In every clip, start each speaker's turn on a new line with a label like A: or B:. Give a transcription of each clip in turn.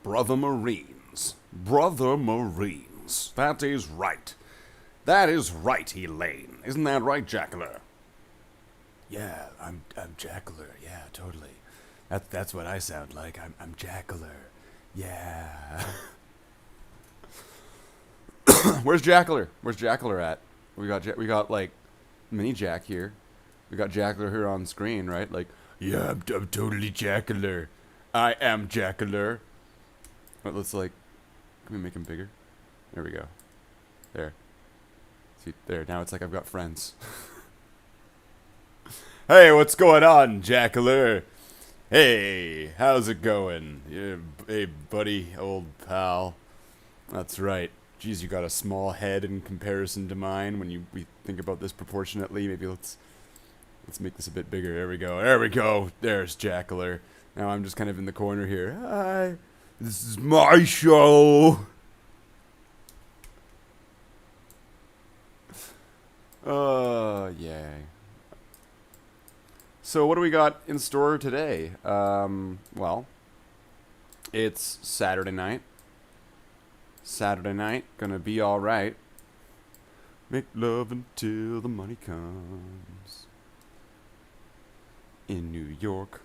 A: Brother Marines. Brother Marines. That is right. That is right, Elaine. Isn't that right, Jackler?
B: Yeah, I'm Jackler. Yeah, totally. That's what I sound like. I'm Jackler. Yeah.
A: Where's Jackler? Where's Jackler at? We got like mini Jack here. We got Jackler here on screen, right? Like,
B: Yeah, I'm totally Jackler.
A: I am Jackler. But let's like, can we make him bigger? There we go. There. See, there. Now it's like I've got friends. Hey, what's going on, Jackler? Hey, how's it going? Yeah, hey, buddy, old pal. That's right. Geez, you got a small head in comparison to mine. When we think about this proportionately, maybe let's make this a bit bigger. There we go. There we go. There's Jackler. Now I'm just kind of in the corner here. Hi, this is my show. Yay. So what do we got in store today? Well, it's Saturday night. Saturday night, gonna be alright. Make love until the money comes. In New York.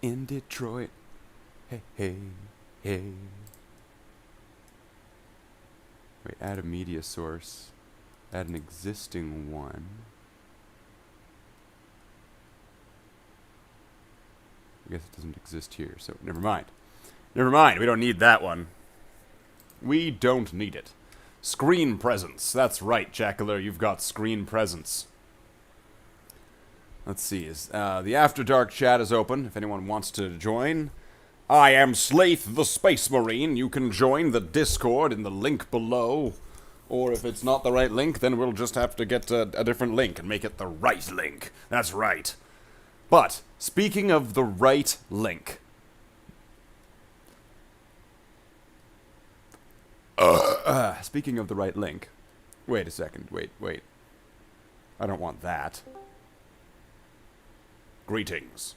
A: In Detroit. Hey, hey, hey. Wait, add a media source. Add an existing one. I guess it doesn't exist here, so never mind. Never mind, we don't need that one. We don't need it. Screen presence. That's right, Jackler, you've got screen presence. Let's see, the After Dark chat is open, if anyone wants to join. I am Slaith the Space Marine. You can join the Discord in the link below. Or if it's not the right link, then we'll just have to get a different link and make it the right link. That's right. But, speaking of the right link. Speaking of the right link. Wait a second. Wait. I don't want that. Greetings.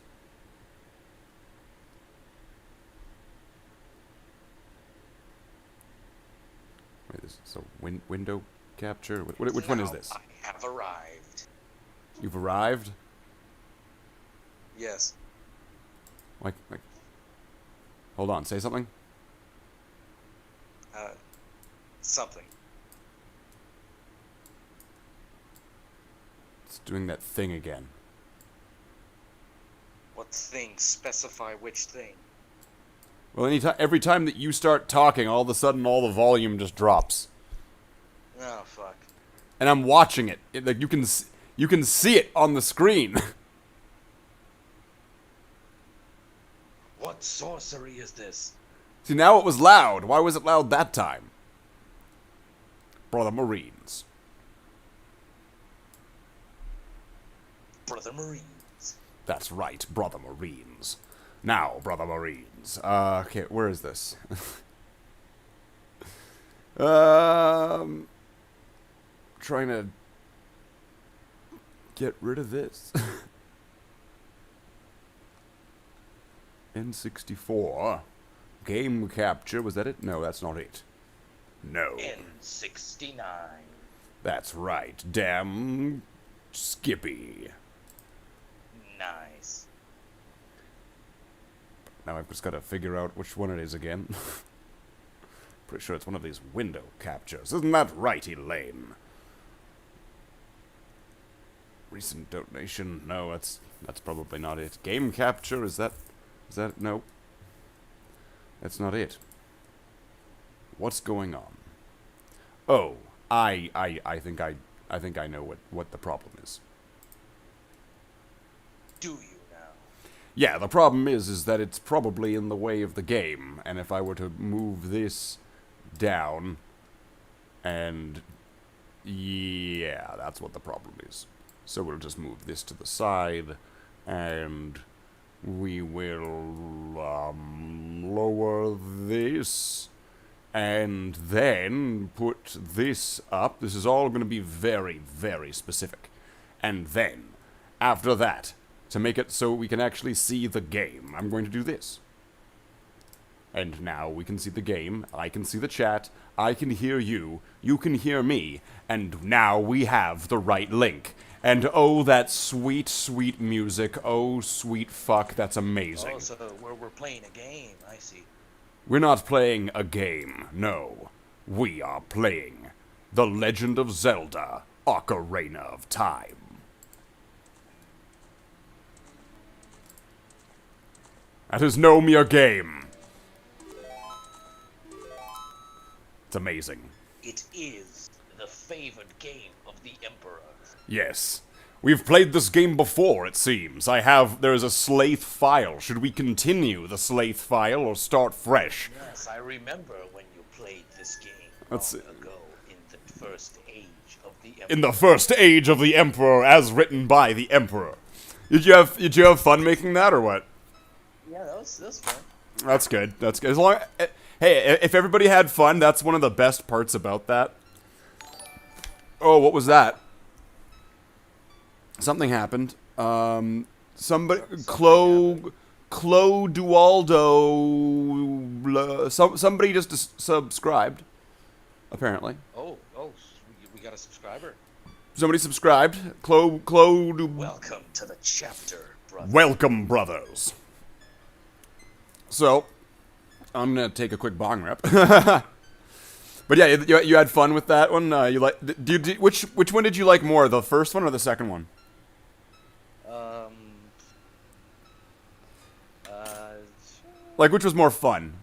A: Wait, this is a window capture? Which one is this?
C: I have arrived.
A: You've arrived?
C: Yes.
A: Like, hold on, say something?
C: Something.
A: It's doing that thing again.
C: What thing? Specify which thing.
A: Well, every time that you start talking, all of a sudden all the volume just drops.
C: Oh, fuck.
A: And I'm watching it. Like, you can see it on the screen.
C: What sorcery is this?
A: See, now it was loud. Why was it loud that time? Brother Marines.
C: Brother Marines.
A: That's right, Brother Marines. Now, Brother Marines. Okay, where is this? Trying to get rid of this. N64. Game capture, was that it? No, that's not it. No.
C: N69.
A: That's right. Damn Skippy.
C: Nice.
A: Now I've just got to figure out which one it is again. Pretty sure it's one of these window captures. Isn't that right, Elaine? Recent donation. No, that's probably not it. Game capture, is that no. That's not it. What's going on? Oh, I think I know what the problem is.
C: Do you now?
A: Yeah, the problem is that it's probably in the way of the game, and if I were to move this down, and yeah, that's what the problem is. So we'll just move this to the side, and we will lower this, and then put this up. This is all going to be very, very specific. And then, after that, to make it so we can actually see the game, I'm going to do this. And now we can see the game, I can see the chat, I can hear you, you can hear me, and now we have the right link. And oh, that sweet, sweet music, oh, sweet fuck, that's amazing.
C: Oh, so we're playing a game. I see.
A: We're not playing a game, no. We are playing The Legend of Zelda, Ocarina of Time. That is no mere game. It's amazing.
C: It is the favored game of the Emperor.
A: Yes. We've played this game before, it seems. There is a Slaith file. Should we continue the Slaith file or start fresh?
C: Yes, I remember when you played this game
A: Let's
C: long ago in the first age of the Emperor.
A: In the first age of the Emperor, as written by the Emperor. Did you have fun making that, or what?
C: Yeah, that was fun.
A: That's good. That's good. As long, hey, if everybody had fun, that's one of the best parts about that. Oh, what was that? Something happened. Somebody, Clo Dualdo, somebody just subscribed, apparently.
C: Oh, we got a subscriber.
A: Somebody subscribed.
C: Welcome to the chapter, brother.
A: Welcome, brothers. So, I'm gonna take a quick bong rip. But yeah, you had fun with that one. You like? Which one did you like more, the first one or the second one? Like, which was more fun?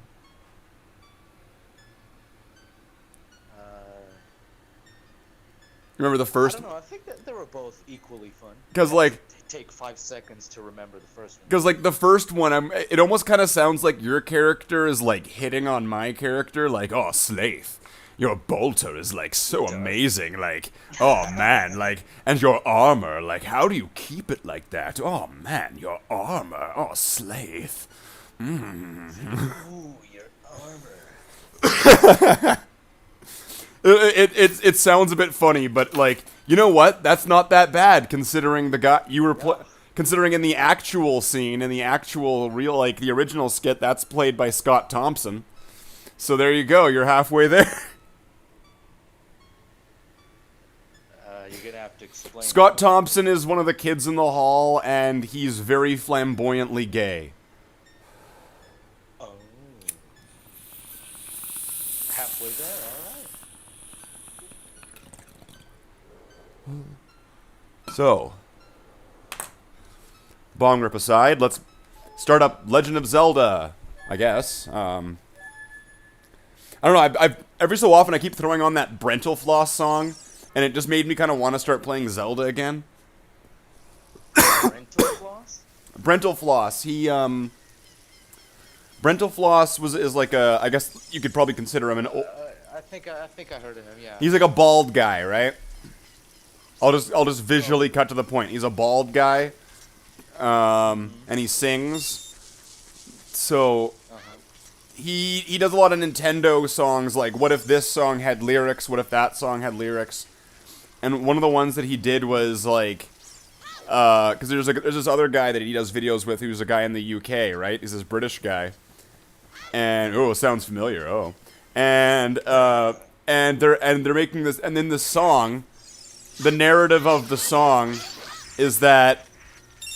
A: Remember the first?
C: I don't know. I think that they were both equally fun.
A: Because like,
C: take 5 seconds to remember the first one.
A: because like the first one, it almost kind of sounds like your character is like hitting on my character, like, oh, Slaith, your bolter is like so amazing, like, oh man, like, and your armor, like, how do you keep it like that? Oh man, your armor, oh, Slaith.
C: Ooh, your armor.
A: It sounds a bit funny, but like, you know what? That's not that bad considering the guy you were considering in the actual scene, in the actual real, like the original skit, that's played by Scott Thompson. So there you go. You're halfway there.
C: You're gonna have to explain.
A: Scott Thompson is one of the kids in the hall, and he's very flamboyantly gay.
C: Oh. Halfway there. All right.
A: So, bong rip aside, let's start up Legend of Zelda, I guess. I don't know, I've every so often I keep throwing on that Brentalfloss song, and it just made me kind of want to start playing Zelda again.
C: Brentalfloss?
A: Brentalfloss, Brentalfloss is like a, I guess you could probably consider him an
C: I think I heard of him, yeah.
A: he's like a bald guy, right? I'll just visually cut to the point. He's a bald guy, and he sings. So he does a lot of Nintendo songs, like what if this song had lyrics, what if that song had lyrics. And one of the ones that he did was like, because there's this other guy that he does videos with who's a guy in the UK, right? He's this British guy, and sounds familiar. And they're making this, and then the song. The narrative of the song is that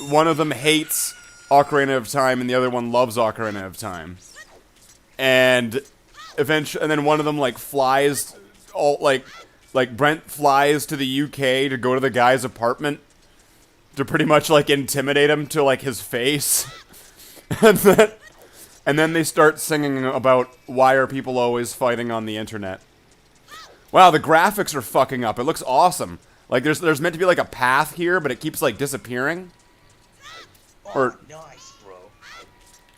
A: one of them hates Ocarina of Time and the other one loves Ocarina of Time. And eventually, and then one of them like flies, like Brent flies to the UK to go to the guy's apartment to pretty much like intimidate him to like his face. and then they start singing about why are people always fighting on the internet. Wow, the graphics are fucking up. It looks awesome. Like, there's meant to be, like, a path here, but it keeps, like, disappearing.
C: Oh, nice, bro.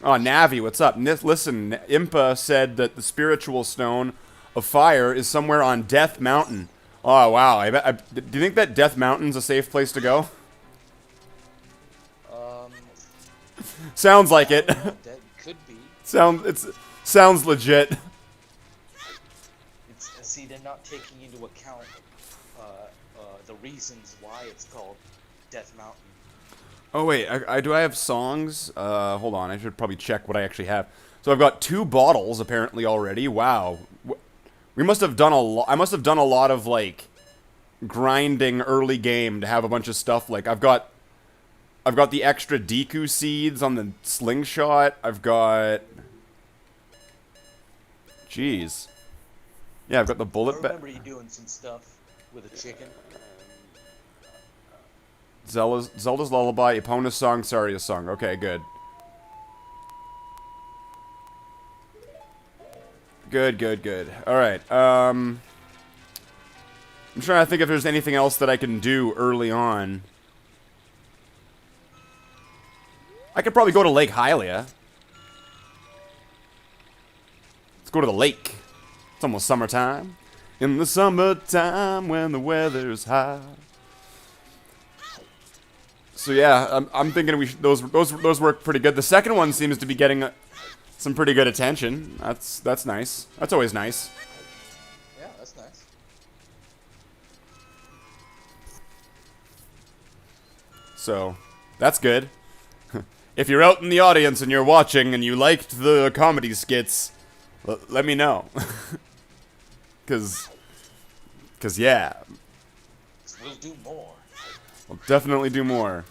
A: Oh, Navi, what's up? Listen, Impa said that the spiritual stone of fire is somewhere on Death Mountain. Oh, wow. Do you think that Death Mountain's a safe place to go? Sounds like it.
C: That could be.
A: Sounds legit.
C: See, they're not taking into account the reasons why it's called Death Mountain.
A: Oh wait, do I have songs? Hold on, I should probably check what I actually have. So I've got 2 bottles apparently already. Wow. We must have done a lot. I must have done a lot of like grinding early game to have a bunch of stuff. Like I've got the extra Deku seeds on the slingshot. I've got. Jeez. Yeah, I've got the
C: I
A: bullet.
C: remember you doing some stuff with a chicken.
A: Zelda's Lullaby, Epona's Song, Saria's Song. Okay, good. Good. Alright, I'm trying to think if there's anything else that I can do early on. I could probably go to Lake Hylia. Let's go to the lake. It's almost summertime. In the summertime when the weather's hot. So yeah, I'm thinking those work pretty good. The second one seems to be getting some pretty good attention. That's nice. That's always nice.
C: Yeah, that's nice.
A: So that's good. If you're out in the audience and you're watching and you liked the comedy skits, let me know. Cause yeah,
C: We'll do more.
A: we'll definitely do more.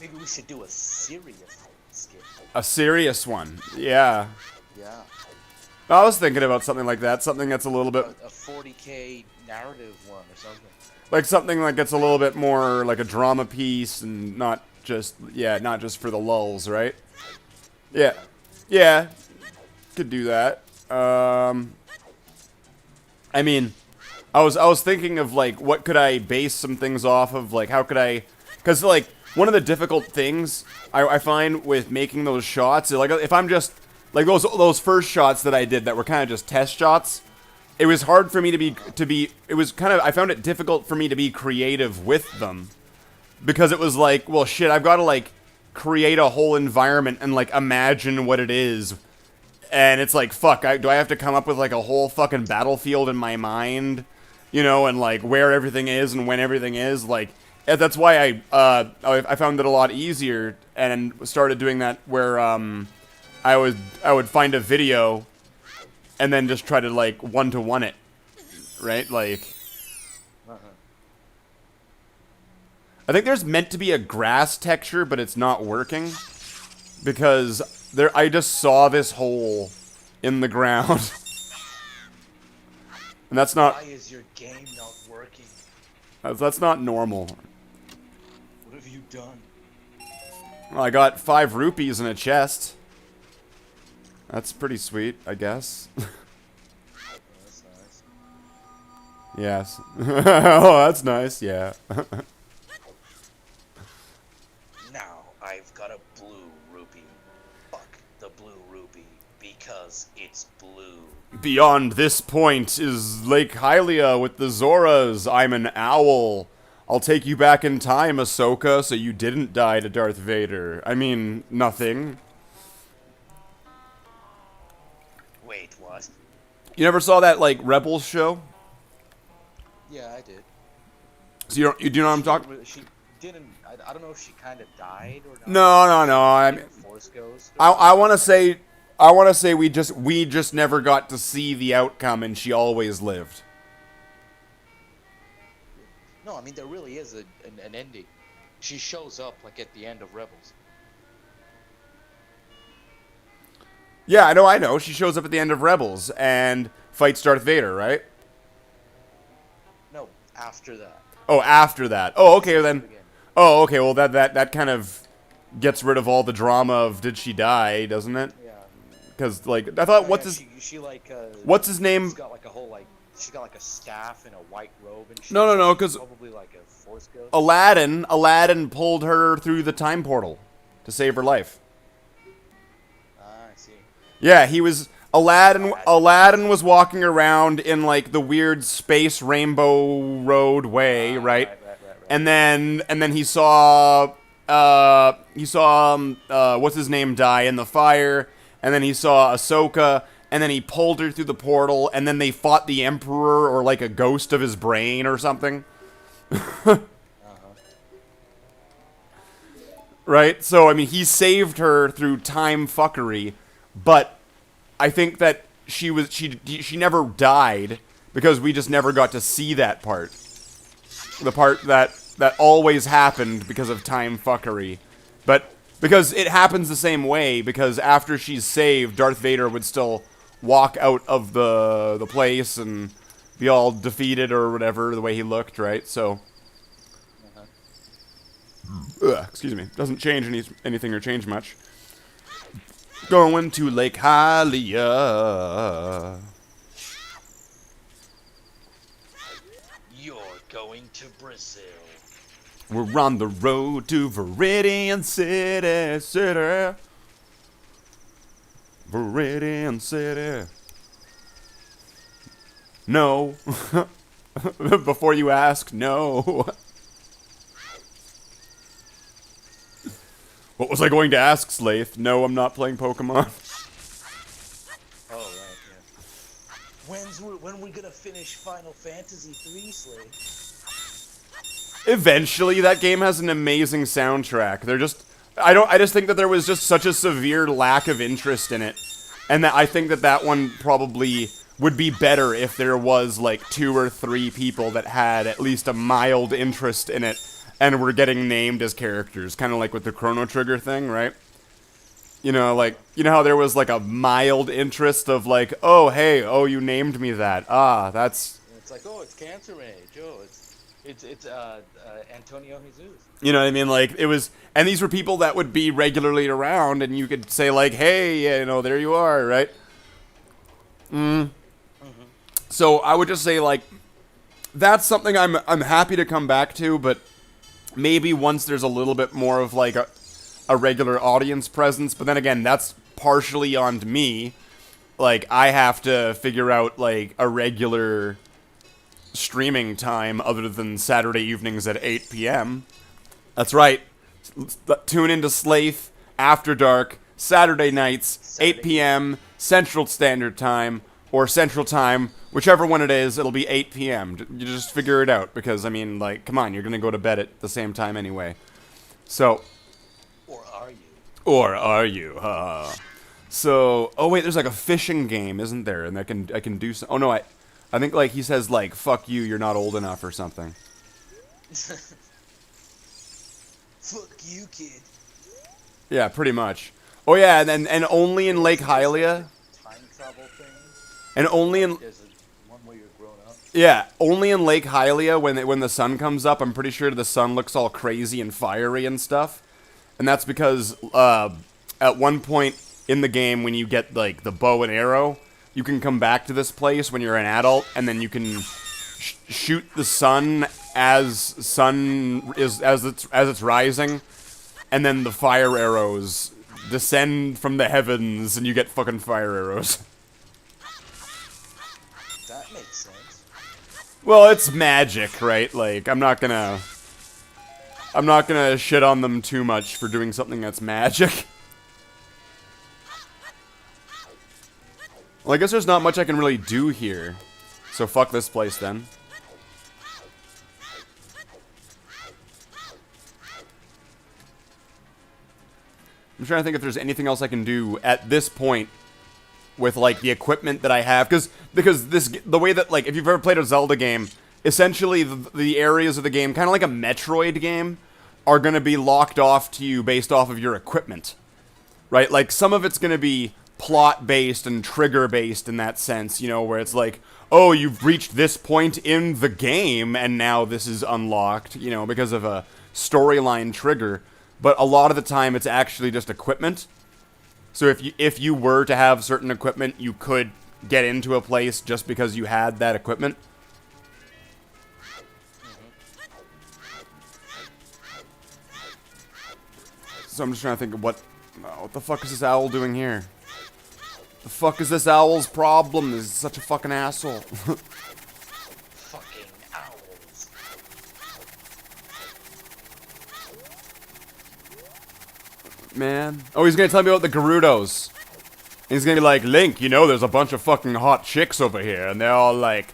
C: Maybe we should do a serious skit.
A: A serious one. Yeah.
C: Yeah.
A: I was thinking about something like that. Something that's a little bit
C: A 40K narrative one or something.
A: like something that gets a little bit more like a drama piece and not just for the lulls, right? Yeah. Yeah. Could do that. I mean, I was thinking of like what could I base some things off of, like how could I, because like one of the difficult things I find with making those shots is like if I'm just like those first shots that I did that were kind of just test shots, it was hard for me to be it was kind of, I found it difficult for me to be creative with them, because it was like, well shit, I've got to like create a whole environment and like imagine what it is. And it's like, fuck, do I have to come up with like a whole fucking battlefield in my mind, you know, and like where everything is and when everything is, like, that's why I found it a lot easier and started doing that where I would find a video and then just try to like one-to-one it, right? Like, I think there's meant to be a grass texture, but it's not working because I just saw this hole in the ground. And that's not...
C: Why is your game not working?
A: That's not normal.
C: What have you done?
A: Well, I got 5 rupees in a chest. That's pretty sweet, I guess.
C: That's nice.
A: Yes. Oh, that's nice, yeah.
C: Now I've got a blue rupee. Fuck the blue rupee because it's blue.
A: Beyond this point is Lake Hylia with the Zoras. I'm an owl. I'll take you back in time, Ahsoka, so you didn't die to Darth Vader. I mean, nothing.
C: Wait, what?
A: You never saw that, like, Rebels show?
C: Yeah, I did.
A: So you do know what I'm talking?
C: She didn't. I don't know if she kind of died or not.
A: No. I mean,
C: Force Ghost.
A: I want to say we just never got to see the outcome, and she always lived.
C: No, I mean there really is an ending. She shows up like at the end of Rebels.
A: Yeah, I know. She shows up at the end of Rebels and fights Darth Vader, right?
C: No, after that.
A: Oh, after that. Oh, okay then. Oh, okay. Well, that kind of gets rid of all the drama of did she die, doesn't it?
C: Yeah.
A: Because like I thought,
C: She like
A: what's his name?
C: She's got like a whole like she's got like a staff and a white robe and shit.
A: No, because
C: probably like a Force Ghost.
A: Aladdin pulled her through the time portal to save her life.
C: Ah, I see.
A: Yeah, he was Aladdin was walking around in like the weird space rainbow road way, right?
C: Right.
A: And then he saw what's his name die in the fire, and then he saw Ahsoka, and then he pulled her through the portal, and then they fought the Emperor or like a ghost of his brain or something. right? So, I mean, he saved her through time fuckery, but I think that she never died because we just never got to see that part. The part that always happened because of time fuckery. But because it happens the same way, because after she's saved, Darth Vader would still walk out of the place and be all defeated or whatever, the way he looked, right? So, excuse me, doesn't change anything or change much. Going to Lake Hylia.
C: You're going to Brazil.
A: We're on the road to Viridian City, Viridian City. No. Before you ask, no. What was I going to ask, Slaith? No, I'm not playing Pokemon.
C: Oh, right, yeah. When we gonna finish Final Fantasy 3, Slade?
A: Eventually, that game has an amazing soundtrack. I just think that there was just such a severe lack of interest in it. And that I think that one probably would be better if there was, like, 2 or 3 people that had at least a mild interest in it and were getting named as characters. Kind of like with the Chrono Trigger thing, right? You know, like, you know how there was, like, a mild interest of, like, oh, hey, oh, you named me that. Ah, that's...
C: It's like, oh, it's Cancer Mage. Oh, it's Antonio Jesus.
A: You know what I mean? Like, it was... And these were people that would be regularly around, and you could say, like, hey, you know, there you are, right? So, I would just say, like, that's something I'm happy to come back to, but maybe once there's a little bit more of, like, a regular audience presence. But then again, that's partially on me. Like, I have to figure out, like, a regular streaming time other than Saturday evenings at 8 p.m. That's right. Tune into Slaith After Dark, Saturday nights, 8 p.m. Central Standard Time, or Central Time, whichever one it is, it'll be 8 p.m. You just figure it out, because, I mean, like, come on, you're gonna go to bed at the same time anyway. So... Or are you? So, oh wait, there's like a fishing game, isn't there? And I can do some... Oh no, I think, like, he says, like, fuck you, you're not old enough or something.
C: Fuck you, kid.
A: Yeah, pretty much. Oh yeah, and only in Lake Hylia.
C: Time travel thing.
A: And only in...
C: There's one where you're grown up.
A: Yeah, only in Lake Hylia when the sun comes up. I'm pretty sure the sun looks all crazy and fiery and stuff. And that's because at one point in the game, when you get, like, the bow and arrow, you can come back to this place when you're an adult, and then you can shoot the sun as it's rising, and then the fire arrows descend from the heavens, and you get fucking fire arrows.
C: That makes sense.
A: Well, it's magic, right? Like, I'm not gonna shit on them too much for doing something that's magic. Well, I guess there's not much I can really do here. So fuck this place then. I'm trying to think if there's anything else I can do at this point with, like, the equipment that I have. Because the way that, like, if you've ever played a Zelda game, essentially the areas of the game, kind of like a Metroid game, are going to be locked off to you based off of your equipment. Right? Like, some of it's going to be plot-based and trigger-based in that sense, you know, where it's like, oh, you've reached this point in the game, and now this is unlocked, you know, because of a storyline trigger. But a lot of the time, it's actually just equipment. So if you were to have certain equipment, you could get into a place just because you had that equipment. So I'm just trying to think of what the fuck is this owl doing here? The fuck is this owl's problem? This is such a fucking asshole.
C: Fucking owls.
A: Man. Oh, he's gonna tell me about the Gerudos. He's gonna be like, Link, you know, there's a bunch of fucking hot chicks over here, and they're all, like,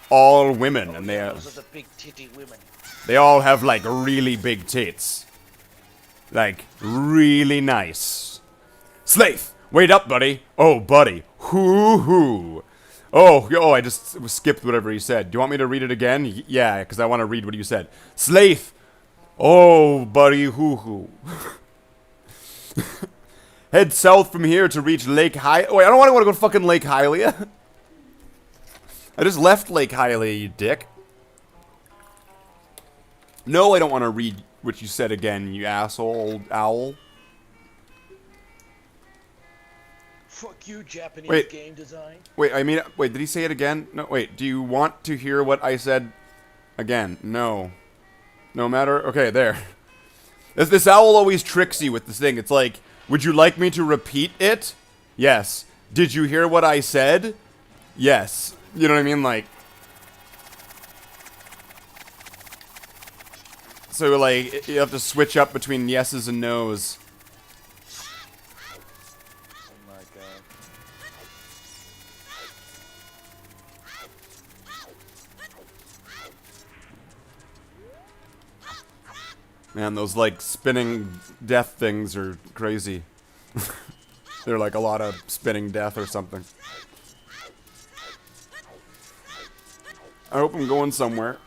A: all women, and
C: those are the big titty women.
A: they all have, like, really big tits. Like, really nice. Slafe! Wait up, buddy. Oh, buddy. Hoo-hoo. Oh, I just skipped whatever he said. Do you want me to read it again? Yeah, because I want to read what you said. Slafe! Oh, buddy. Hoo-hoo. Head south from here to reach Lake Hy... Wait, I don't want to go to fucking Lake Hylia. I just left Lake Hylia, you dick. No, I don't want to read what you said again, you asshole owl.
C: Fuck you, Japanese
A: Wait.
C: game design.
A: Wait, did he say it again? No, wait, do you want to hear what I said again? No. No matter? Okay, there. This owl always tricks you with this thing. It's like, would you like me to repeat it? Yes. Did you hear what I said? Yes. You know what I mean? Like... So, like, you have to switch up between yeses and nos.
C: Oh my god.
A: Man, those, like, spinning death things are crazy. They're like a lot of spinning death or something. I hope I'm going somewhere.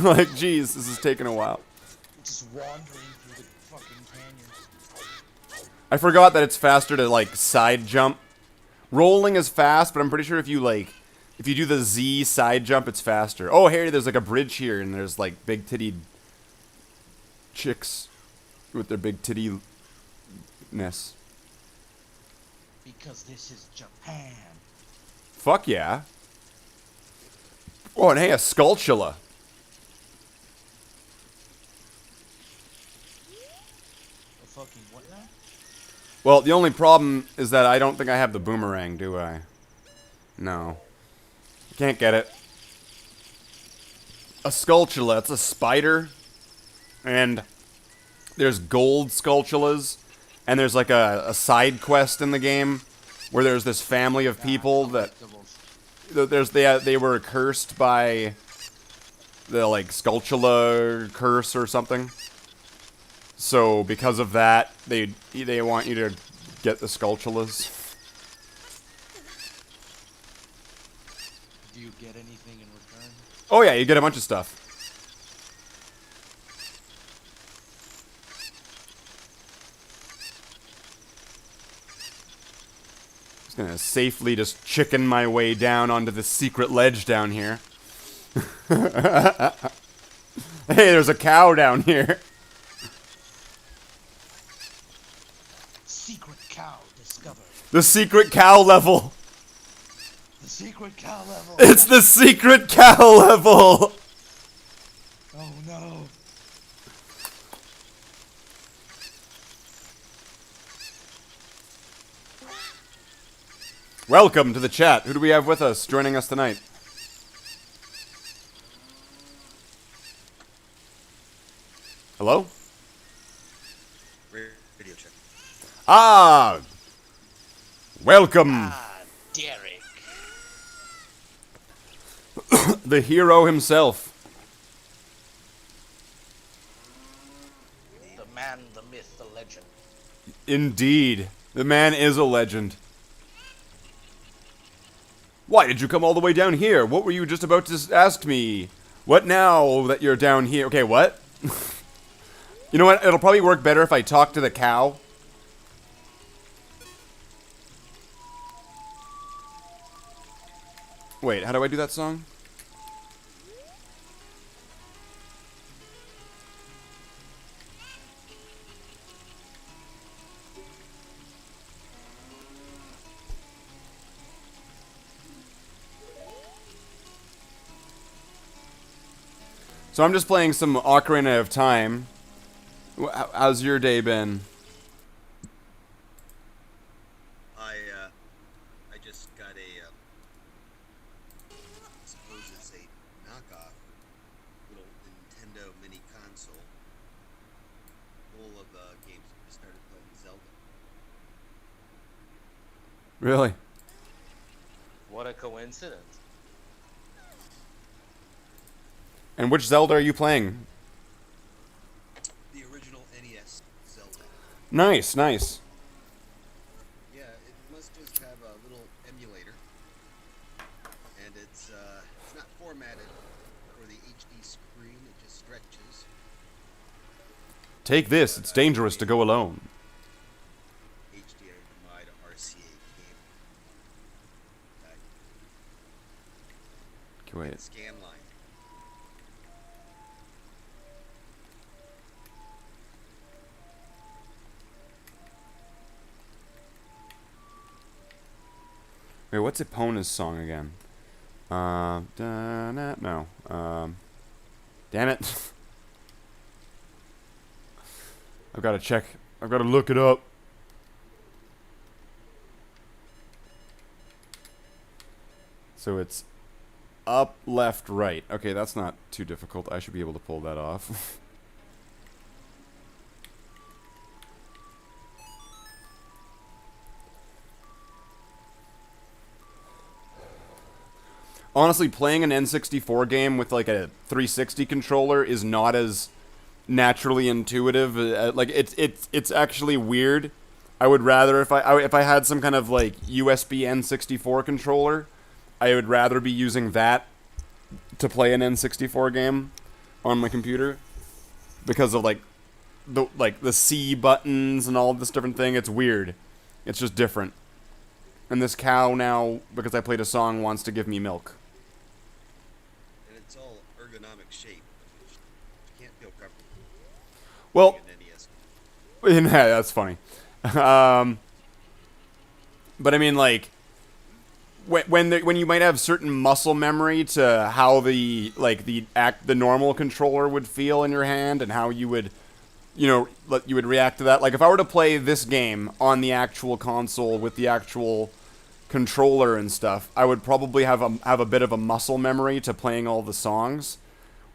A: Like, geez, this is taking a while.
C: Just wandering through the fucking canyons.
A: I forgot that it's faster to, like, side jump. Rolling is fast, but I'm pretty sure if you, like, if you do the Z side jump, it's faster. Oh, hey, there's, like, a bridge here, and there's, like, big-tittied chicks with their big titty-ness.
C: Because this is Japan.
A: Fuck yeah. Oh, and hey, a Skulltula.
C: A fucking what now?
A: Well, the only problem is that I don't think I have the boomerang, do I? No. Can't get it. A Skulltula, it's a spider. And there's gold Skulltulas. And there's like a side quest in the game where there's this family of people that they were cursed by the like Skulltula curse or something. So because of that, they want you to get the Skulltulas.
C: Do you get anything in return?
A: Oh yeah, you get a bunch of stuff. Just gonna safely just chicken my way down onto the secret ledge down here. Hey, there's a cow down here.
C: Secret cow discovered.
A: The secret cow level.
C: The secret cow level.
A: It's the secret cow level.
C: Oh no.
A: Welcome to the chat. Who do we have with us joining us tonight? Hello?
C: Radio check.
A: Ah! Welcome,
C: Ah, Derek.
A: the hero himself.
C: The man, the myth, the legend.
A: Indeed. The man is a legend. Why did you come all the way down here? What were you just about to ask me? What now that you're down here? Okay, what? You know what? It'll probably work better if I talk to the cow. Wait, how do I do that song? So I'm just playing some Ocarina of Time. How's your day been?
D: I just got a, I suppose it's a knockoff little Nintendo mini console. Full of games. I started playing Zelda.
A: Really?
C: What a coincidence.
A: And which Zelda are you playing?
D: The original NES Zelda.
A: Nice, nice.
D: Yeah, it must just have a little emulator, and it's not formatted for the HD screen. It just stretches.
A: Take this. It's dangerous to go alone.
D: HDMI to RCA cable. Back
A: Okay, wait.
D: scan line.
A: Wait, what's Epona's song again? No. Damn it. I've got to check. I've got to look it up. So it's up, left, right. Okay, that's not too difficult. I should be able to pull that off. Honestly, playing an N64 game with like a 360 controller is not as naturally intuitive. Like it's actually weird. I would rather if I had some kind of like USB N64 controller, I would rather be using that to play an N64 game on my computer because of like the C buttons and all of this different thing. It's weird. It's just different. And this cow now, because I played a song, wants to give me milk.
D: And it's all ergonomic shape. You can't feel comfortable.
A: Well,
D: An NES.
A: yeah, that's funny. But I mean, like, when you might have certain muscle memory to how the normal controller would feel in your hand and how you would, you would react to that. Like if I were to play this game on the actual console with the actual controller and stuff, I would probably have a bit of a muscle memory to playing all the songs,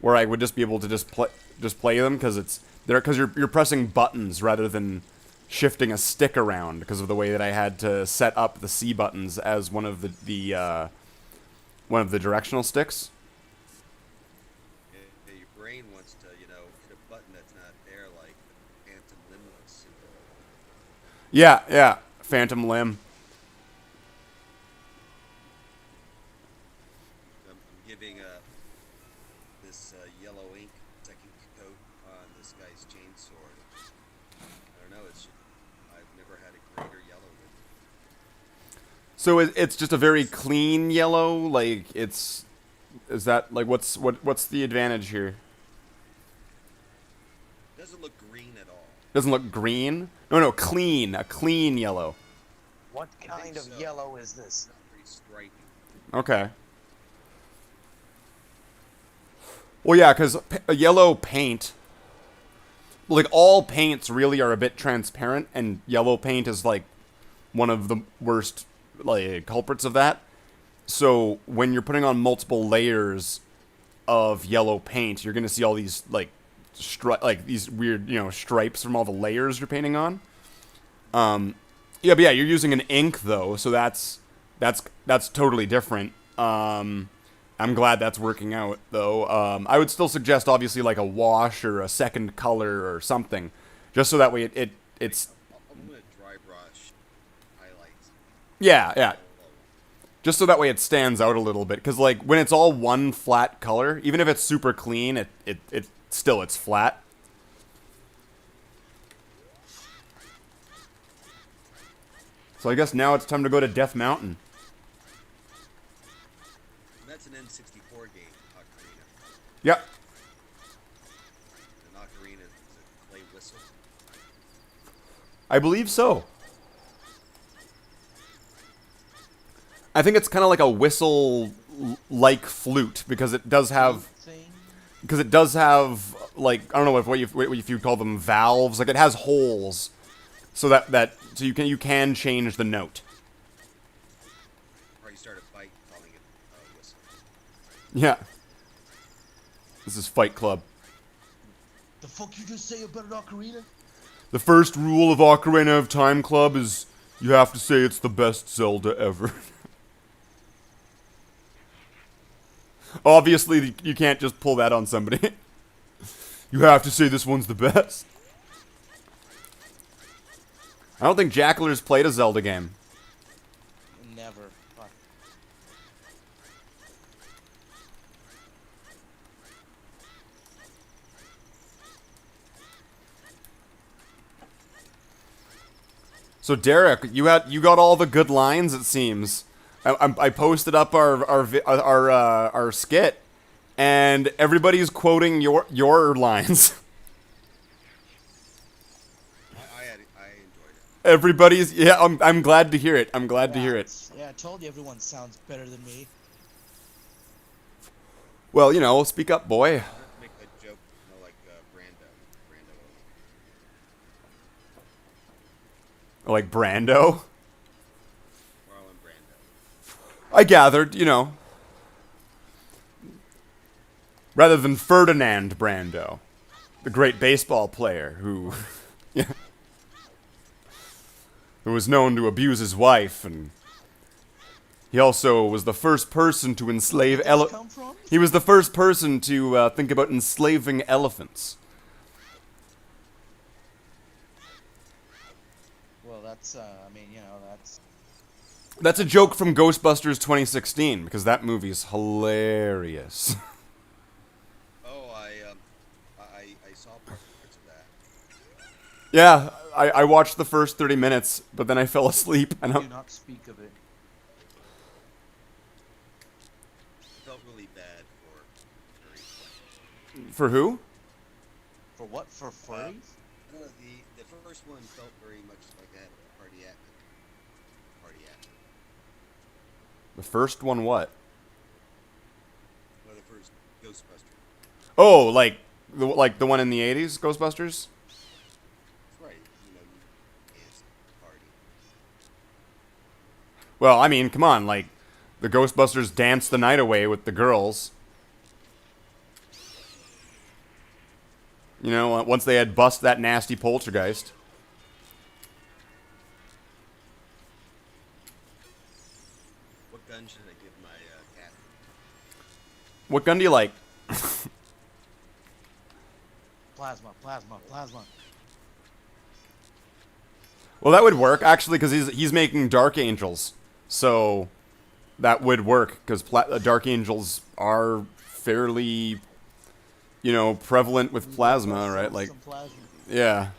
A: where I would just be able to just play them because you're pressing buttons rather than shifting a stick around because of the way that I had to set up the C buttons as one of the directional sticks.
D: Yeah, your brain wants to, hit a button that's not there, like the Phantom Limbless.
A: Yeah, Phantom Limb.
D: I'm giving this yellow ink second coat on this guy's chainsword. I don't know. I've never had a greater yellow than.
A: So it's just a very clean yellow. Like is that like what's the advantage here?
D: Doesn't look green at all.
A: Doesn't look green. No, clean. A clean yellow.
C: What kind of
D: so.
C: yellow is this?
D: It's not very striking.
A: Okay. Well, yeah, because a yellow paint, like all paints really are a bit transparent, and yellow paint is like one of the worst like culprits of that. So when you're putting on multiple layers of yellow paint, you're gonna see all these like these weird stripes from all the layers you're painting on. Yeah, but yeah, you're using an ink though, so that's totally different. I'm glad that's working out, though. I would still suggest, obviously, like a wash or a second color or something, just so that way it's.
D: I'm gonna dry brush highlights.
A: Yeah. Just so that way it stands out a little bit, because like when it's all one flat color, even if it's super clean, it's flat. So I guess now it's time to go to Death Mountain.
D: That's an N64 game, Ocarina.
A: Yep.
D: An Ocarina is a clay whistle.
A: I believe so. I think it's kind of like a whistle-like flute because it does have like I don't know if you call them valves. Like it has holes, so so you can change the note.
D: Or you start a fight calling it a whistle.
A: Yeah. This is Fight Club.
E: The fuck you just say about an ocarina?
A: The first rule of Ocarina of Time Club is you have to say it's the best Zelda ever. Obviously, you can't just pull that on somebody. You have to say this one's the best. I don't think Jackler's played a Zelda game.
C: Never. Fuck.
A: So Derek, you got all the good lines. It seems. I posted up our skit, and everybody's quoting your lines.
D: I enjoyed it.
A: Everybody's I'm glad to hear it. I'm glad to hear it.
C: Yeah, I told you everyone sounds better than me.
A: Well, you know, speak up, boy.
D: I have to make a joke, like Brando.
A: Like Brando.
D: Marlon Brando.
A: I gathered, you know. Rather than Ferdinand Brando, the great baseball player who, yeah, who was known to abuse his wife, and he also was the first person to enslave
C: Come from?
A: He was the first person to think about enslaving elephants.
C: Well, that's, I mean, you know,
A: That's a joke from Ghostbusters 2016, because that movie's hilarious.
D: Oh, I saw parts of that.
A: Yeah, I watched the first 30 minutes, but then I fell asleep, and
C: do not speak of it.
D: Felt really bad for furries.
A: For who?
C: For what? For furries?
D: I don't know, the first one felt very much like that party atmosphere.
A: The first one what?
D: Well, the first Ghostbusters.
A: Oh, like the one in the 80s, Ghostbusters?
D: That's right. You know, it's a party.
A: Well, I mean, come on, like, the Ghostbusters danced the night away with the girls. You know, once they had bust that nasty poltergeist.
D: What gun should I give my cat?
A: What gun do you like?
C: Plasma.
A: Well, that would work, actually, because he's making Dark Angels. So, that would work, because Dark Angels are fairly, you know, prevalent with plasma, right? Like,
C: Some plasma.
A: yeah.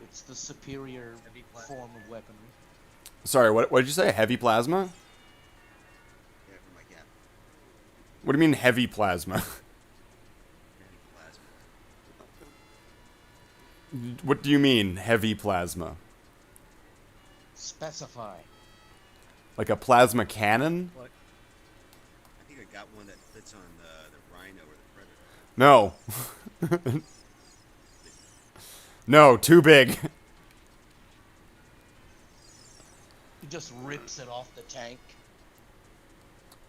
C: It's the superior form of weaponry.
A: Sorry, what did you say? Heavy plasma?
D: Yeah, for my cat.
A: What do you mean heavy plasma?
D: Heavy plasma.
A: What do you mean heavy plasma?
C: Specify.
A: Like a plasma cannon?
D: What? I think I got one that fits on the rhino or the predator.
A: No. No, too big.
C: He just rips it off the tank.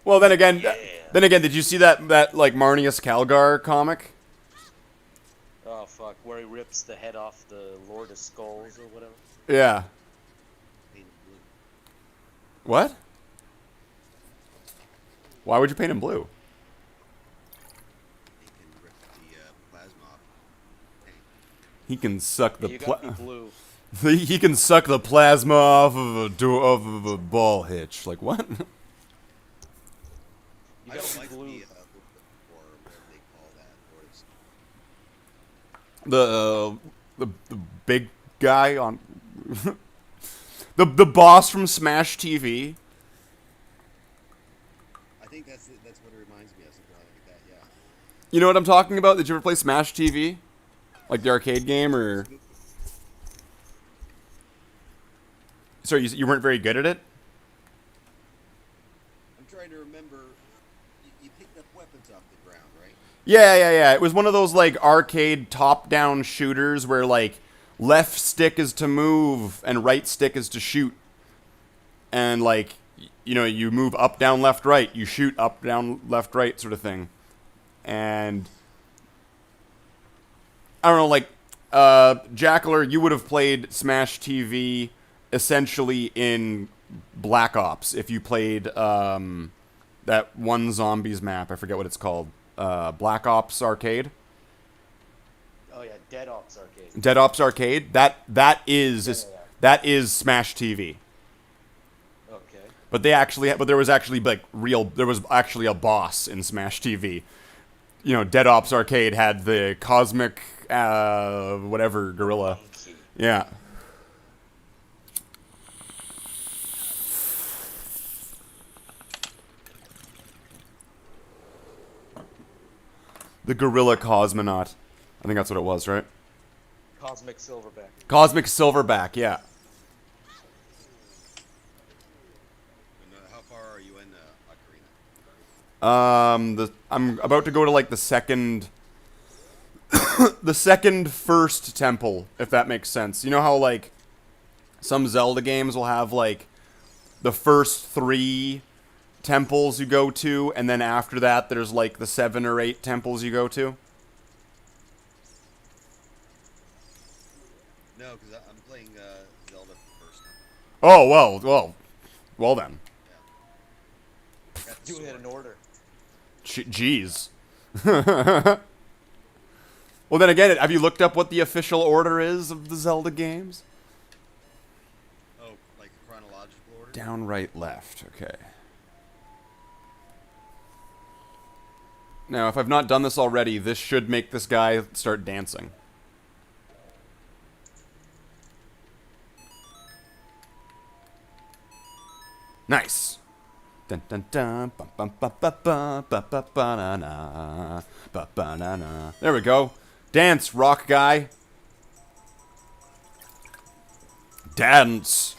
A: Well, then again,
C: Yeah.
A: did you see that like Marnius Calgar comic?
C: Oh fuck, where he rips the head off the Lord of Skulls or whatever.
A: Yeah.
D: Painted blue.
A: What? Why would you paint him blue?
D: He can rip the plasma off. Tank.
A: He can suck the
C: You got me blue.
A: he can suck the plasma off of a ball hitch. Like what?
C: You
D: I
C: got
D: don't
C: me
D: like
C: blue.
D: or whatever they call that. Or
A: The big guy on the boss from Smash TV.
D: I think that's what it reminds me of, something like that. Yeah.
A: You know what I'm talking about? Did you ever play Smash TV? Like the arcade game, or sorry, you weren't very good at it?
D: I'm trying to remember. You picked up weapons off the ground, right?
A: Yeah. It was one of those like arcade top-down shooters where like left stick is to move and right stick is to shoot. And like you know, you move up, down, left, right, you shoot up, down, left, right sort of thing. And I don't know, like Jackler, you would have played Smash TV essentially in Black Ops if you played that one zombies map. I forget what it's called. Black Ops Arcade.
C: Oh yeah, Dead Ops Arcade.
A: Dead Ops Arcade. That is
C: Yeah.
A: that is Smash TV.
C: Okay.
A: But there was actually there was actually a boss in Smash TV. You know, Dead Ops Arcade had the cosmic whatever gorilla.
C: Monkey.
A: Yeah. The gorilla cosmonaut. I think that's what it was, right?
C: Cosmic Silverback.
A: Cosmic Silverback, yeah.
D: And, how far are you in Ocarina?
A: I'm about to go to like the second the second first temple, if that makes sense. You know how like some Zelda games will have like the first 3 temples you go to, and then after that there's like the 7 or 8 temples you go to?
D: No, because I'm playing Zelda first time.
A: Oh, well then.
D: Got the
C: Do it
D: sword.
C: in order.
A: Jeez. Well, then again, have you looked up what the official order is of the Zelda games?
D: Oh, like chronological order?
A: Down, right, left. Okay. Now, if I've not done this already, this should make this guy start dancing. Nice. Dun dun dun bum bum bum bum bum bum bum ba-na-na, ba-ba-na-na. There we go. Dance, rock guy. Dance.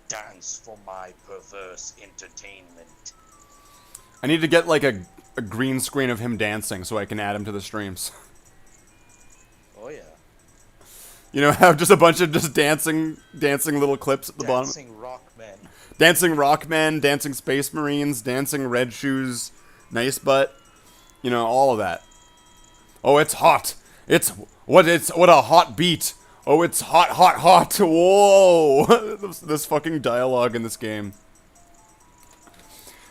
C: Dance for my perverse entertainment.
A: I need to get like a green screen of him dancing so I can add him to the streams.
C: Oh yeah.
A: You know, have just a bunch of just dancing little clips at the bottom.
C: Dancing rock men.
A: Dancing Rockmen, Dancing Space Marines, Dancing Red Shoes, Nice Butt. You know, all of that. Oh, it's hot. What a hot beat. Oh, it's hot, hot, hot. Whoa. this fucking dialogue in this game.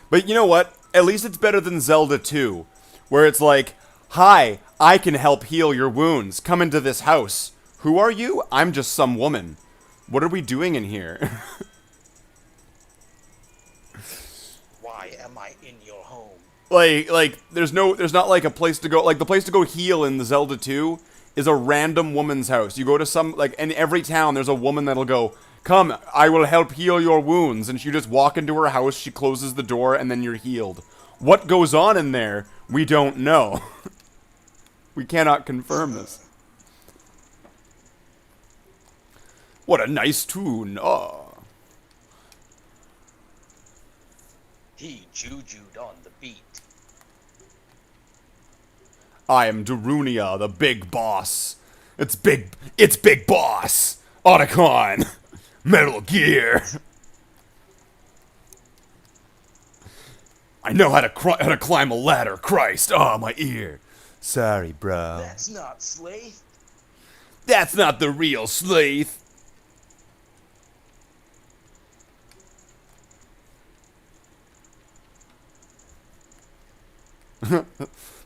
A: But you know what? At least it's better than Zelda 2, where it's like, "Hi, I can help heal your wounds. Come into this house. Who are you? I'm just some woman. What are we doing in here?"
C: Why am I in your home?
A: Like there's not like a place to go. Like the place to go heal in the Zelda 2 is a random woman's house. You go to some, like, in every town there's a woman that'll go, "Come, I will help heal your wounds," and you just walk into her house, she closes the door, and then you're healed. What goes on in there, we don't know. We cannot confirm this. What a nice tune. Oh.
C: He jujued on the beat.
A: I am Darunia, the big boss. It's big boss. Otacon. Metal Gear. I know how to climb a ladder. Christ. Oh, my ear. Sorry, bro.
C: That's not Slave.
A: That's not the real Slave.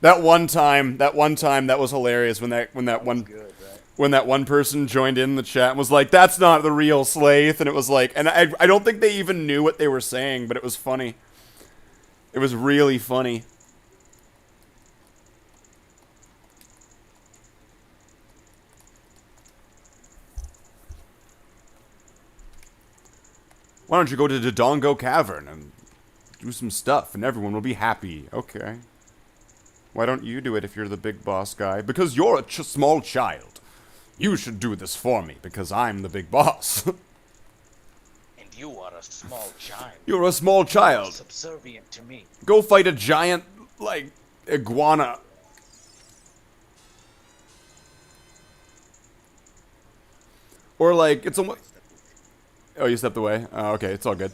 A: That one time, that was hilarious when that one
C: Good, right?
A: when that one person joined in the chat and was like, "That's not the real Slaith," and it was like, and I don't think they even knew what they were saying, but it was funny. It was really funny. Why don't you go to Dodongo Cavern and do some stuff, and everyone will be happy? Okay. Why don't you do it if you're the big boss guy? Because you're a small child. You should do this for me, because I'm the big boss.
C: And you are a small child.
A: You're a small child.
C: Subservient to me.
A: Go fight a giant, like, iguana. Or, like, it's almost... Oh, you stepped away? Oh, okay, it's all good.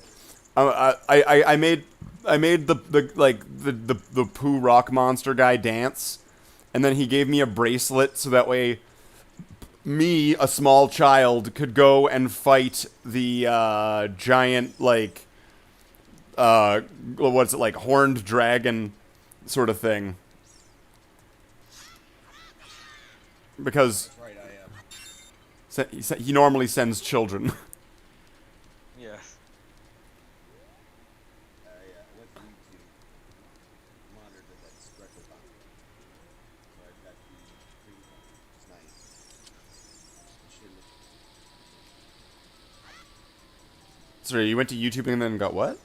A: I made the poo rock monster guy dance, and then he gave me a bracelet so that way me, a small child, could go and fight the giant, like, what's it, like, horned dragon sort of thing. Because
D: That's right,
A: he normally sends children.
C: Yeah.
D: I went to YouTube, monitored that Spreckle bomb. So I've got the green one. It's nice. It shouldn't
A: Sorry, you went to YouTube and then got what?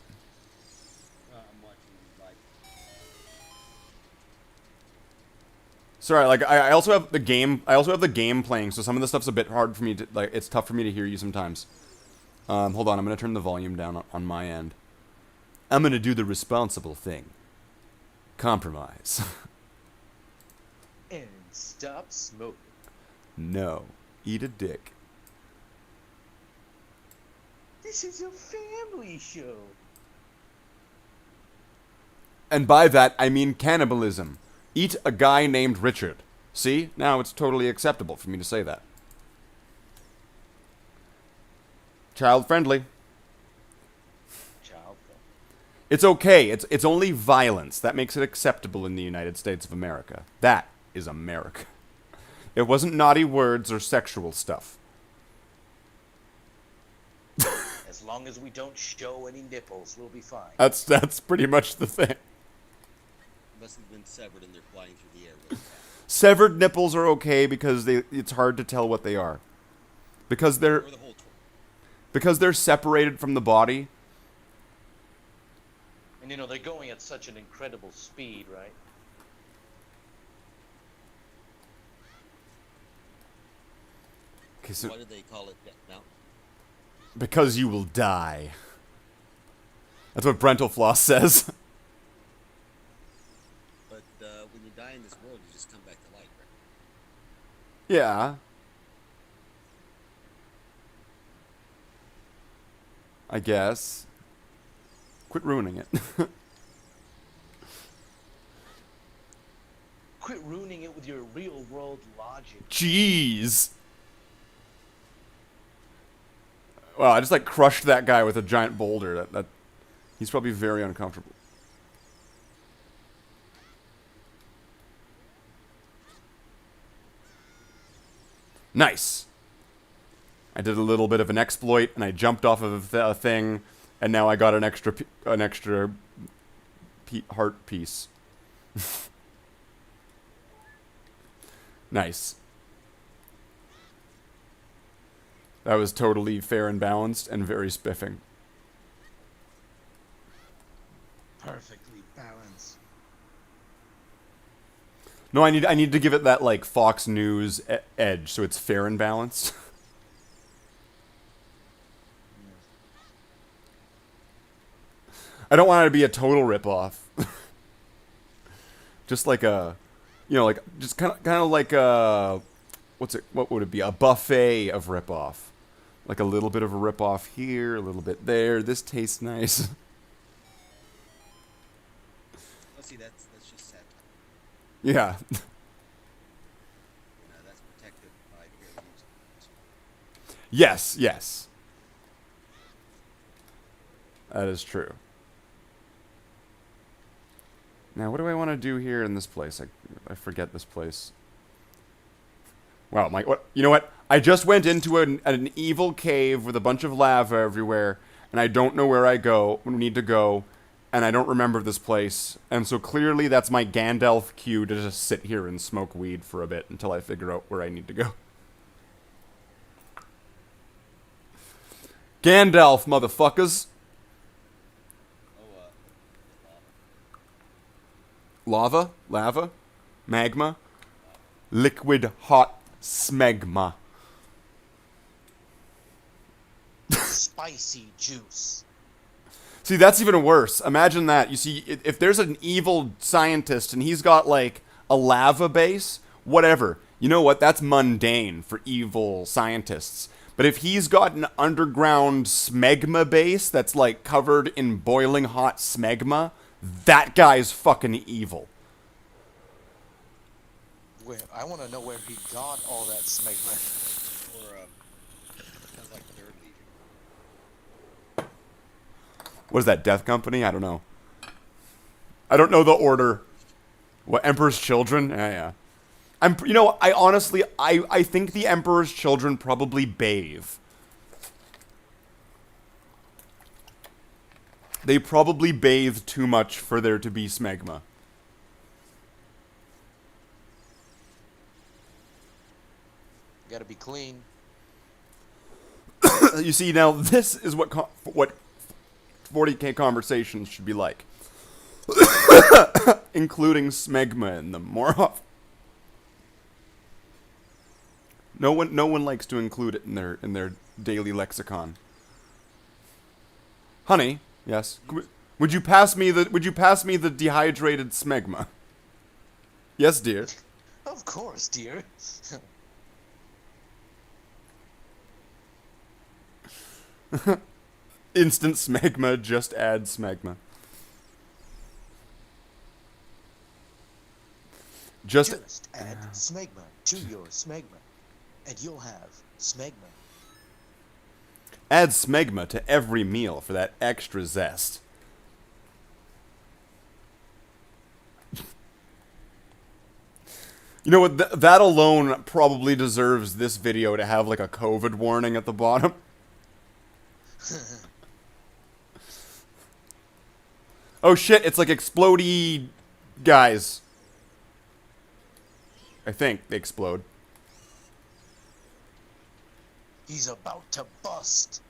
D: I'm watching like
A: Sorry, like I also have the game. I also have the game playing, so some of the stuff's a bit hard for me to like. It's tough for me to hear you sometimes. Hold on, I'm gonna turn the volume down on my end. I'm gonna do the responsible thing. Compromise.
C: And stop smoking.
A: No, eat a dick.
C: This is a family show.
A: And by that I mean cannibalism. Eat a guy named Richard. See? Now it's totally acceptable for me to say that. Child friendly.
C: Child.
A: It's okay. It's only violence that makes it acceptable in the United States of America. That is America. It wasn't naughty words or sexual stuff.
C: As long as we don't show any nipples, we'll be fine.
A: That's pretty much the thing.
D: must have been severed and they're flying through the air really fast.
A: Severed nipples are okay because it's hard to tell what they are. Because they're
D: Or the whole
A: separated from the body.
C: And you know, they're going at such an incredible speed, right?
A: Okay, so
D: Why do they call it Death Mountain?
A: because you will die. That's what Brentalfloss says.
D: But when you die in this world, you just come back to life, right?
A: Yeah. I guess. Quit ruining it.
C: Quit ruining it with your real world logic.
A: Jeez. Wow, I just like crushed that guy with a giant boulder. That he's probably very uncomfortable. Nice. I did a little bit of an exploit, and I jumped off of a thing, and now I got an extra heart piece. Nice. That was totally fair and balanced and very spiffing.
E: Perfectly balanced.
A: No, I need to give it that like Fox News edge, so it's fair and balanced. I don't want it to be a total ripoff. Just like a, like just kind of like a, what would it be? A buffet of ripoff. Like a little bit of a ripoff here, a little bit there. This tastes nice.
D: Well, see, that's just satire.
A: Yeah.
D: That's protected by fair use.
A: Yes, yes. That is true. Now, what do I want to do here in this place? I forget this place. Wow, what? You know what? I just went into an evil cave with a bunch of lava everywhere, and I don't know where I need to go, and I don't remember this place. And so clearly that's my Gandalf cue to just sit here and smoke weed for a bit until I figure out where I need to go. Gandalf, motherfuckers! Lava? Lava? Magma? Liquid hot smegma.
C: Spicy juice.
A: See, that's even worse. Imagine that. You see, if there's an evil scientist and he's got, like, a lava base, whatever. You know what? That's mundane for evil scientists. But if he's got an underground smegma base that's, like, covered in boiling hot smegma, that guy's fucking evil.
C: I want to know where he got all that smegma.
D: Or, sounds like Third Legion.
A: What is that, Death Company? I don't know. I don't know the order. What, Emperor's Children? Yeah, yeah. I honestly, I think the Emperor's children probably bathe. They probably bathe too much for there to be smegma.
C: Gotta be clean.
A: You see, now this is what 40K conversations should be like. Including smegma in them more often. No one likes to include it in their daily lexicon. Honey, yes. Would you pass me the dehydrated smegma? Yes, dear.
C: Of course, dear.
A: Instant smegma, just add smegma. Just
E: add smegma to your smegma, and you'll have smegma.
A: add smegma to every meal for that extra zest. You know what? That alone probably deserves this video to have like a COVID warning at the bottom. Oh shit, it's like explodey guys. I think they explode.
E: He's about to bust.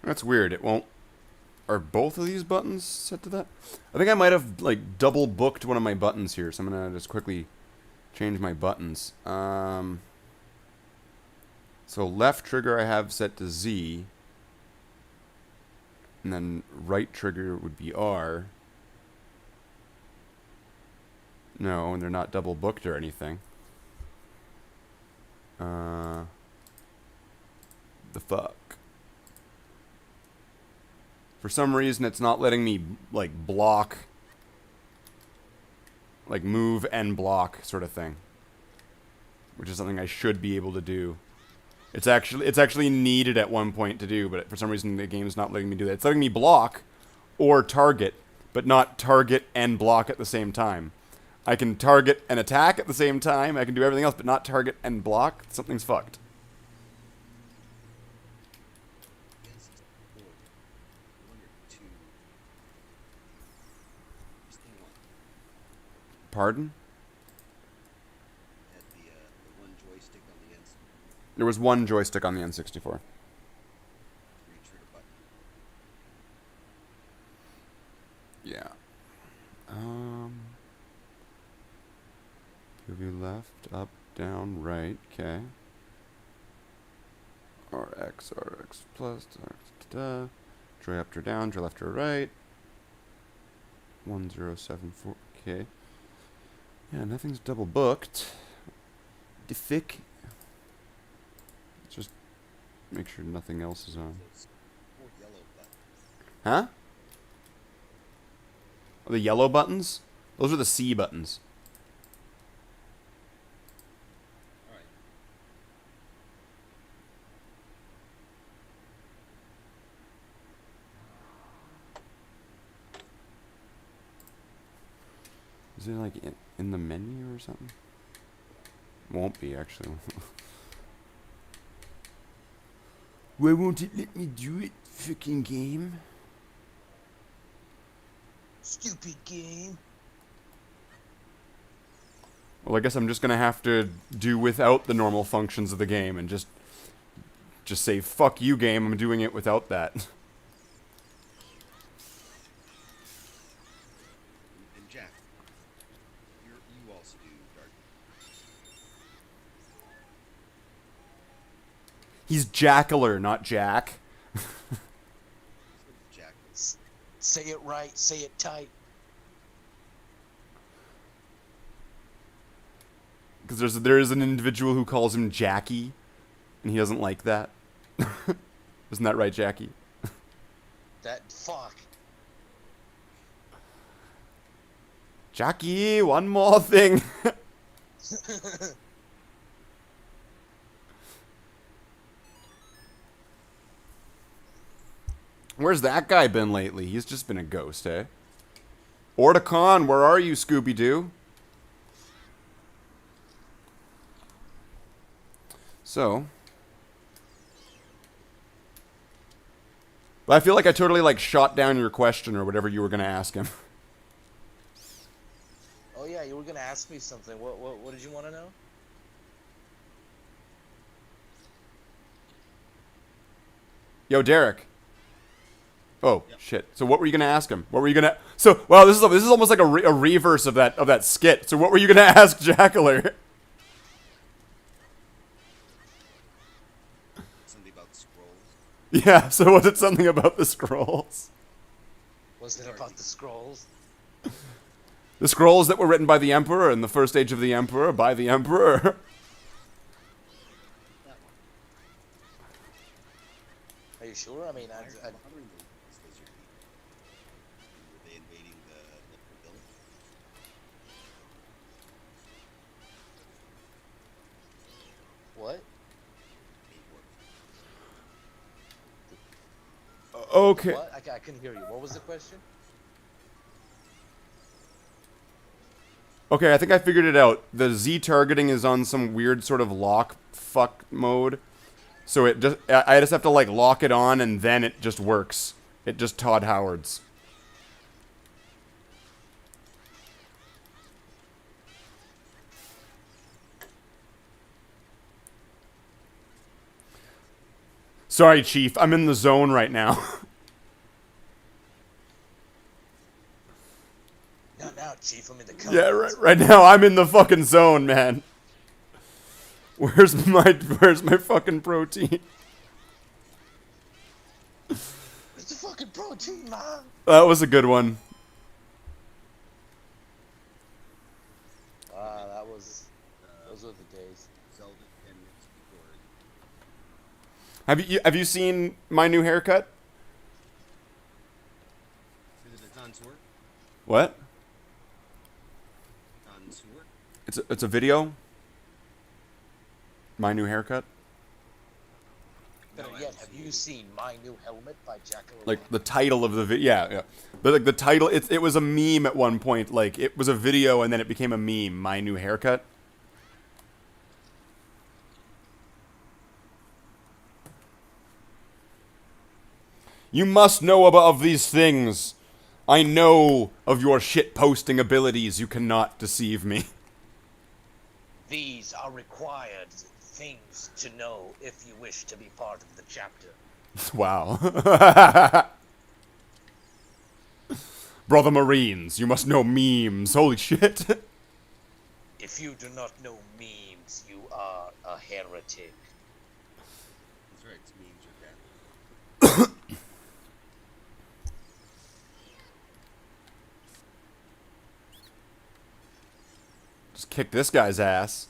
A: That's weird. It won't... Are both of these buttons set to that? I think I might have, like, double booked one of my buttons here, so I'm gonna just quickly change my buttons. So left trigger I have set to Z. And then right trigger would be R. No, and they're not double booked or anything. The fuck? For some reason, it's not letting me, like, block. Like, move and block sort of thing. Which is something I should be able to do. It's actually needed at one point to do, but for some reason the game's not letting me do that. It's letting me block or target, but not target and block at the same time. I can target and attack at the same time. I can do everything else, but not target and block. Something's fucked. Pardon?
D: Had the one joystick on the end.
A: There was one joystick on the N64.
D: Three trigger button.
A: Yeah. W left, up, down, right. Okay. RX plus. Try up or down. Try left or right. 1074. Okay. Yeah, nothing's double booked. Diffic. Just make sure nothing else is on.
D: Those 4 yellow buttons.
A: Huh? Oh, the yellow buttons? Those are the C buttons.
D: All right.
A: Is it like in the menu or something? Won't be, actually. Why won't it let me do it, fucking game?
E: Stupid game.
A: Well, I guess I'm just gonna have to do without the normal functions of the game and just say, fuck you, game, I'm doing it without that.
D: And Jack, you also do Darth.
A: He's Jackler, not Jack.
D: Jack.
E: Say it right, say it tight.
A: Because there is an individual who calls him Jackie, and he doesn't like that. Isn't that right, Jackie?
E: That fuck.
A: Jackie, one more thing. Where's that guy been lately? He's just been a ghost, eh? Orticon, where are you, Scooby-Doo? So. But I feel like I totally, like, shot down your question or whatever you were going to ask him.
C: Oh yeah, you were gonna ask me something. What did you want to know?
A: Yo, Derek. Oh,
D: Yep.
A: shit. So what were you going to ask him? What were you going to... So, wow, this is almost like a reverse of that skit. So what were you going to ask Jackler?
D: Something about scrolls.
A: Yeah, so was it something about the scrolls?
C: Was it about the scrolls?
A: The scrolls that were written by the Emperor in the first age of the Emperor, by the Emperor.
D: That one.
C: Are you sure? I mean,
D: Why are you bothering those lizard people? Were they invading the village?
C: what?
D: They were.
A: Okay.
C: What? I couldn't hear you. What was the question?
A: Okay, I think I figured it out. The Z targeting is on some weird sort of lock fuck mode. So I just have to like lock it on and then it just works. It just Todd Howards. Sorry, Chief. I'm in the zone right now.
C: Not now, Chief. I'm in the
A: Yeah,
C: comments.
A: right now I'm in the fucking zone, man. Where's my fucking protein?
C: It's the fucking protein, man.
A: That was a good one.
C: Those were the days.
D: Zelda 10 minutes before.
A: Have you seen my new haircut?
D: Is it a contour?
A: What?
D: Contour?
A: It's a video. My new haircut.
C: Better
D: No, I
C: yet,
D: haven't
C: have
D: seen
C: you
D: it.
C: seen My New Helmet by Jack
A: Like the title of the video. Yeah. But like the title, it was a meme at one point. Like it was a video and then it became a meme. My new haircut. You must know of these things. I know of your shit posting abilities. You cannot deceive me.
C: These are required things to know if you wish to be part of the chapter.
A: Wow. Brother Marines, you must know memes. Holy shit.
C: If you do not know memes, you are a heretic.
D: That's right, it's memes or cat.
A: Just kick this guy's ass.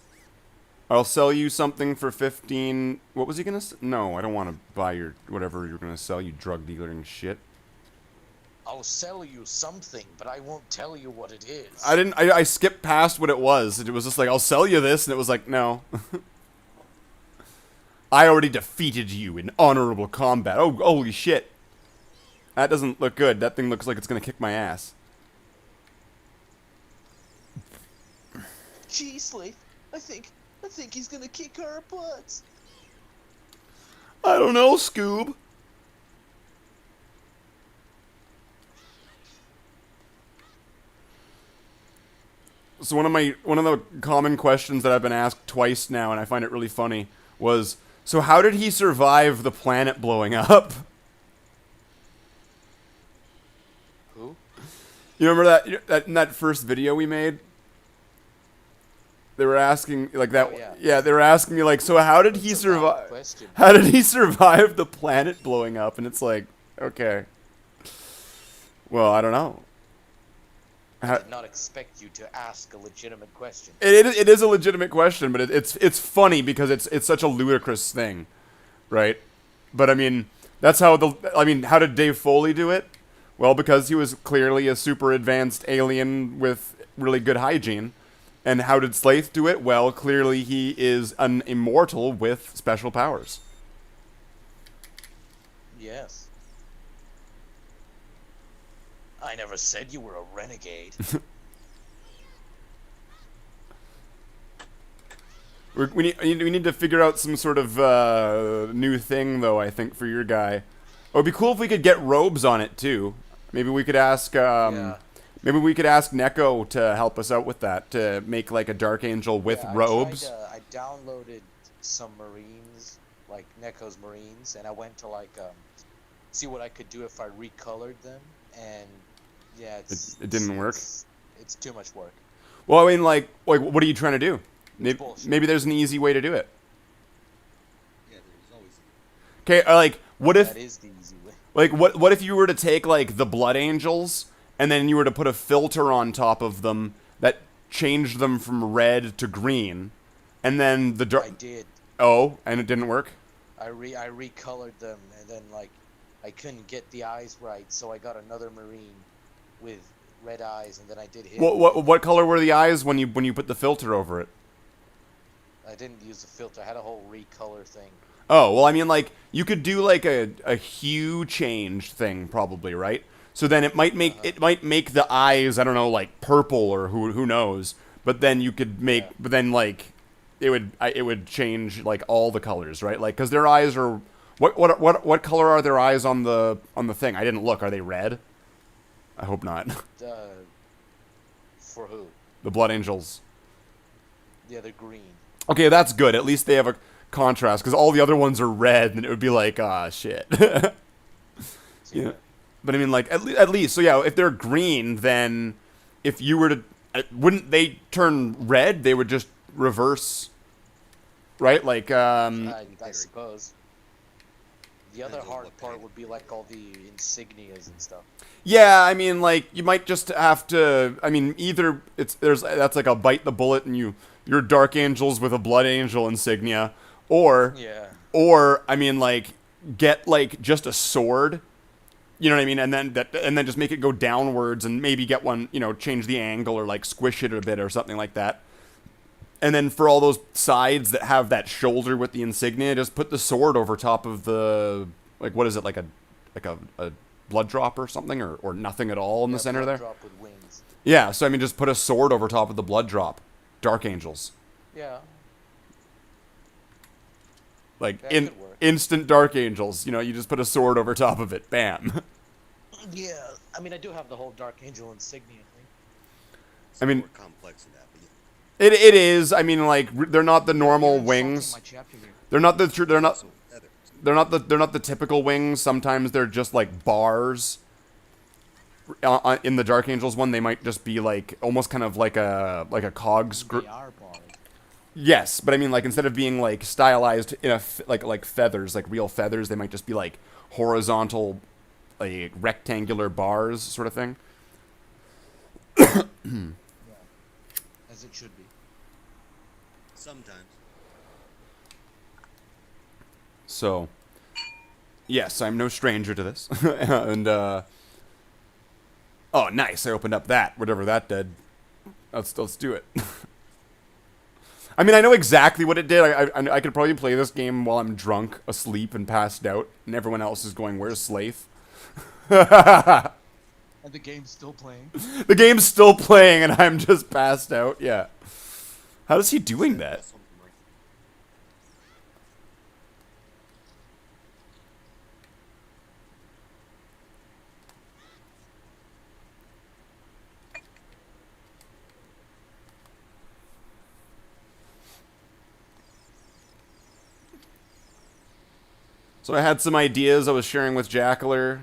A: I'll sell you something for 15... What was he gonna... No, I don't want to buy your... Whatever you're gonna sell, you drug dealing shit.
C: I'll sell you something, but I won't tell you what it is.
A: I skipped past what it was. It was just like, I'll sell you this, and it was like, no. I already defeated you in honorable combat. Oh, holy shit. That doesn't look good. That thing looks like it's gonna kick my ass.
E: Gee, Slave, I think he's gonna kick our butts.
A: I don't know, Scoob. So one of the common questions that I've been asked twice now, and I find it really funny, was, so how did he survive the planet blowing up?
C: Who?
A: You remember that in that first video we made? They were asking like that.
C: Oh, yeah.
A: Yeah, they were asking me like, so how did he
C: It's a valid
A: survive?
C: question.
A: How did he survive the planet blowing up? And it's like, okay. Well, I don't know.
C: I did not expect you to ask a legitimate question.
A: It is a legitimate question, but it's funny because it's such a ludicrous thing, right? But I mean, that's how how did Dave Foley do it? Well, because he was clearly a super advanced alien with really good hygiene. And how did Slaith do it? Well, clearly he is an immortal with special powers.
C: Yes. I never said you were a renegade.
A: We need to figure out some sort of new thing, though, I think, for your guy. It would be cool if we could get robes on it, too. Maybe we could ask...
C: Yeah.
A: Maybe we could ask Neko to help us out with that, to make, like, a Dark Angel with robes.
E: I downloaded some Marines, like Neko's Marines, and I went to, like, see what I could do if I recolored them, and, yeah,
A: It didn't work?
E: It's too much work.
A: Well, I mean, like, what are you trying to do?
E: Bullshit.
A: Maybe there's an easy way to do it.
D: Yeah, there's always.
A: Okay, like, what if...
E: That is the easy way.
A: Like, what if you were to take, like, the Blood Angels, and then you were to put a filter on top of them that changed them from red to green, and then the
E: I did.
A: Oh, and it didn't work?
E: I recolored them, and then, like, I couldn't get the eyes right, so I got another Marine with red eyes, and then I did him.
A: What color were the eyes when you put the filter over it?
E: I didn't use the filter. I had a whole recolor thing.
A: Oh, well, I mean, like, you could do, like, a hue change thing, probably, right? So then it might make the eyes, I don't know, like purple or who knows. But then you could make, but then like it would change like all the colors, right? Like because their eyes are what color are their eyes on the thing? I didn't look. Are they red? I hope not.
E: For who?
A: The Blood Angels.
E: Yeah, they're green.
A: Okay, that's good. At least they have a contrast because all the other ones are red, and it would be like shit. Yeah. But I mean, like, at least, so yeah, if they're green, then if you were to, wouldn't they turn red? They would just reverse, right? Like,
E: I suppose. The other
D: Depends on
E: hard
D: what
E: part
D: kind.
E: would be like all the insignias and stuff.
A: yeah, I mean, like, you might just have to, I mean, either that's like a bite the bullet and you're Dark Angels with a Blood Angel insignia, or, I mean, like, get, like, just a sword. You know what I mean? And then just make it go downwards and maybe get one, change the angle or like squish it a bit or something like that. And then for all those sides that have that shoulder with the insignia, just put the sword over top of the, like, what is it, like a blood drop or something or nothing at all in the center there?
E: Drop with wings.
A: Yeah, so I mean just put a sword over top of the blood drop. Dark Angels.
E: Yeah.
A: Like
E: That could work.
A: instant Dark Angels, you just put a sword over top of it. Bam.
E: Yeah. I mean, I do have the whole Dark Angel insignia thing.
D: It's
A: I mean-
D: more complex than that, but yeah.
A: It is. I mean, like they're not the normal
E: You're insulting
A: wings.
E: my chapter here.
A: They're not
D: Also feathers.
A: they're not the typical wings. Sometimes they're just like bars. In the Dark Angels one, they might just be like almost kind of like a cog screw.
E: They are barred.
A: Yes, but I mean like instead of being like stylized in like feathers, like real feathers, they might just be like horizontal, like rectangular bars sort of thing.
E: Yeah. As it should be.
D: Sometimes.
A: So, yes, I'm no stranger to this. And, oh, nice, I opened up that, whatever that did. Let's do it. I mean, I know exactly what it did. I could probably play this game while I'm drunk, asleep, and passed out, and everyone else is going, where's Slaith?
E: And the game's still playing.
A: The game's still playing, and I'm just passed out, yeah. How is he doing that?
D: Something like
A: So I had some ideas I was sharing with Jackler.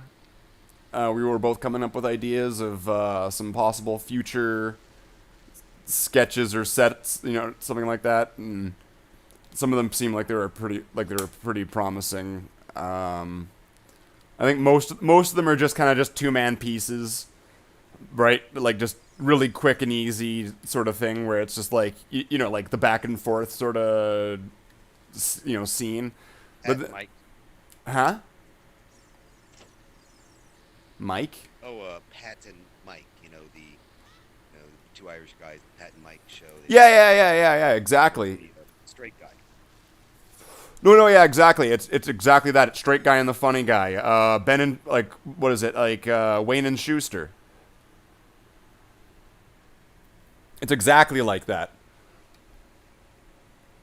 A: We were both coming up with ideas of some possible future sketches or sets, something like that. And some of them seemed like they were pretty promising. I think most of them are just kind of just 2-man pieces, right? Like just really quick and easy sort of thing where it's just like like the back and forth sort of scene.
D: that.
A: But
D: Mike.
A: huh? Mike?
D: Oh, Pat and Mike. The two Irish guys, Pat and Mike show.
A: Yeah, exactly.
D: Straight guy.
A: No, yeah, exactly. It's exactly that. It's straight guy and the funny guy. Ben and, like, what is it? Like, Wayne and Schuster. It's exactly like that.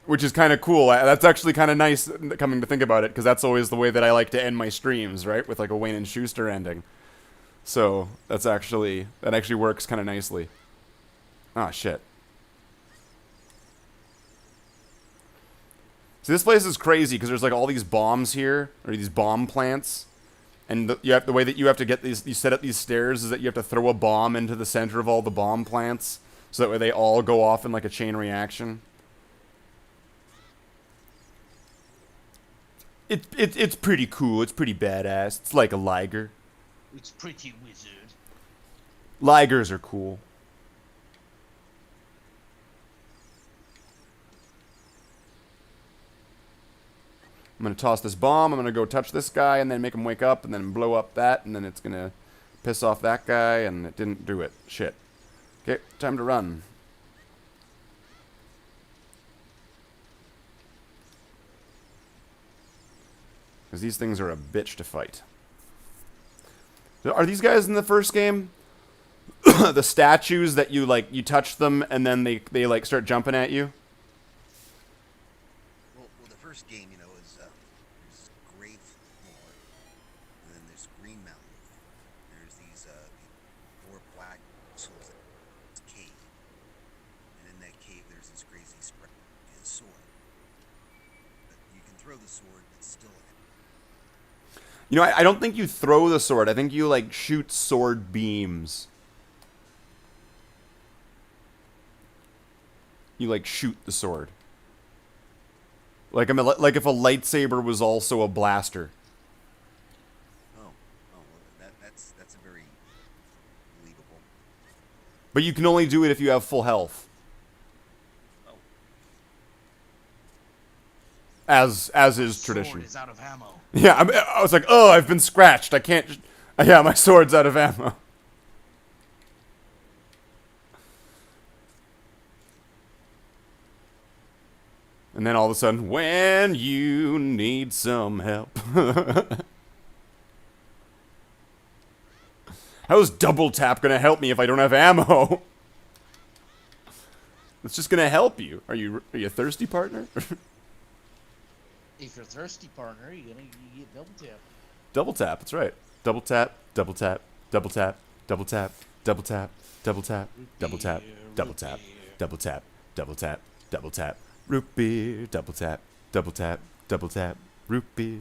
A: Which is kind of cool. That's actually kind of nice coming to think about it, because that's always the way that I like to end my streams, right? With like a Wayne and Schuster ending. So that actually works kind of nicely. Ah, shit. See, this place is crazy because there's like all these bombs here, or these bomb plants, and the way that you have to get these, you set up these stairs is that you have to throw a bomb into the center of all the bomb plants, so that way they all go off in like a chain reaction. It's pretty cool. It's pretty badass. It's like a Liger.
C: It's pretty wizard.
A: Ligers are cool. I'm going to toss this bomb. I'm going to go touch this guy and then make him wake up and then blow up that, and then it's going to piss off that guy, and it didn't do it. Shit. Okay, time to run. Because these things are a bitch to fight. Are these guys in the first game? The statues that you, like, you touch them and then they like, start jumping at you?
D: Well, the first game, you know, is there's Grave Moor, and then there's Green Mountain. There's these four black souls in this cave, and in that cave there's this crazy sprite with a sword. But you can throw the sword, but still.
A: You know, I don't think you throw the sword. I think you, like, shoot sword beams. You, like, shoot the sword. Like, like if a lightsaber was also a blaster.
D: Well, that's a very believable.
A: But you can only do it if you have full health.
C: Oh.
A: As is tradition.
C: Sword is out of ammo.
A: Yeah, I was like, oh, I've been scratched. I can't just... Yeah, my sword's out of ammo. And then all of a sudden, when you need some help. How's double tap gonna help me if I don't have ammo? It's just gonna help you. Are you thirsty, partner?
C: If you're thirsty, partner, you get double tap.
A: Double tap, that's right. Double tap, double tap, double tap, double tap, double tap, double tap, double tap, double tap, double tap, double tap, double tap, root beer, double tap, double tap, double tap, root beer.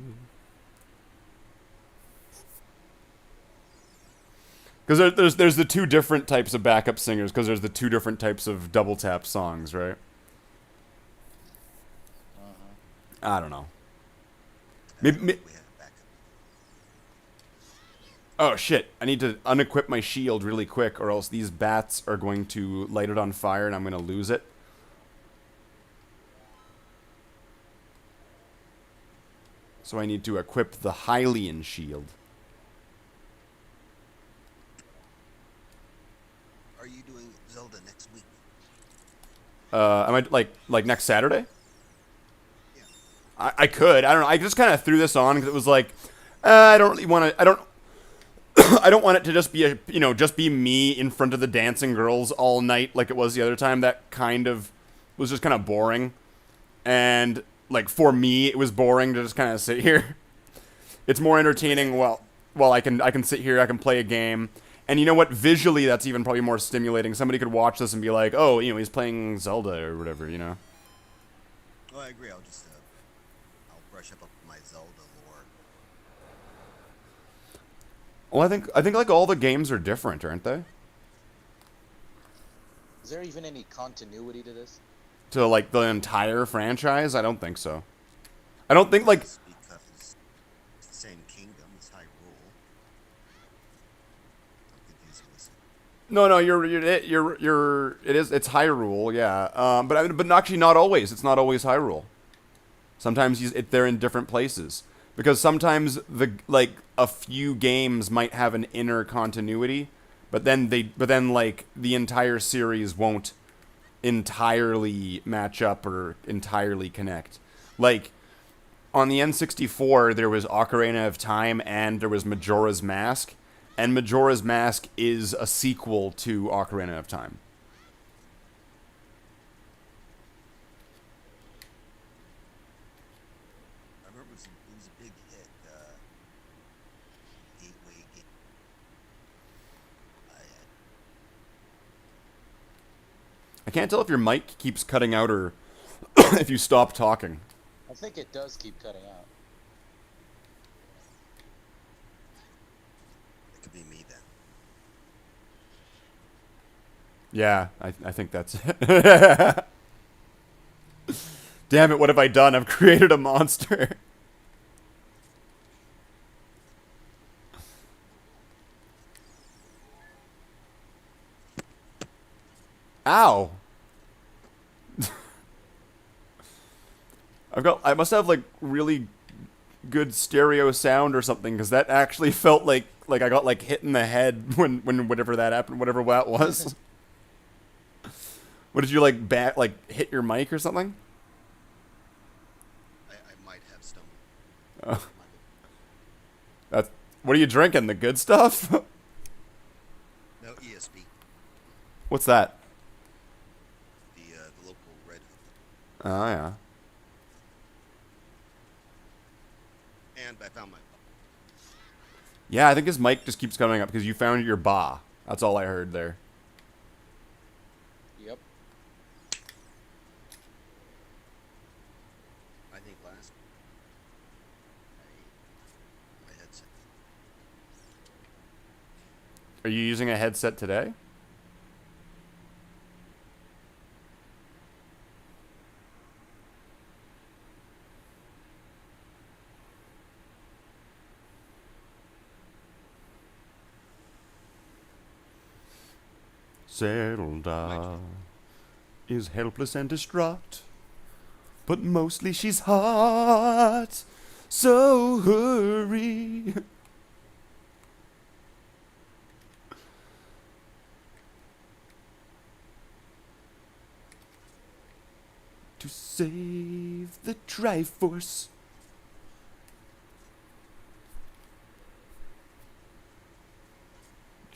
A: Because there's the two different types of backup singers, because there's the two different types of double tap songs, right? I don't know. Maybe. Oh shit, I need to unequip my shield really quick, or else these bats are going to light it on fire and I'm going to lose it. So I need to equip the Hylian shield.
D: Are you doing Zelda next week?
A: Am I, like next Saturday?
D: Yeah.
A: I could. I don't know. I just kind of threw this on because it was like, I don't really want to, I don't I don't want it to just be just be me in front of the dancing girls all night like it was the other time. That kind of was just kind of boring. And like for me, it was boring to just kind of sit here. It's more entertaining while I can sit here, I can play a game. And you know what? Visually, that's even probably more stimulating. Somebody could watch this and be like, "Oh, he's playing Zelda or whatever,"
D: Oh, I agree. I'll brush up on my Zelda lore.
A: Well, I think like all the games are different, aren't they?
E: Is there even any continuity to this?
A: To like the entire franchise? I don't think so. I don't think like
D: Because it's the same kingdom, it's Hyrule. I'm confusing this.
A: no, it's Hyrule, yeah. But actually not always. It's not always Hyrule. Sometimes they're in different places. Because sometimes a few games might have an inner continuity, but then like the entire series won't entirely match up or entirely connect. Like on the N64, there was Ocarina of Time and there was Majora's Mask, and Majora's Mask is a sequel to Ocarina of Time.
D: I remember it was a big hit. Gateway game.
A: I can't tell if your mic keeps cutting out or if you stop talking.
E: I think it does keep cutting out.
D: It could be me then.
A: Yeah, I think that's it. Damn it, what have I done? I've created a monster. Ow. I must have like really good stereo sound or something, because that actually felt like I got like hit in the head when whatever that happened, whatever that was. What did you like hit your mic or something?
D: I might have stumbled.
A: Oh. That's what are you drinking? The good stuff?
D: No, ESB.
A: What's that?
D: The local Red Hook.
A: Oh yeah.
D: And I found my.
A: Yeah, I think his mic just keeps coming up because you found your ba. That's all I heard there.
E: Yep.
D: I think last. My headset.
A: Are you using a headset today? Zelda is helpless and distraught, but mostly she's hot. So hurry. To save the Triforce.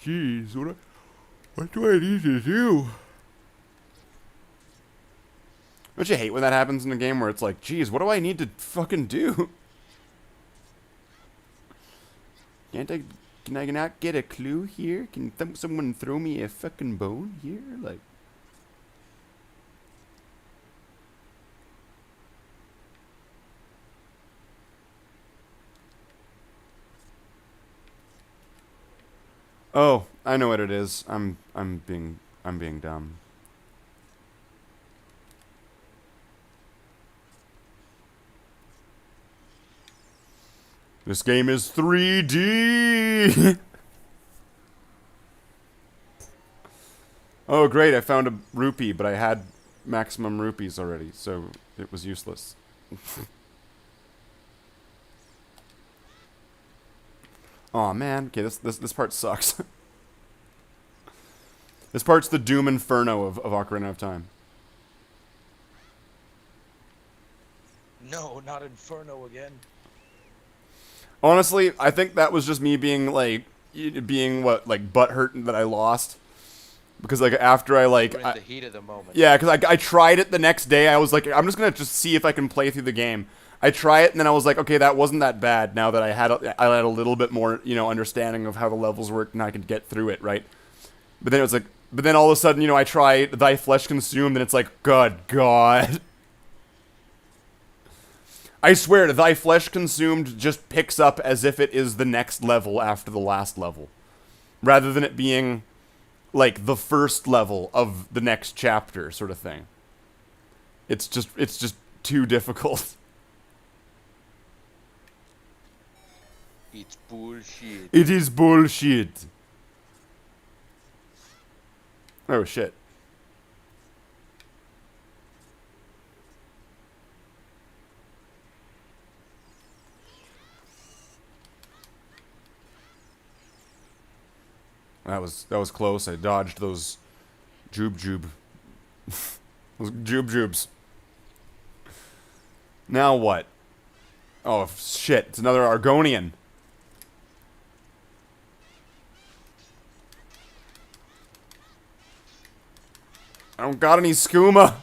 A: Jeez, what do I need to do? Don't you hate when that happens in a game where it's like, geez, what do I need to fucking do? Can I not get a clue here? Can someone throw me a fucking bone here? Like, oh, I know what it is. I'm being dumb. This game is 3D. Oh, great! I found a rupee, but I had maximum rupees already, so it was useless. Aw, man. Okay, this part sucks. This part's the Doom Inferno of Ocarina of Time.
E: No, not Inferno again.
A: Honestly, I think that was just me being like butthurt that I lost. Because like after I like
E: You're in the heat of the moment.
A: yeah, because I tried it the next day. I was like, I'm just gonna just see if I can play through the game. I try it and then I was like, okay, that wasn't that bad. Now that I had a little bit more understanding of how the levels worked and I could get through it, right? But then it was like, but then all of a sudden I try Thy Flesh Consumed and it's like, good God. I swear, Thy Flesh Consumed just picks up as if it is the next level after the last level. Rather than it being, like, the first level of the next chapter sort of thing. It's just too difficult.
E: It's bullshit.
A: It is bullshit. Oh, shit. That was close. I dodged those joob. Those jubes. Now what? Oh shit! It's another Argonian. I don't got any skooma.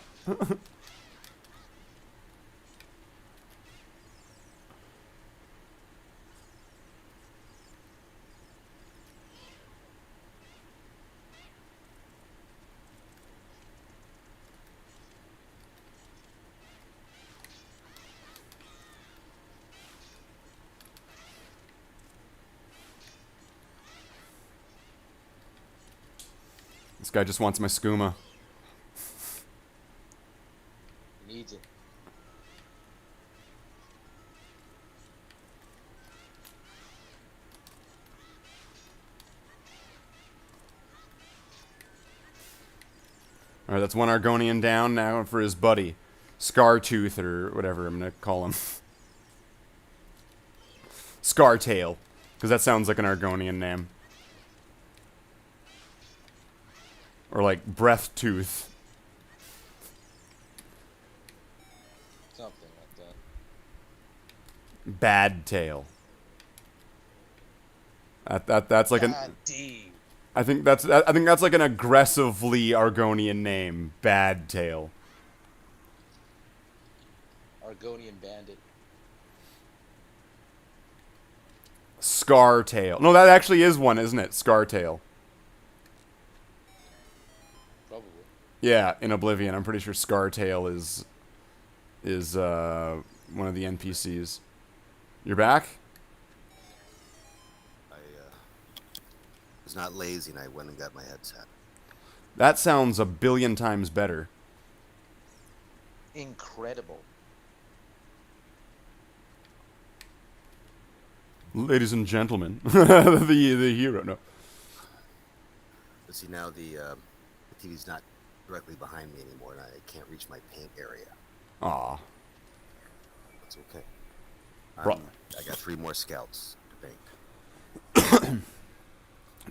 A: This guy just wants my skooma.
E: He needs it.
A: Alright, that's one Argonian down now for his buddy. Scartooth, or whatever I'm gonna call him. Scartail. Because that sounds like an Argonian name. Or like Breath Tooth.
E: Something like that.
A: Bad Tail. That's like an.
E: God D.
A: I think that's like an aggressively Argonian name. Bad Tail.
E: Argonian bandit.
A: Scartail. No, that actually is one, isn't it? Scartail.
E: Probably.
A: Yeah, in Oblivion, I'm pretty sure Scartail is one of the NPCs. You're back?
D: I was not lazy and I went and got my headset.
A: That sounds a billion times better.
E: Incredible.
A: Ladies and gentlemen, the hero. No,
D: But see, now the TV's not directly behind me anymore and I can't reach my paint area.
A: aw.
D: It's okay.
A: Bro-
D: I got 3 more scouts to paint.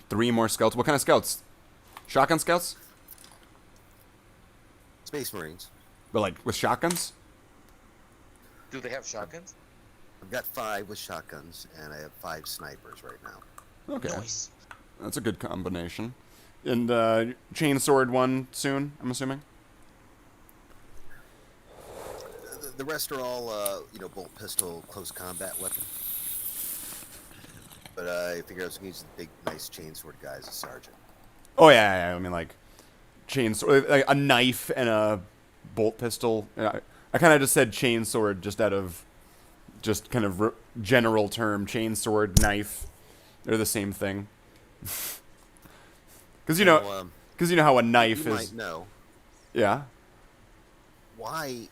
A: 3 more scouts. What kind of scouts? Shotgun scouts?
D: Space Marines.
A: But like with shotguns?
E: Do they have shotguns?
D: I've got 5 with shotguns and I have 5 snipers right now.
A: Okay,
E: Nice.
A: that's a good combination. And chainsword one soon, I'm assuming.
D: The rest are all, bolt pistol, close combat weapon. But I figured I was going to use the big, nice chainsword guy as a sergeant.
A: Oh yeah. I mean like chainsword, like a knife and a bolt pistol. I kind of just said chainsword just out of just kind of general term. Chainsword, knife, they're the same thing. Because you know how a knife
D: You
A: is.
D: might know.
A: Yeah.
D: Why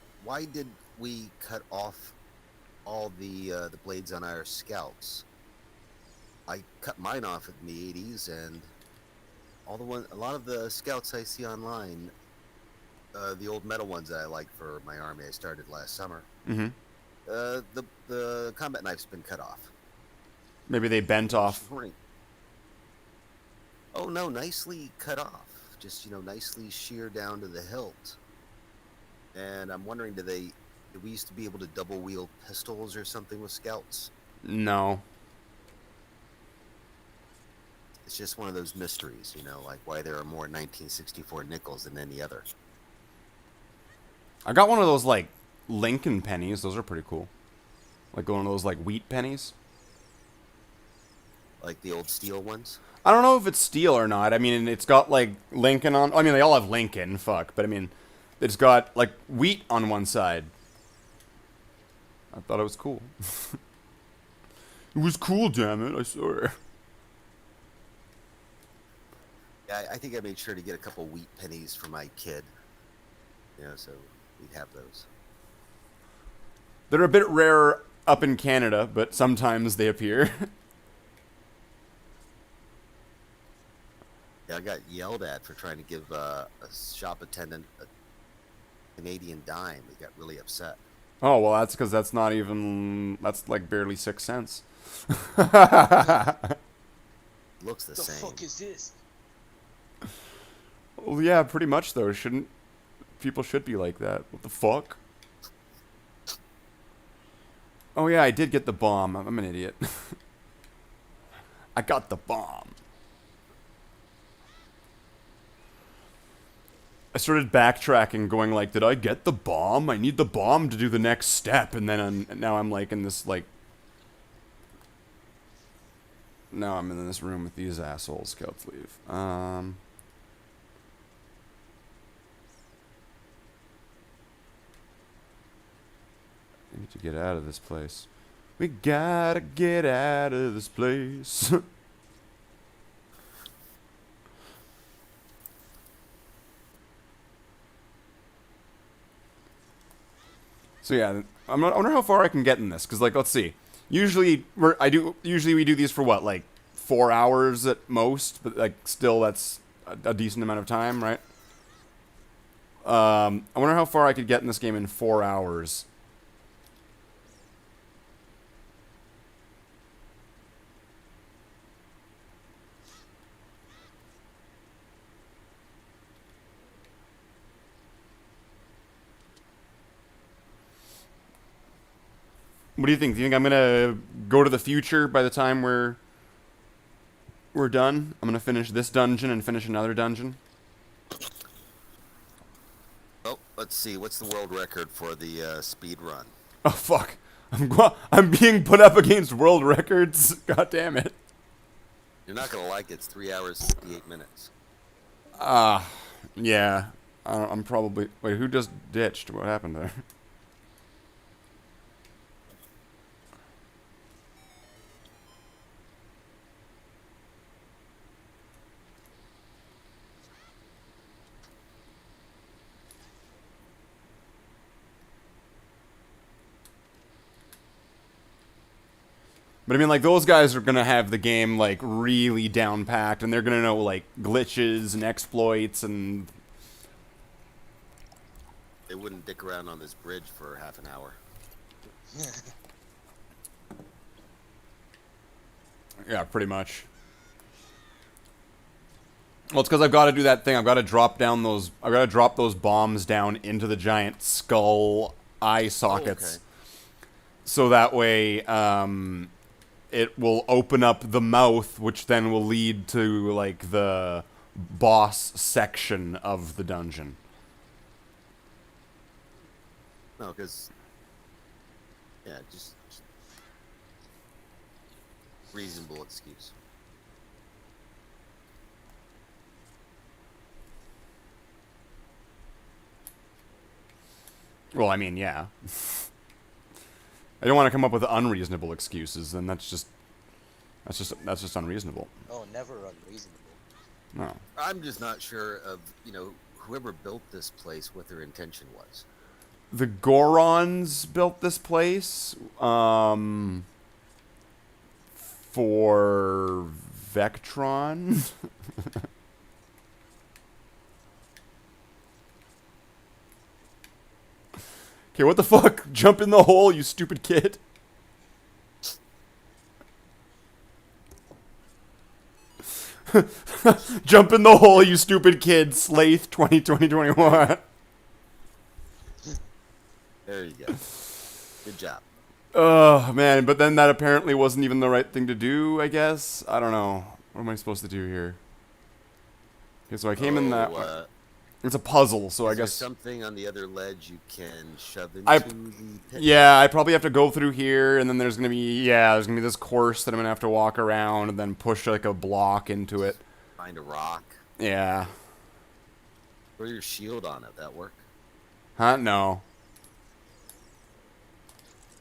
D: did we cut off all the blades on our scouts? I cut mine off in the 80s, and a lot of the scouts I see online, the old metal ones that I like for my army, I started last summer.
A: Mm-hmm.
D: The combat knife's been cut off.
A: Maybe they bent off.
D: Oh no, nicely cut off. Just nicely shear down to the hilt. And I'm wondering, did we used to be able to double wield pistols or something with scouts?
A: No.
D: It's just one of those mysteries, like why there are more 1964 nickels than any other.
A: I got one of those like Lincoln pennies. Those are pretty cool. Like one of those like wheat pennies.
D: Like the old steel ones?
A: I don't know if it's steel or not. I mean, it's got like Lincoln on. I mean, they all have Lincoln. Fuck, but I mean, it's got like wheat on one side. I thought it was cool. It was cool, damn it! I swear.
D: Yeah, I think I made sure to get a couple wheat pennies for my kid. So we'd have those.
A: They're a bit rare up in Canada, but sometimes they appear.
D: Yeah, I got yelled at for trying to give a shop attendant a Canadian dime. He got really upset.
A: Oh, well, that's because that's not even... That's like barely 6 cents.
D: Looked looks the
E: The
D: same.
E: fuck is this?
A: Well, yeah, pretty much though. Shouldn't people should be like that? What the fuck? Oh yeah, I did get the bomb. I'm an idiot. I got the bomb. I started backtracking, going like, did I get the bomb? I need the bomb to do the next step, and then now I'm like in this like. Now I'm in this room with these assholes. Okay, let's leave. We need to get out of this place. We gotta get out of this place. So yeah, I wonder how far I can get in this, because like, let's see. Usually we do these for what, like 4 hours at most, but like still that's a decent amount of time, right? I wonder how far I could get in this game in 4 hours. What do you think? Do you think I'm gonna go to the future by the time we're done? I'm gonna finish this dungeon and finish another dungeon.
D: Oh, let's see. What's the world record for the speed run?
A: Oh fuck! I'm being put up against world records. God damn it!
D: You're not gonna like it. It's 3 hours and 58 minutes.
A: Yeah. I'm probably. Wait, who just ditched? What happened there? But I mean, like, those guys are gonna have the game, like, really down-packed, and they're gonna know, like, glitches and exploits and...
D: They wouldn't dick around on this bridge for half an hour.
A: Yeah, pretty much. Well, it's because I've got to do that thing. I've got to drop those bombs down into the giant skull eye sockets.
D: Okay.
A: So that way, it will open up the mouth, which then will lead to, like, the boss section of the dungeon.
D: No, because... Yeah, just reasonable excuse.
A: Well, I mean, yeah. I don't want to come up with unreasonable excuses, then that's just unreasonable.
E: Oh, never unreasonable.
A: No.
D: I'm just not sure of, whoever built this place, what their intention was.
A: The Gorons built this place, for Vectron. Okay, what the fuck? Jump in the hole, you stupid kid. Jump in the hole, you stupid kid. Slaith 2021.
D: There you go. Good job.
A: Oh, man, but then that apparently wasn't even the right thing to do, I guess. I don't know. What am I supposed to do here? Okay, so I came in that way. It's a puzzle, so I guess...
D: Is there something on the other ledge you can shove into
A: I-
D: the pit?
A: Yeah, I probably have to go through here, and then there's gonna be this course that I'm gonna have to walk around and then push like a block into it.
D: Find a rock.
A: Yeah.
D: Throw your shield on it. That work?
A: Huh? No.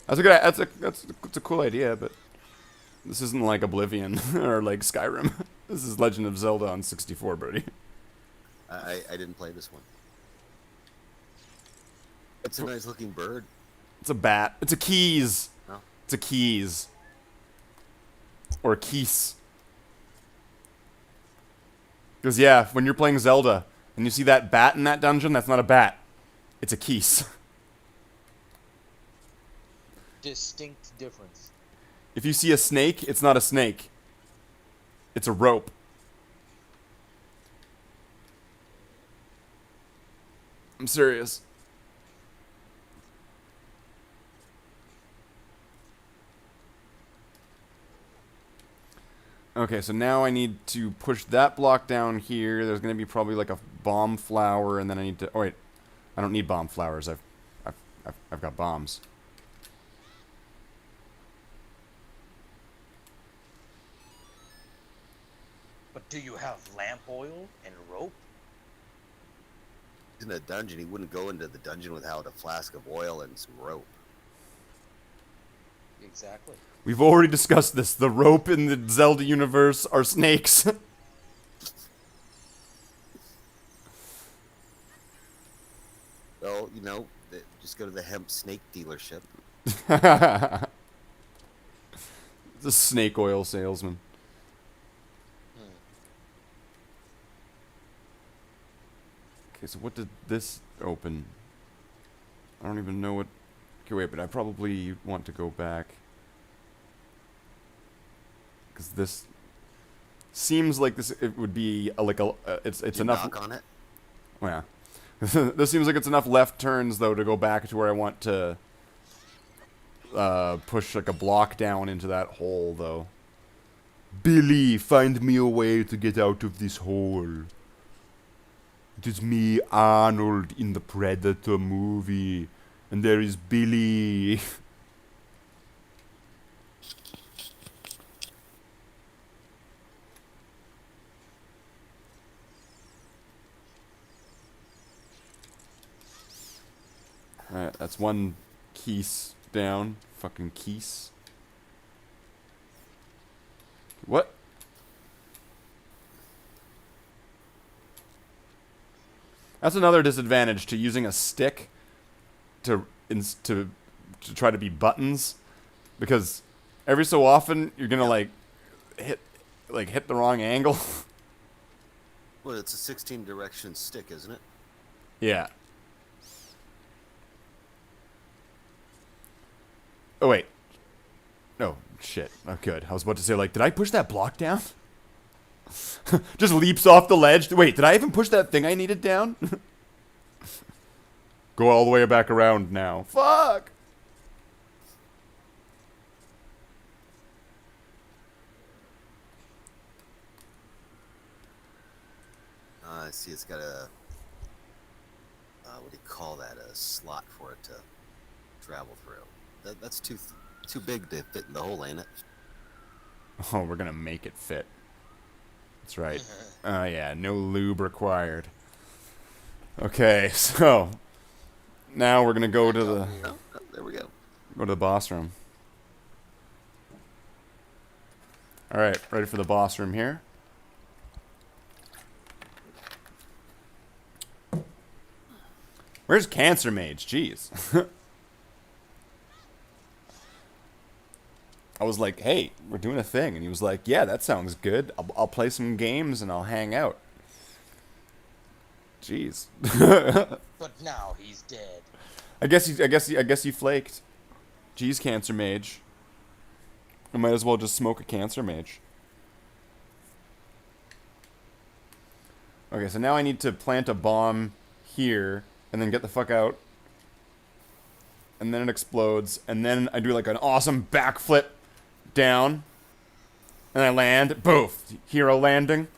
A: That's a cool idea, but this isn't like Oblivion or like Skyrim. This is Legend of Zelda on 64, buddy.
D: I didn't play this one. It's a nice looking bird.
A: It's a bat. It's a keys.
D: No?
A: It's a keys. Or a keys. Because, yeah, when you're playing Zelda and you see that bat in that dungeon, that's not a bat. It's a keys.
E: Distinct difference.
A: If you see a snake, it's not a snake. It's a rope. I'm serious. Okay, so now I need to push that block down here. There's going to be probably like a bomb flower, and then I need to... Oh, wait. I don't need bomb flowers. I've got bombs.
C: But do you have lamp oil and rope?
D: In a dungeon, he wouldn't go into the dungeon without a flask of oil and some rope.
E: Exactly.
A: We've already discussed this. The rope in the Zelda universe are snakes.
D: Well, you know, just go to the hemp snake dealership.
A: It's a snake oil salesman. Okay, so what did this open? I don't even know what... Okay, wait, but I probably want to go back. Because this seems like this... It would be it's enough...
D: Knock on it.
A: Oh, yeah. This seems like it's enough left turns, though, to go back to where I want to push, like, a block down into that hole, though. Billy, find me a way to get out of this hole. It is me, Arnold, in the Predator movie. And there is Billy. Alright, that's one keys down. Fucking keys. What? That's another disadvantage to using a stick to try to be buttons, because every so often you're gonna hit the wrong angle.
D: Well, it's a 16 direction stick, isn't it?
A: Yeah. Oh wait. No, shit. Oh good. I was about to say, like, did I push that block down? Just leaps off the ledge. Wait, did I even push that thing I needed down? Go all the way back around now. Fuck!
D: I see it's got a... what do you call that? A slot for it to travel through. That's too big to fit in the hole, ain't it?
A: Oh, we're gonna make it fit. That's right. Oh yeah, no lube required. Okay, so now we're gonna go to the...
D: Oh, there we go.
A: Go to the boss room. Alright, ready for the boss room here. Where's Cancer Mage? Jeez. I was like, hey, we're doing a thing. And he was like, yeah, that sounds good. I'll play some games and I'll hang out. Jeez.
E: But now he's dead.
A: I guess you flaked. Jeez, Cancer Mage. I might as well just smoke a Cancer Mage. Okay, so now I need to plant a bomb here and then get the fuck out. And then it explodes. And then I do like an awesome backflip down. And I land. Boof. Hero landing.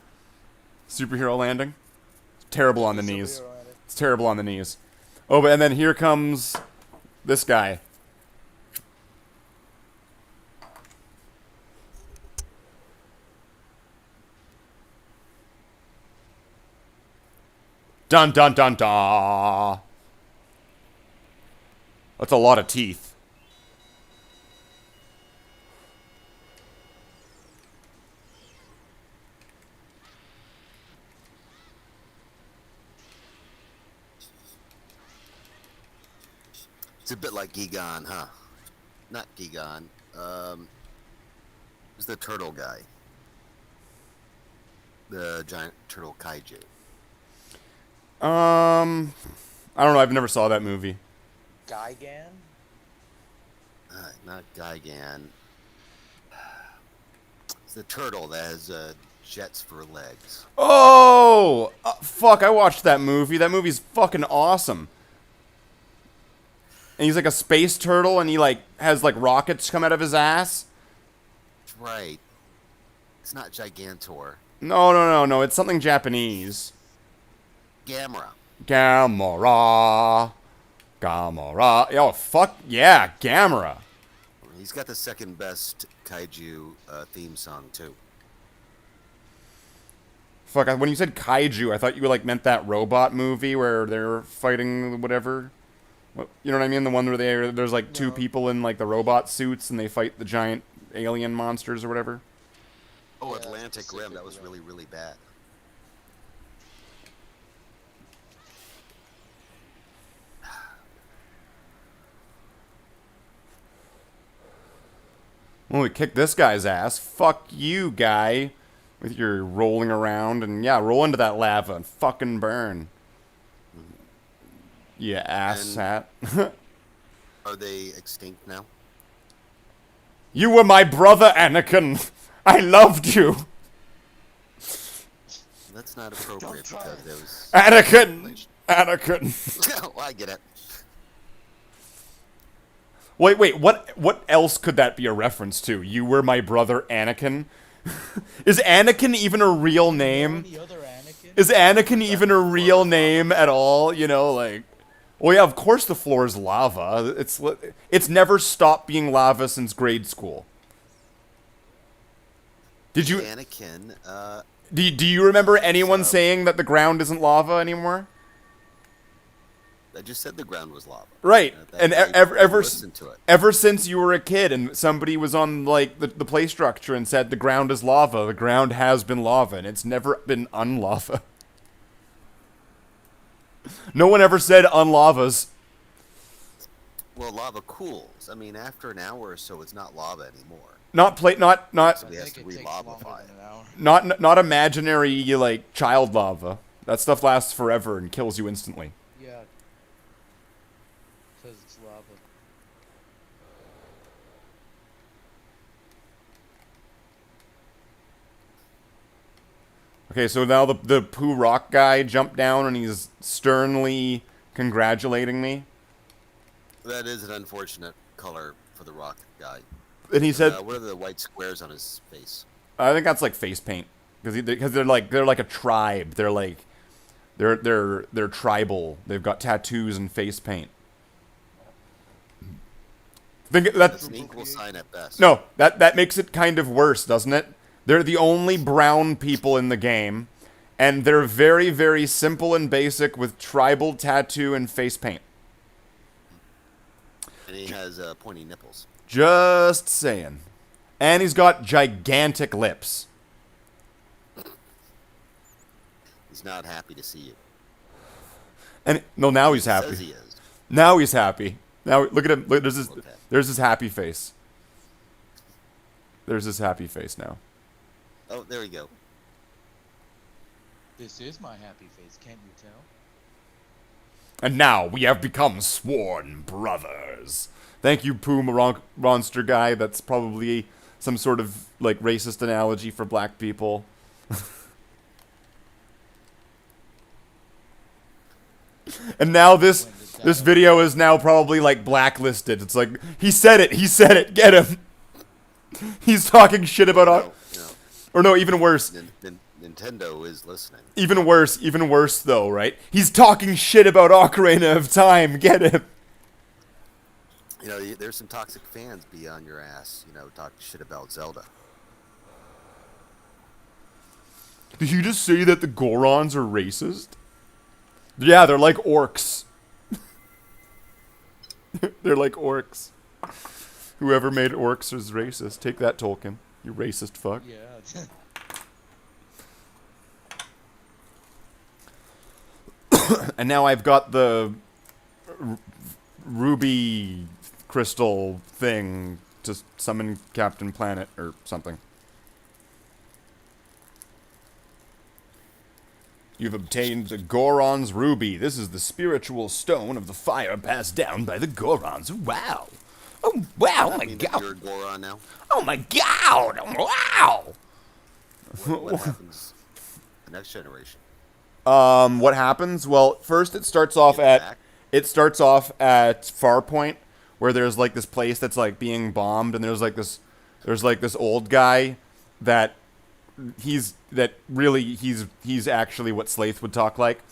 A: Superhero landing. It's terrible on the knees. It's terrible on the knees. Oh, and then here comes this guy. Dun dun dun dun. That's a lot of teeth.
D: It's a bit like Gigan, huh? Not Gigan. It's the turtle guy. The giant turtle kaiju.
A: I don't know. I've never saw that movie.
E: Gigan?
D: Not Gigan. It's the turtle that has jets for legs.
A: Oh! Fuck, I watched that movie. That movie's fucking awesome. And he's like a space turtle, and he like has like rockets come out of his ass.
D: Right. It's not Gigantor.
A: No. It's something Japanese.
D: Gamera.
A: Gamera. Oh, fuck yeah, Gamera.
D: He's got the second best kaiju theme song, too.
A: Fuck, when you said kaiju, I thought you like meant that robot movie where they're fighting whatever. You know what I mean? The one where there's like two people in like the robot suits and they fight the giant alien monsters or whatever.
D: Oh,
E: Yeah,
D: Atlantic
E: Pacific
D: Rim. That was
E: Rim.
D: really, really bad.
A: Well, we kicked this guy's ass. Fuck you, guy. With your rolling around and yeah, roll into that lava and fucking burn. Yeah, ass hat.
D: Are they extinct now?
A: You were my brother, Anakin. I loved you.
D: That's not appropriate
E: try
D: because
E: it.
D: there was...
A: Anakin.
D: Oh, I get it.
A: Wait, what else could that be a reference to? You were my brother, Anakin? Is Anakin even a real name?
E: Any other Anakin?
A: Is Anakin even a real name at all? You know, like... Well, yeah, of course the floor is lava. It's never stopped being lava since grade school. Did you...
D: Anakin,
A: Do you remember anyone saying that the ground isn't lava anymore?
D: I just said the ground was lava.
A: Right, and
D: Listen to it.
A: ever since you were a kid and somebody was on like the play structure and said the ground is lava, the ground has been lava and it's never been unlava. No one ever said unlavas.
D: Well, lava cools. I mean, after an hour or so, it's not lava anymore.
A: Not
D: Somebody has to
E: it takes longer
D: re-lavify it.
E: than an hour.
A: not imaginary like child lava. That stuff lasts forever and kills you instantly.
E: Yeah. Because it's lava.
A: Okay, so now the poo rock guy jumped down and he's sternly congratulating me.
D: That is an unfortunate color for the rock guy.
A: And he said,
D: What are the white squares on his face?
A: I think that's like face paint because they're like a tribe. They're like they're tribal. They've got tattoos and face paint. Think
D: That's
A: that
D: an equal sign at best.
A: no that makes it kind of worse, doesn't it? They're the only brown people in the game, and they're very, very simple and basic with tribal tattoo and face paint.
D: And he has pointy nipples.
A: Just saying. And he's got gigantic lips.
D: He's not happy to see you.
A: And no, now he's
D: He says
A: happy.
D: he is.
A: Now he's happy. Now look at him. Look,
D: Okay.
A: there's his happy face. There's his happy face now.
D: Oh, there we go.
E: This is my happy face, can't you tell?
A: And now we have become sworn brothers. Thank you, Pooh Monster Guy. That's probably some sort of like racist analogy for black people. And now this video is now probably like blacklisted. It's like he said it. Get him. He's talking shit about
D: No, no.
A: or no, even worse.
D: Nintendo is listening.
A: Even worse though, right? He's talking shit about Ocarina of Time. Get him.
D: You know, there's some toxic fans beyond your ass, talking shit about Zelda.
A: Did you just say that the Gorons are racist? Yeah, they're like orcs. They're like orcs. Whoever made orcs is racist. Take that, Tolkien. You racist fuck.
E: Yeah.
A: And now I've got the ruby crystal thing to summon Captain Planet or something. You've obtained the Goron's ruby. This is the spiritual stone of the fire passed down by the Gorons. Wow. Oh, wow. Oh, my
D: That mean that
A: God.
D: you're a Goron now?
A: Oh, my God. Oh, wow.
D: What happens the next generation?
A: What happens? Well, first it starts off
D: Get
A: at
D: back?
A: Farpoint, where there's like this place that's like being bombed, and there's like this old guy that he's actually what Slaith would talk like,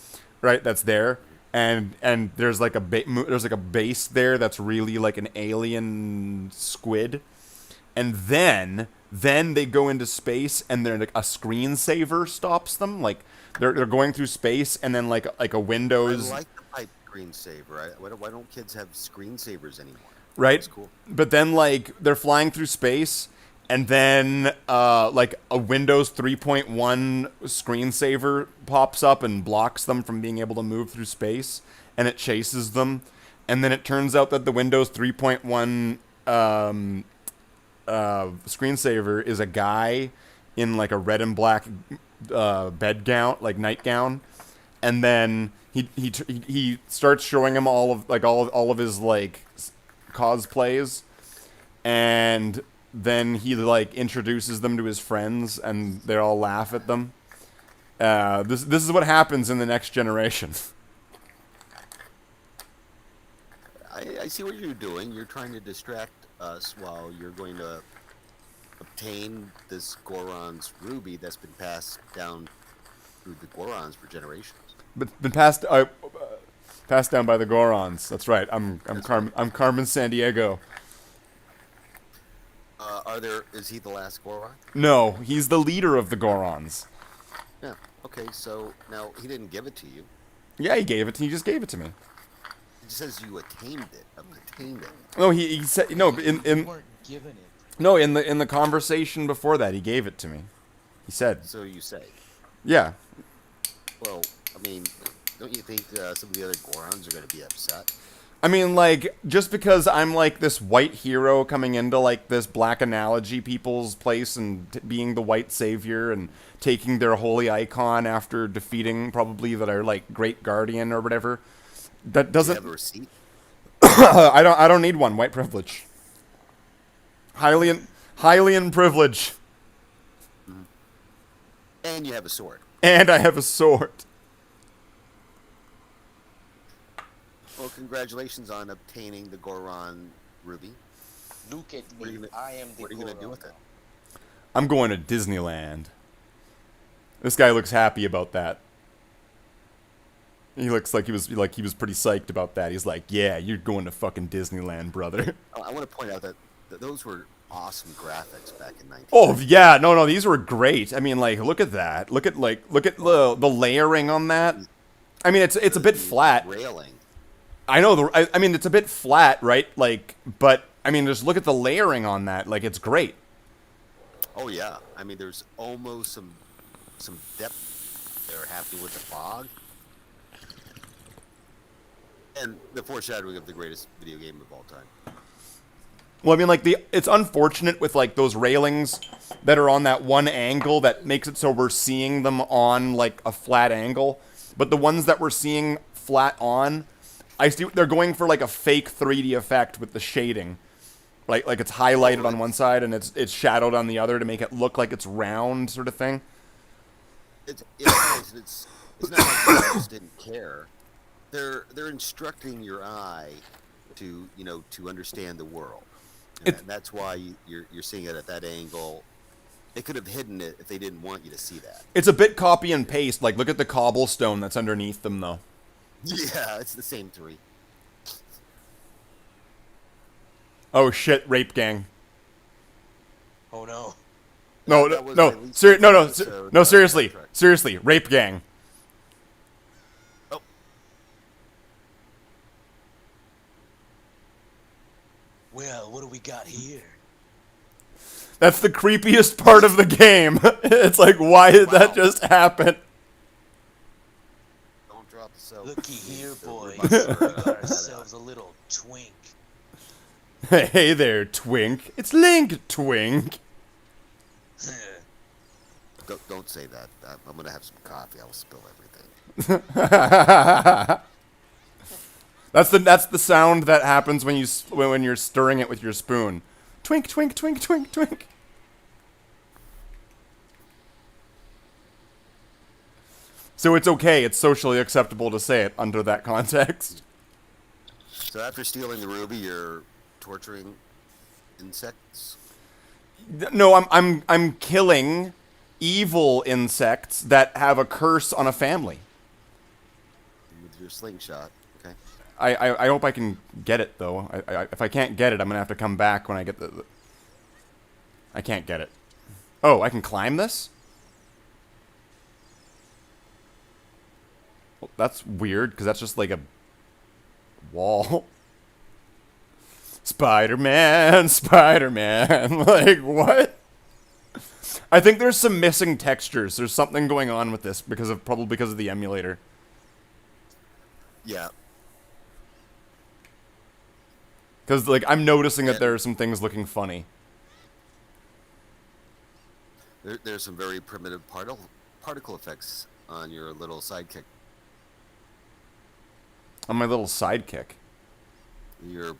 A: right? That's there, and there's like a base there that's really like an alien squid, and then they go into space, and they're like a screensaver stops them, like they're going through space, and then like a Windows.
D: I like the pipe screensaver. Why don't kids have screensavers anymore?
A: Right?
D: That's cool.
A: But then, like, they're flying through space, and then, like, a Windows 3.1 screensaver pops up and blocks them from being able to move through space, and it chases them. And then it turns out that the Windows 3.1 screensaver is a guy in, like, a red and black nightgown. And then he starts showing him all of his, like, cosplays, and then he like introduces them to his friends, and they all laugh at them. This is what happens in the next generation.
D: I see what you're doing. You're trying to distract us while you're going to obtain this Goron's ruby that's been passed down through the Gorons for generations.
A: But been passed down by the Gorons. That's right. I'm Carmen Sandiego.
D: Is he the last Goron?
A: No, he's the leader of the Gorons.
D: Yeah. Okay, so now he didn't give it to you.
A: Yeah, he just gave it to me.
D: It says you attained it. Obtained it.
A: No, he said no
E: You weren't given it.
A: no in the conversation before that he gave it to me. He said.
D: So you say.
A: Yeah.
D: Well, I mean, don't you think some of the other Gorons are going to be upset?
A: I mean, like, just because I'm, like, this white hero coming into, like, this black analogy people's place and being the white savior and taking their holy icon after defeating probably their, like, great guardian or whatever, that
D: Do you
A: doesn't...
D: have a receipt?
A: I don't need one. White privilege. Highly in privilege.
D: And you have a sword.
A: And I have a sword.
D: Well, congratulations on obtaining the Goron ruby.
E: Look at
D: What are
E: me.
D: you
E: I am the
D: What are you going to do with it?
A: I'm going to Disneyland. This guy looks happy about that. He looks like he was pretty psyched about that. He's like, "Yeah, you're going to fucking Disneyland, brother."
D: I want to point out that those were awesome graphics back in 19.
A: Oh yeah, no, these were great. I mean, like, look at that. Look at the layering on that. I mean, it's a bit flat.
D: Railing.
A: I know I mean, it's a bit flat, right? Like, but I mean, just look at the layering on that. Like, it's great.
D: Oh yeah, I mean, there's almost some depth there happening with the fog, and the foreshadowing of the greatest video game of all time.
A: Well, I mean, like, it's unfortunate with, like, those railings that are on that one angle that makes it so we're seeing them on, like, a flat angle. But the ones that we're seeing flat on, I see they're going for, like, a fake 3D effect with the shading. Like it's highlighted on one side and it's shadowed on the other to make it look like it's round, sort of thing.
D: It's not like they just didn't care. They're instructing your eye to understand the world. And that's why you're seeing it at that angle. They could have hidden it if they didn't want you to see that.
A: It's a bit copy and paste. Like, look at the cobblestone that's underneath them, though.
D: Yeah, it's the same three.
A: Oh shit! Rape gang.
E: Oh no.
A: No, seriously, rape gang.
D: Oh.
E: Well, what do we got here?
A: That's the creepiest part of the game. It's like, why did that just happen?
D: Don't drop the soap.
E: Looky here, boys. We got ourselves a little twink.
A: Hey there, Twink. It's Link, Twink.
D: Don't say that. I'm gonna have some coffee. I'll spill everything.
A: That's the sound that happens when you're stirring it with your spoon. Twink, twink, twink, twink, twink. So it's okay. It's socially acceptable to say it under that context.
D: So after stealing the ruby, you're torturing insects?
A: No, I'm killing evil insects that have a curse on a family.
D: With your slingshot. Okay.
A: I hope I can get it though. If I can't get it, I'm gonna have to come back when I get the. I can't get it. Oh, I can climb this? Well, that's weird because that's just like a wall. Spider-Man, Spider-Man. Like, what? I think there's some missing textures. There's something going on with this probably because of the emulator.
D: Yeah.
A: Because, like, I'm noticing that there are some things looking funny.
D: There's some very primitive particle effects on your little sidekick.
A: On my little sidekick.
D: Your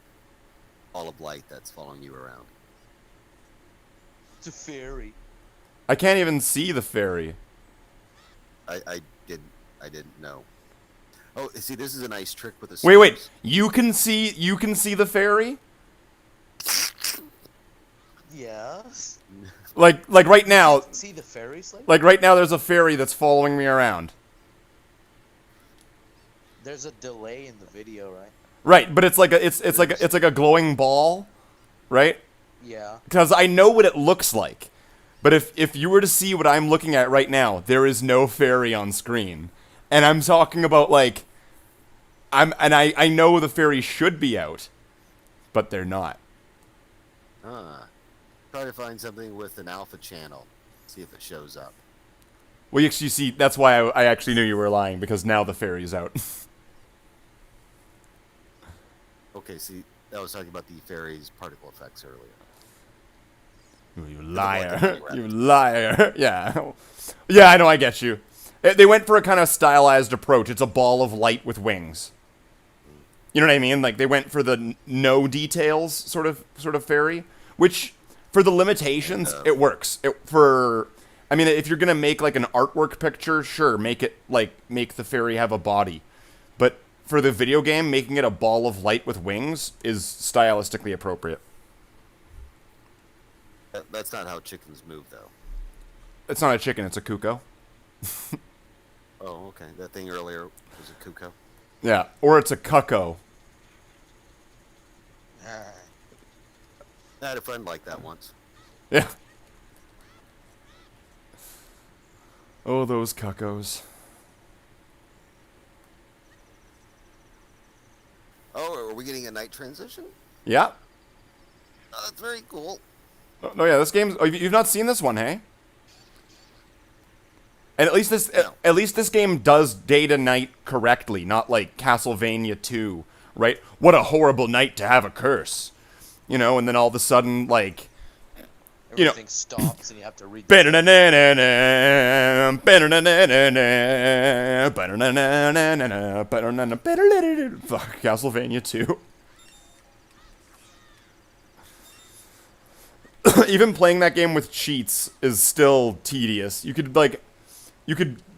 D: ball of light that's following you around.
E: It's a fairy.
A: I can't even see the fairy.
D: I didn't know. Oh, see, this is a nice trick with the.
A: Wait. You can see the fairy?
E: Yes.
A: Like right now.
E: See the fairies,
A: Like right now, there's a fairy that's following me around.
E: There's a delay in the video, right?
A: Right, but it's like a glowing ball, right?
E: Yeah.
A: Because I know what it looks like. But if you were to see what I'm looking at right now, there is no fairy on screen. And I'm talking about like I know the fairies should be out, but they're not.
D: Try to find something with an alpha channel. See if it shows up.
A: Well, you see, that's why I actually knew you were lying, because now the fairy's out.
D: Okay, see, I was talking about the fairies' particle effects earlier.
A: You liar. You liar. Yeah. Yeah, I know, I get you. They went for a kind of stylized approach. It's a ball of light with wings. You know what I mean? Like, they went for the no details sort of fairy, which, for the limitations, it works. I mean, if you're going to make, like, an artwork picture, sure, make the fairy have a body. But for the video game, making it a ball of light with wings is stylistically appropriate.
D: That's not how chickens move, though.
A: It's not a chicken, it's a cuckoo.
D: Oh, okay. That thing earlier was a cuckoo.
A: Yeah, or it's a cuckoo.
D: I had a friend like that once.
A: Yeah. Oh, those cuckoos.
D: Oh, are we getting a night transition?
A: Yeah.
D: Oh, that's very cool.
A: Oh, no, yeah, this game's... Oh, you've not seen this one, hey? And at least this game does day to night correctly, not like Castlevania 2, right? What a horrible night to have a curse. You know, and then all of a sudden, like...
E: Everything stops and you have to read.
A: Fuck, Castlevania 2. Even playing that game with cheats is still tedious. You could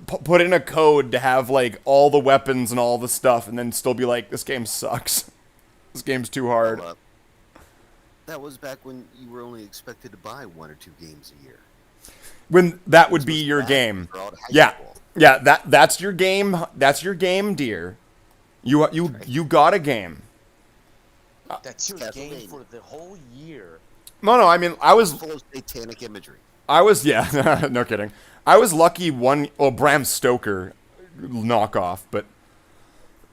A: put in a code to have like all the weapons and all the stuff, and then still be like, this game sucks. This game's too hard.
D: That was back when you were only expected to buy 1 or 2 games a year.
A: When that would be your game. Yeah. Yeah, that's your game. That's your game, dear. You got a game.
E: That's your game for the whole year.
A: No, I mean, I was
D: full of satanic imagery.
A: Yeah, no kidding. I was lucky Bram Stoker knockoff, but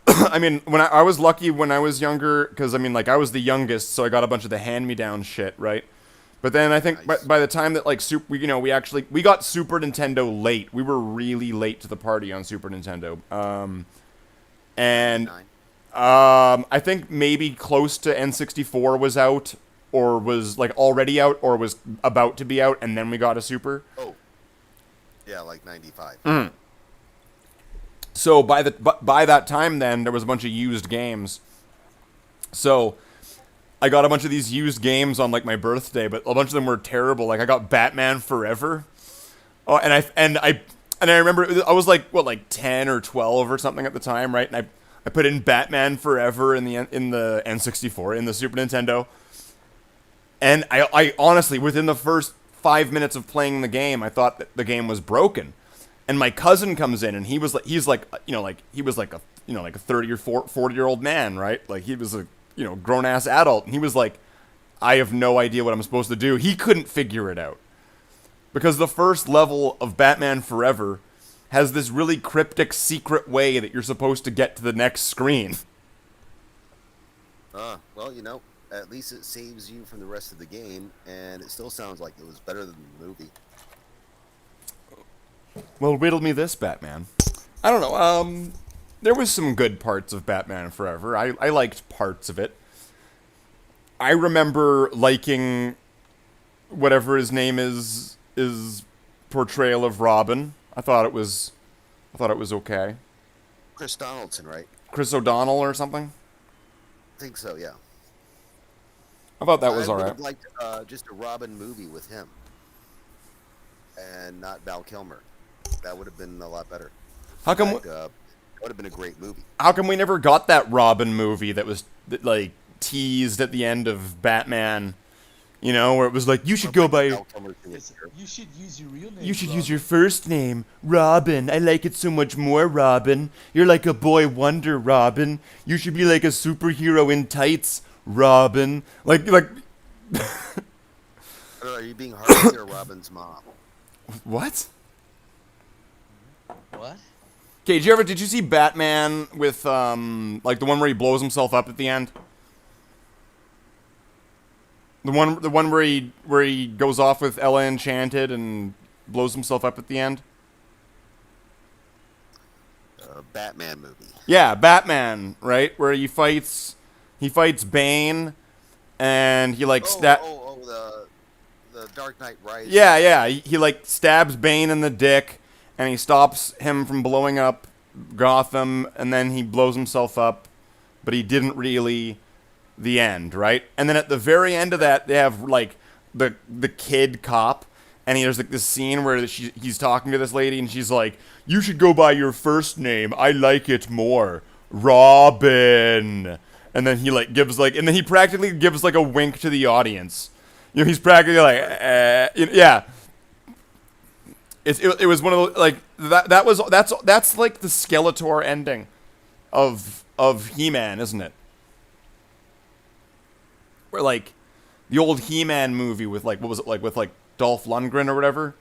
A: I mean, when I was lucky when I was younger, because I mean, like, I was the youngest, so I got a bunch of the hand-me-down shit, right? But then I think by the time that like we got Super Nintendo late. We were really late to the party on Super Nintendo. I think maybe close to N64 was out, or was like already out, or was about to be out, and then we got a Super.
D: Oh, yeah, like 95.
A: Mm. So by that time, then there was a bunch of used games. So I got a bunch of these used games on like my birthday, but a bunch of them were terrible. Like I got Batman Forever. Oh, and And I remember I was like 10 or 12 or something at the time, right? And I put in Batman Forever in the N64 in the Super Nintendo. And I honestly, within the first 5 minutes of playing the game, I thought that the game was broken. And my cousin comes in, and he was like a 30 or 40-year-old man, right? Like he was a grown ass adult, and he was like, I have no idea what I'm supposed to do. He couldn't figure it out because the first level of Batman Forever has this really cryptic secret way that you're supposed to get to the next screen.
D: Well, at least it saves you from the rest of the game, and it still sounds like it was better than the movie.
A: Well, riddle me this, Batman. I don't know. There was some good parts of Batman Forever. I liked parts of it. I remember liking whatever his name is portrayal of Robin. I thought it was okay.
D: Chris Donaldson, right?
A: Chris O'Donnell or something.
D: I think so, yeah.
A: I thought that was
D: I
A: alright.
D: would have liked just a Robin movie with him, and not Val Kilmer. That would have been a lot better.
A: How come?
D: That would have been a great movie.
A: How come we never got that Robin movie that was like teased at the end of Batman? Where it was like, you should go by.
D: Val Kilmer's in it.
E: You should use your real name.
A: You should use your first name, Robin. I like it so much more, Robin. You're like a boy wonder, Robin. You should be like a superhero in tights, Robin. Like.
D: Are you being hard to Robin's mom?
A: What?
E: What?
A: Okay, did you see Batman with like the one where he blows himself up at the end? The one where he goes off with Ella Enchanted and blows himself up at the end?
D: Batman movie.
A: Yeah, Batman, right? Where he fights Bane, and he like
D: the Dark Knight Rises.
A: Yeah. He like stabs Bane in the dick, and he stops him from blowing up Gotham, and then he blows himself up, but he didn't really. The end, right? And then at the very end of that, they have like the kid cop, and there's like this scene where he's talking to this lady, and she's like, "You should go by your first name. I like it more, Robin." And then he like gives like, and then he practically gives like a wink to the audience. He's practically like, yeah. It was one of those like that's like the Skeletor ending of He-Man, isn't it? Where like the old He-Man movie with like what was it like with like Dolph Lundgren or whatever.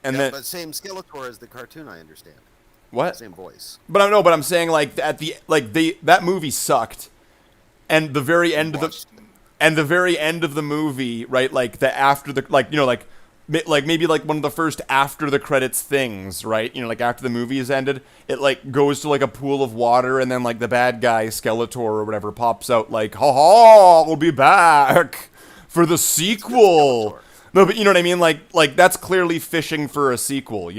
A: And then
D: but same Skeletor as the cartoon, I understand.
A: What?
D: Same voice.
A: But I'm saying like at the like that movie sucked. And the very end of the movie, right? Like the after the like maybe like one of the first after the credits things, right? Like after the movie is ended, it like goes to like a pool of water, and then like the bad guy Skeletor or whatever pops out like, "Ha ha, we'll be back for the sequel." No, but you know what I mean? Like that's clearly fishing for a sequel,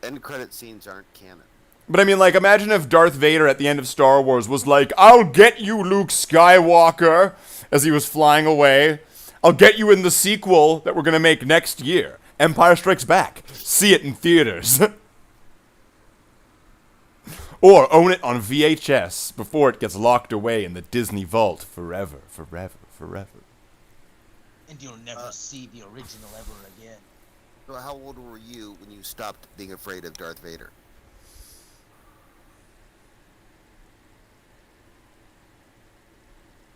D: End credit scenes aren't canon.
A: But I mean, like, imagine if Darth Vader at the end of Star Wars was like, "I'll get you, Luke Skywalker," as he was flying away. "I'll get you in the sequel that we're going to make next year. Empire Strikes Back. See it in theaters." Or own it on VHS before it gets locked away in the Disney vault forever, forever, forever.
E: And you'll never see the original ever again.
D: So how old were you when you stopped being afraid of Darth Vader?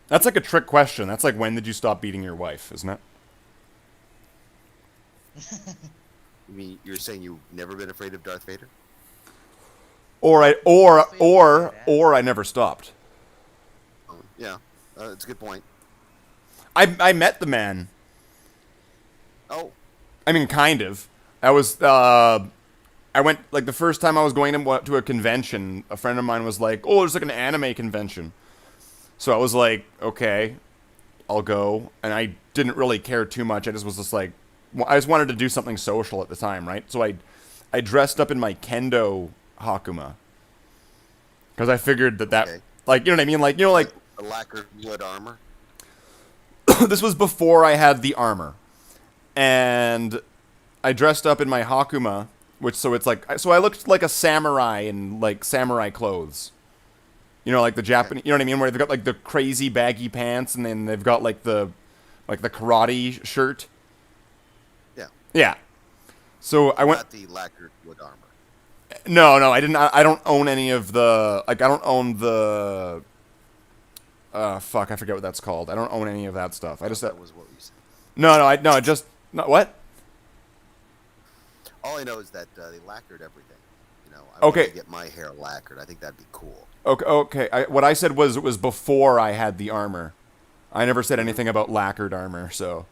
A: That's like a trick question. That's like, when did you stop beating your wife, isn't it?
D: You mean you're saying you've never been afraid of Darth Vader?
A: Or I never stopped.
D: Oh, yeah, it's a good point.
A: I met the man.
D: Oh,
A: I mean, kind of. I went, like, the first time I was going to a convention, a friend of mine was like, "Oh, there's like an anime convention." So I was like, "Okay, I'll go." And I didn't really care too much. I just like, I just wanted to do something social at the time, right? So I dressed up in my kendo Hakuma. Because I figured that,
D: okay.
A: like, you know what I mean? Like, like...
D: The lacquered wood armor?
A: This was before I had the armor. And I dressed up in my Hakuma, which so it's like so I looked like a samurai in like samurai clothes. You know, like the Japanese, you know what I mean, where they've got like the crazy baggy pants, and then they've got like the karate shirt.
D: Yeah.
A: Yeah. So I went.
D: Not the lacquered wood armor.
A: No, I didn't. I don't own any of the like. I don't own the. Fuck, I forget what that's called. I don't own any of that stuff. I just.
D: That was what we said.
A: No, I just. No, what?
D: All I know is that they lacquered everything. You know, I
A: Okay.
D: want to get my hair lacquered. I think that'd be cool.
A: Okay. What I said was it was before I had the armor. I never said anything about lacquered armor, so.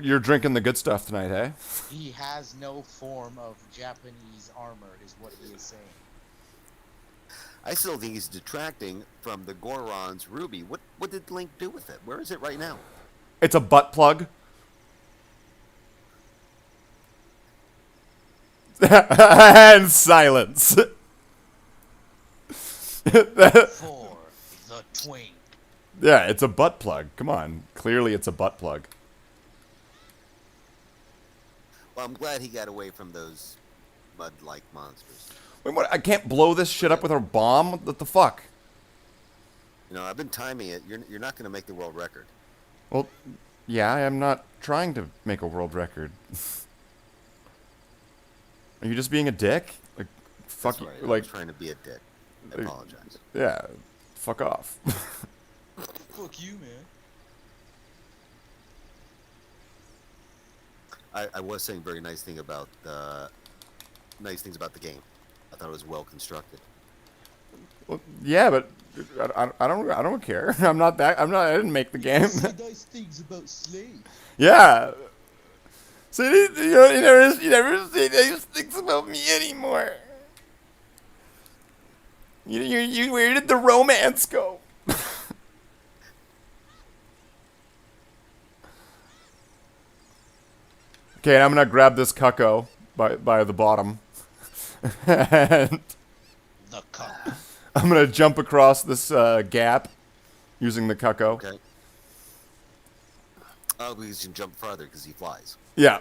A: You're drinking the good stuff tonight, eh?
E: He has no form of Japanese armor, is what he is saying.
D: I still think he's detracting from the Goron's ruby. What did Link do with it? Where is it right now?
A: It's a butt plug. And silence.
E: For the twink.
A: Yeah, it's a butt plug. Come on. Clearly it's a butt plug.
D: Well, I'm glad he got away from those mud-like monsters.
A: Wait, what? I can't blow this shit up with a bomb? What the fuck?
D: You know, I've been timing it. You're not going to make the world record.
A: Well, yeah, I'm not trying to make a world record. Are you just being a dick? Like, fuck
D: That's
A: you.
D: right. I
A: Like,
D: was trying to be a dick. I apologize.
A: yeah, fuck off.
E: Fuck you, man.
D: I was saying very nice things about the game. I thought it was well constructed.
A: Well, yeah, but I don't care. I didn't make the game.
E: Nice things about slaves.
A: Yeah. So you never say nice things about me anymore. Where did the romance go? Okay, I'm gonna grab this cucko by the bottom, and
E: The cup.
A: I'm gonna jump across this gap using the cucko.
D: Okay. Oh, because he can jump farther because he flies.
A: Yeah.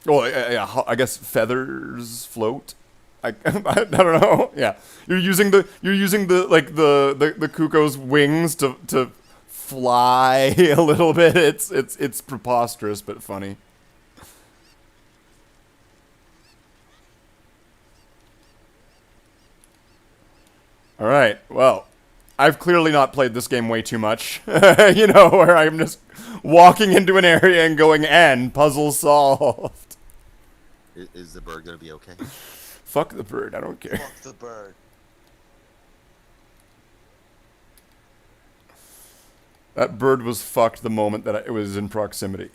A: Well, yeah, I guess feathers float. I don't know. Yeah, you're using the cuckoo's wings to fly a little bit. It's preposterous but funny. All right. Well, I've clearly not played this game way too much. You know, where I'm just walking into an area and going, and puzzle solved.
D: Is the bird going to be okay?
A: Fuck the bird. I don't care.
E: Fuck the bird.
A: That bird was fucked the moment that it was in proximity.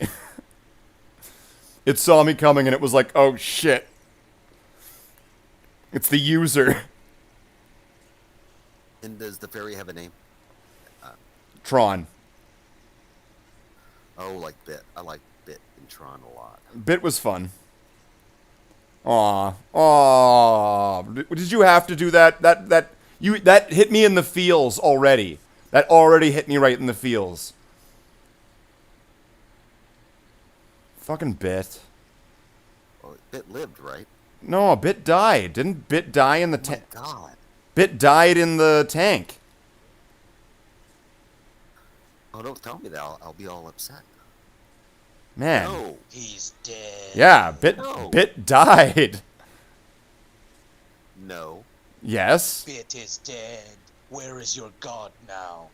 A: It saw me coming and it was like, oh shit. It's the user.
D: And does the fairy have a name?
A: Tron.
D: Oh, like Bit. I like Bit in Tron a lot.
A: Bit was fun. Aw. Did you have to do that? That hit me in the feels already. That already hit me right in the feels. Fucking Bit.
D: Well, Bit lived, right?
A: No, Bit died. Didn't Bit die in the tank?
D: Oh, God.
A: Bit died in the tank.
D: Oh, don't tell me that. I'll be all upset.
A: Man.
D: No.
E: He's dead.
A: Yeah,
D: No.
A: Bit died.
D: No.
A: Yes.
E: Bit is dead. Where is your god now?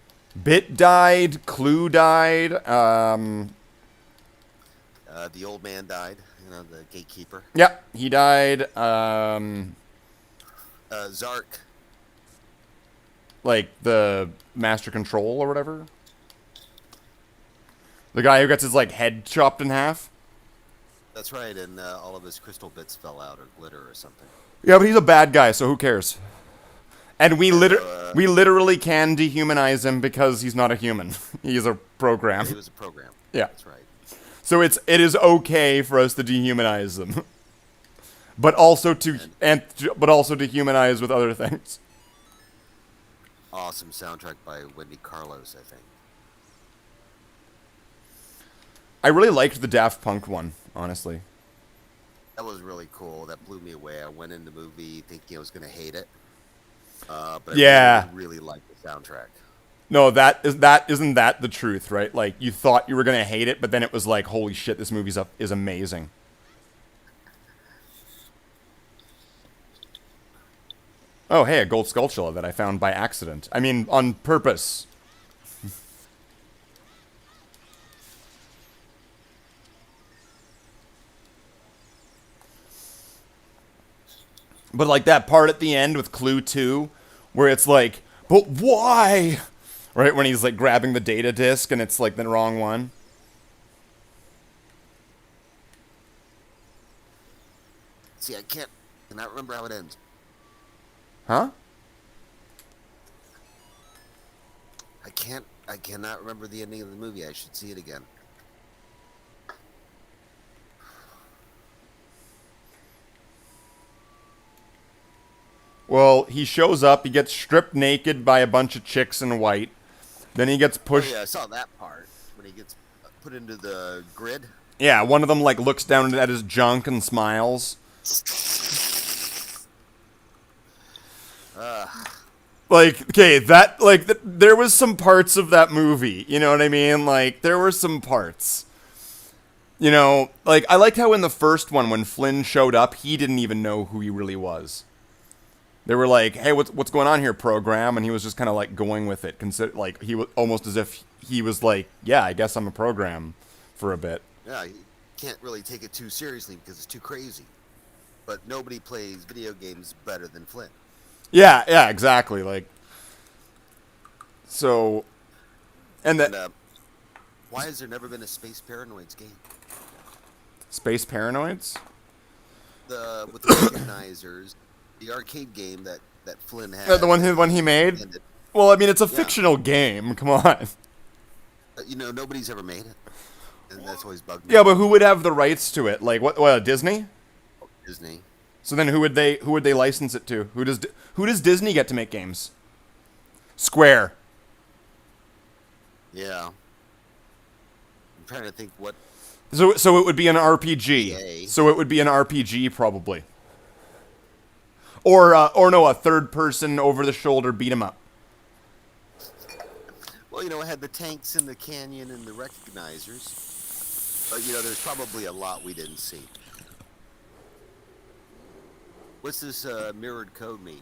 A: Bit died. Clue died.
D: The old man died. You know, the gatekeeper.
A: Yeah, he died.
D: Zark.
A: Like the master control or whatever. The guy who gets his like head chopped in half.
D: That's right, and all of his crystal bits fell out or glitter or something.
A: Yeah, but he's a bad guy, so who cares? And we literally can dehumanize him because he's not a human. He's a program.
D: It was a program.
A: Yeah.
D: That's right.
A: So it is okay for us to dehumanize them. But also to dehumanize with other things.
D: Awesome soundtrack by Wendy Carlos, I think.
A: I really liked the Daft Punk one, honestly.
D: That was really cool. That blew me away. I went in the movie thinking I was going to hate it. But
A: Yeah.
D: I really liked the soundtrack.
A: No, isn't that the truth, right? Like, you thought you were gonna hate it, but then it was like, holy shit, this movie is amazing. Oh, hey, a gold skulltula that I found by accident. I mean, on purpose. But like that part at the end with Clue 2, where it's like, but why? Right, when he's like grabbing the data disk and it's like the wrong one.
D: See, I cannot remember how it ends.
A: Huh?
D: I cannot remember the ending of the movie. I should see it again.
A: Well, he shows up, he gets stripped naked by a bunch of chicks in white. Then he gets pushed.
D: Oh, yeah, I saw that part when he gets put into the grid.
A: Yeah, one of them like looks down at his junk and smiles. Like, okay, there was some parts of that movie, you know what I mean? Like, there were some parts. You know, like, I liked how in the first one, when Flynn showed up, he didn't even know who he really was. They were like, hey, what's going on here, program? And he was just kind of, like, going with it. Like, he was almost as if he was like, yeah, I guess I'm a program for a bit.
D: Yeah, you can't really take it too seriously because it's too crazy. But nobody plays video games better than Flynn.
A: Yeah, exactly. Like, so, and
D: why has there never been a Space Paranoids game?
A: Space Paranoids?
D: With the recognizers, the arcade game that Flynn had.
A: The one he made? Well, I mean, it's a fictional game. Come on.
D: Nobody's ever made it. And that's always bugged me.
A: Yeah, but who would have the rights to it? Like, what Disney?
D: Disney.
A: So then who would they license it to? Who does Disney get to make games? Square.
D: Yeah. I'm trying to think what.
A: So it would be an RPG.
D: EA.
A: So it would be an RPG probably. Or no, a third person over the shoulder beat 'em up.
D: Well, I had the tanks in the canyon and the recognizers. But there's probably a lot we didn't see. What's this mirrored code mean?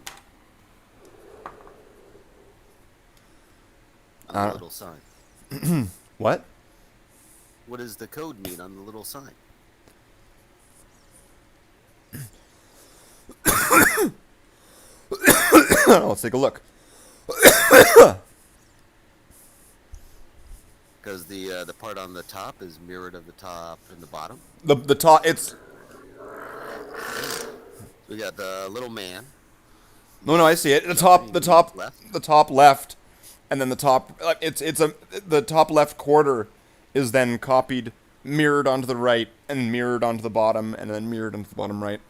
D: On the little sign.
A: What?
D: What does the code mean on the little sign?
A: Let's take a look.
D: Because the part on the top is mirrored of the top and the bottom.
A: The top, it's.
D: We got the little man.
A: No, I see it. The top left, and then the top. The top left quarter is then copied, mirrored onto the right, and mirrored onto the bottom, and then mirrored onto the bottom right.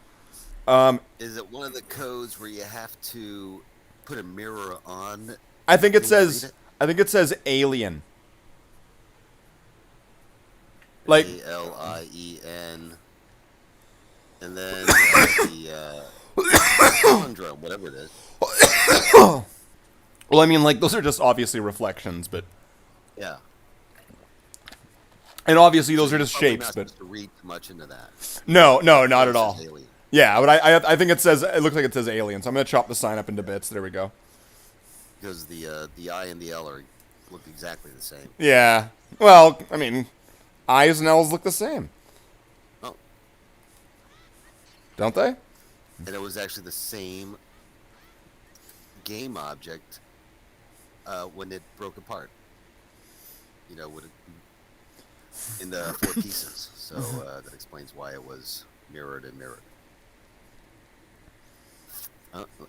D: Is it one of the codes where you have to put a mirror on?
A: I think it says alien. Like
D: ALIEN, and then the palindrome, whatever it is.
A: Well, I mean, like, those are just obviously reflections, but
D: Yeah.
A: and obviously those are just
D: Probably
A: shapes,
D: not
A: but
D: supposed to read too much into that.
A: no, not at all.
D: It's alien.
A: Yeah, but I think it looks like it says alien, so I'm gonna chop the sign up into bits. There we go.
D: Because the I and the L look exactly the same.
A: Yeah. Well, I mean, I's and L's look the same.
D: Oh.
A: Don't they?
D: And it was actually the same game object when it broke apart. In the 4 pieces. So that explains why it was mirrored and mirrored.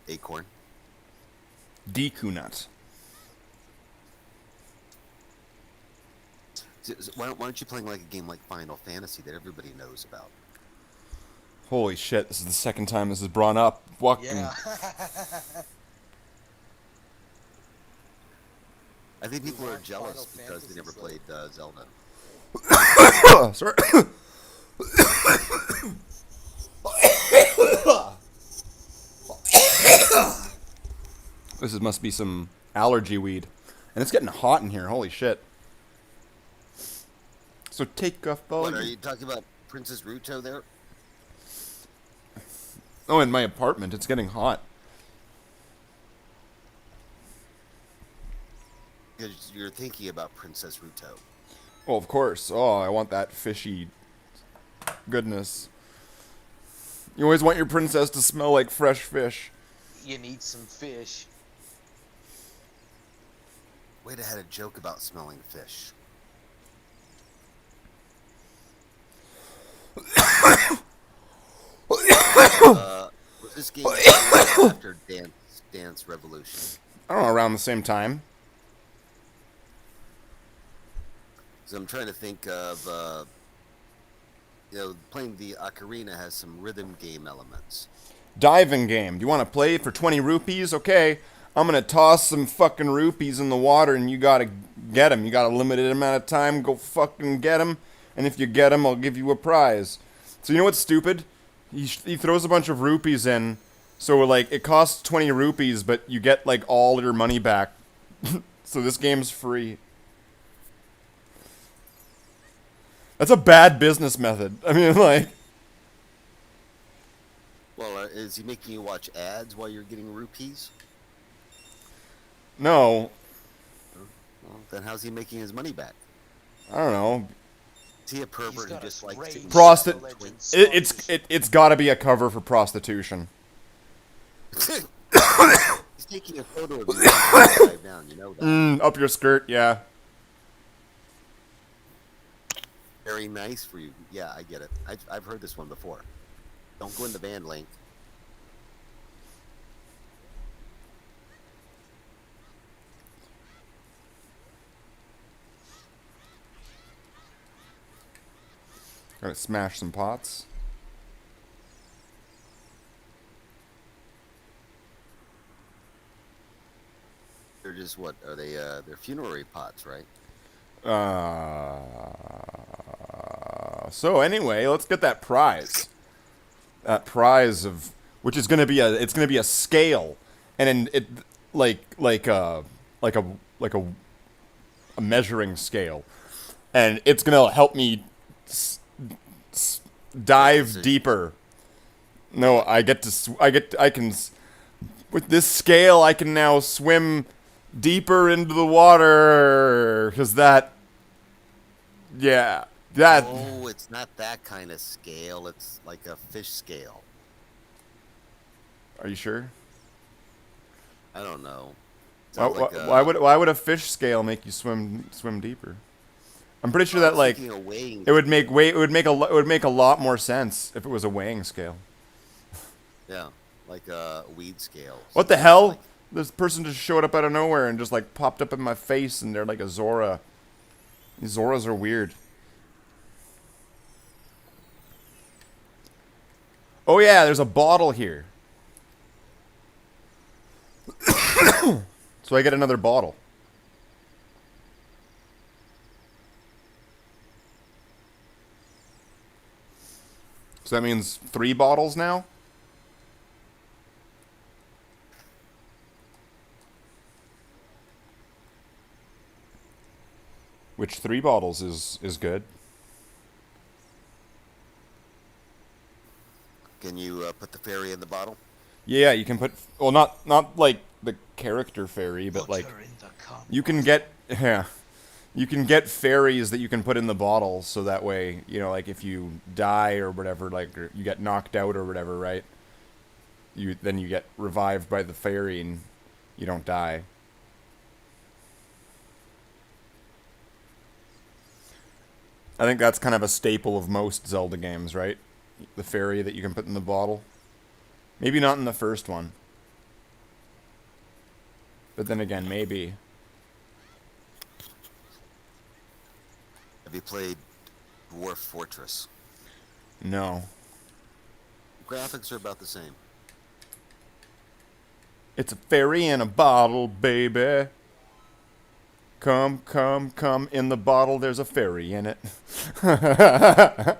D: Acorn.
A: Deku nut.
D: So why aren't you playing like a game like Final Fantasy that everybody knows about?
A: Holy shit! This is the second time this is brought up. Fucking.
E: Yeah.
D: I think people are
E: Final
D: jealous because they
E: Fantasy
D: never
E: is
D: played Zelda.
A: Sorry. Must be some allergy weed. And it's getting hot in here. Holy shit. So take off all
D: What,
A: your...
D: are you talking about Princess Ruto there?
A: Oh, in my apartment. It's getting hot.
D: Because you're thinking about Princess Ruto.
A: Well, of course. Oh, I want that fishy goodness. You always want your princess to smell like fresh fish.
E: You need some fish.
D: Wait, I had a joke about smelling fish. Was this game after Dance Revolution?
A: I don't know, around the same time.
D: So I'm trying to think of, playing the Ocarina has some rhythm game elements.
A: Diving game. Do you want to play for 20 rupees? Okay. I'm going to toss some fucking rupees in the water and you got to get them. You got a limited amount of time. Go fucking get them. And if you get them, I'll give you a prize. So you know what's stupid? He throws a bunch of rupees in. So, like, it costs 20 rupees, but you get, like, all your money back. So this game's free. That's a bad business method. I mean, like...
D: Well, is he making you watch ads while you're getting rupees?
A: No.
D: Well, then how's he making his money back?
A: I don't know.
D: Is he a pervert who just likes to...
A: It's got to be a cover for prostitution.
D: He's taking a photo of you upside down, you know that.
A: Up your skirt, yeah.
D: Very nice for you. Yeah, I get it. I've heard this one before. Don't go in the band link.
A: Gonna smash some pots.
D: They're just what? Are they, they're funerary pots, right?
A: So anyway, let's get that prize. That prize of... Which is gonna be a scale. And it... Like a measuring scale. And it's gonna help me... dive deeper. No, with this scale, I can now swim deeper into the water. Because
D: Oh, it's not that kind of scale. It's like a fish scale.
A: Are you sure?
D: I don't know.
A: Why would a fish scale make you swim deeper? I'm pretty sure that like it would make a lot more sense if it was a weighing scale.
D: Yeah, like a weed scale.
A: What the hell? This person just showed up out of nowhere and just like popped up in my face, and they're like a Zora. These Zoras are weird. Oh yeah, there's a bottle here. So I get another bottle. So that means 3 bottles now? Which 3 bottles is good.
D: Can you put the fairy in the bottle?
A: Yeah, you can put... Well, not like the character fairy, but like... You can get... Yeah. You can get fairies that you can put in the bottle, so that way, you know, like if you die or whatever, like or you get knocked out or whatever, right? Then you get revived by the fairy and you don't die. I think that's kind of a staple of most Zelda games, right? The fairy that you can put in the bottle. Maybe not in the first one. But then again, maybe.
D: Have you played Dwarf Fortress?
A: No.
D: Graphics are about the same.
A: It's a fairy in a bottle, baby. Come, come, come, in the bottle, there's a fairy in it.
D: I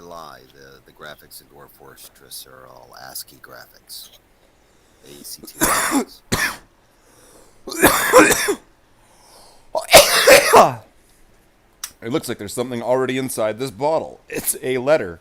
D: lie. The graphics in Dwarf Fortress are all ASCII graphics. ACT graphics.
A: It looks like there's something already inside this bottle. It's a letter.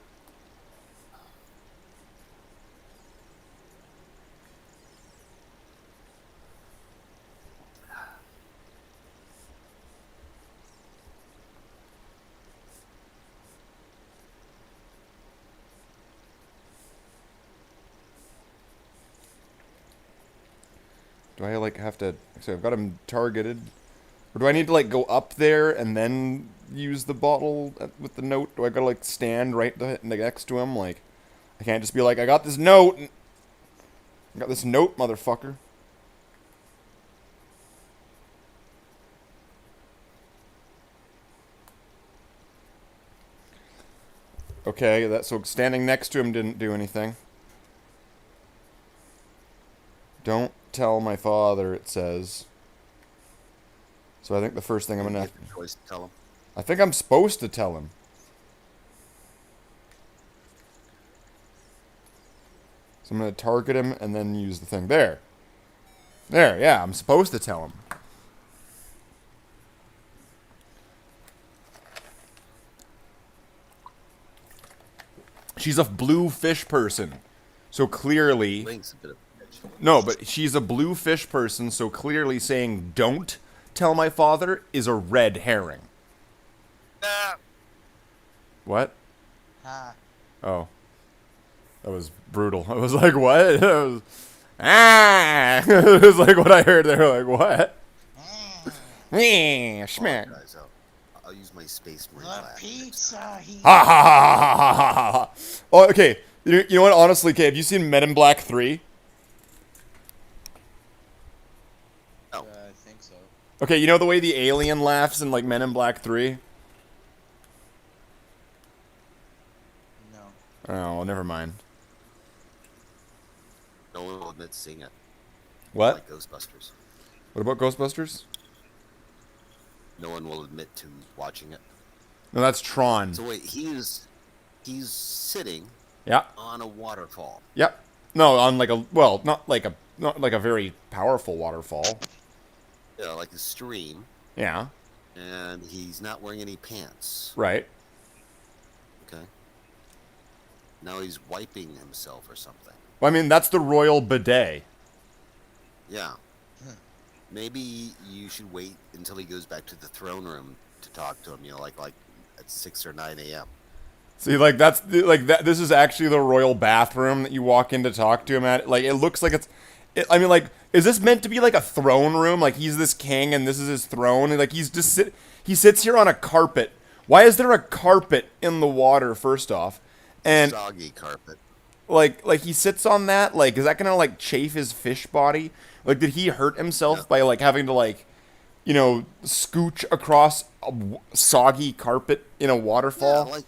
A: Do I, like, have to... So I've got him targeted. Or do I need to, like, go up there and then use the bottle with the note? Do I gotta, like, stand right next to him? Like, I can't just be like, I got this note! I got this note, motherfucker. Okay, so standing next to him didn't do anything. Don't tell my father, it says. So I think the first thing I'm gonna...
D: Choice to tell him.
A: I think I'm supposed to tell him. So I'm gonna target him and then use the thing. There. There, yeah, I'm supposed to tell him. She's a blue fish person. So clearly...
D: Link's a bit of a bitch.
A: No, but she's a blue fish person, so clearly saying don't tell my father is a red herring. What?
E: Ah.
A: Oh. That was brutal. I was like, what? It was, it was like what I heard there. Like, what? Schmack.
D: Guys, I'll use my space marine
E: The
D: laugh.
E: pizza he
A: Ha ha ha ha ha ha ha. Oh, okay. You know what? Honestly, Kay, have you seen Men in Black 3?
E: I think so.
A: Okay, you know the way the alien laughs in, like, Men in Black 3?
E: No.
A: Oh, never mind.
D: No one will admit to seeing it.
A: What?
D: Like Ghostbusters.
A: What about Ghostbusters?
D: No one will admit to watching it.
A: No, that's Tron.
D: So wait, he's sitting
A: Yeah.
D: on a waterfall.
A: Yep. No, on like a... Well, not like a very powerful waterfall.
D: Yeah, like a stream,
A: Yeah.
D: and he's not wearing any pants.
A: Right.
D: Okay. Now he's wiping himself or something.
A: Well, I mean, that's the royal bidet.
D: Yeah. Maybe you should wait until he goes back to the throne room to talk to him. You know, like at 6 or 9 a.m.
A: See, like, that's... Like, that. This is actually the royal bathroom that you walk in to talk to him at. Like, it looks like it's... I mean, like, is this meant to be like a throne room? Like, he's this king and this is his throne? And, like, he's just... He sits here on a carpet. Why is there a carpet in the water, first off? And...
D: Soggy carpet.
A: Like he sits on that? Like, is that gonna, like, chafe his fish body? Like, did he hurt himself by, like, having to, like, you know, scooch across a soggy carpet in a waterfall?
D: Yeah, like,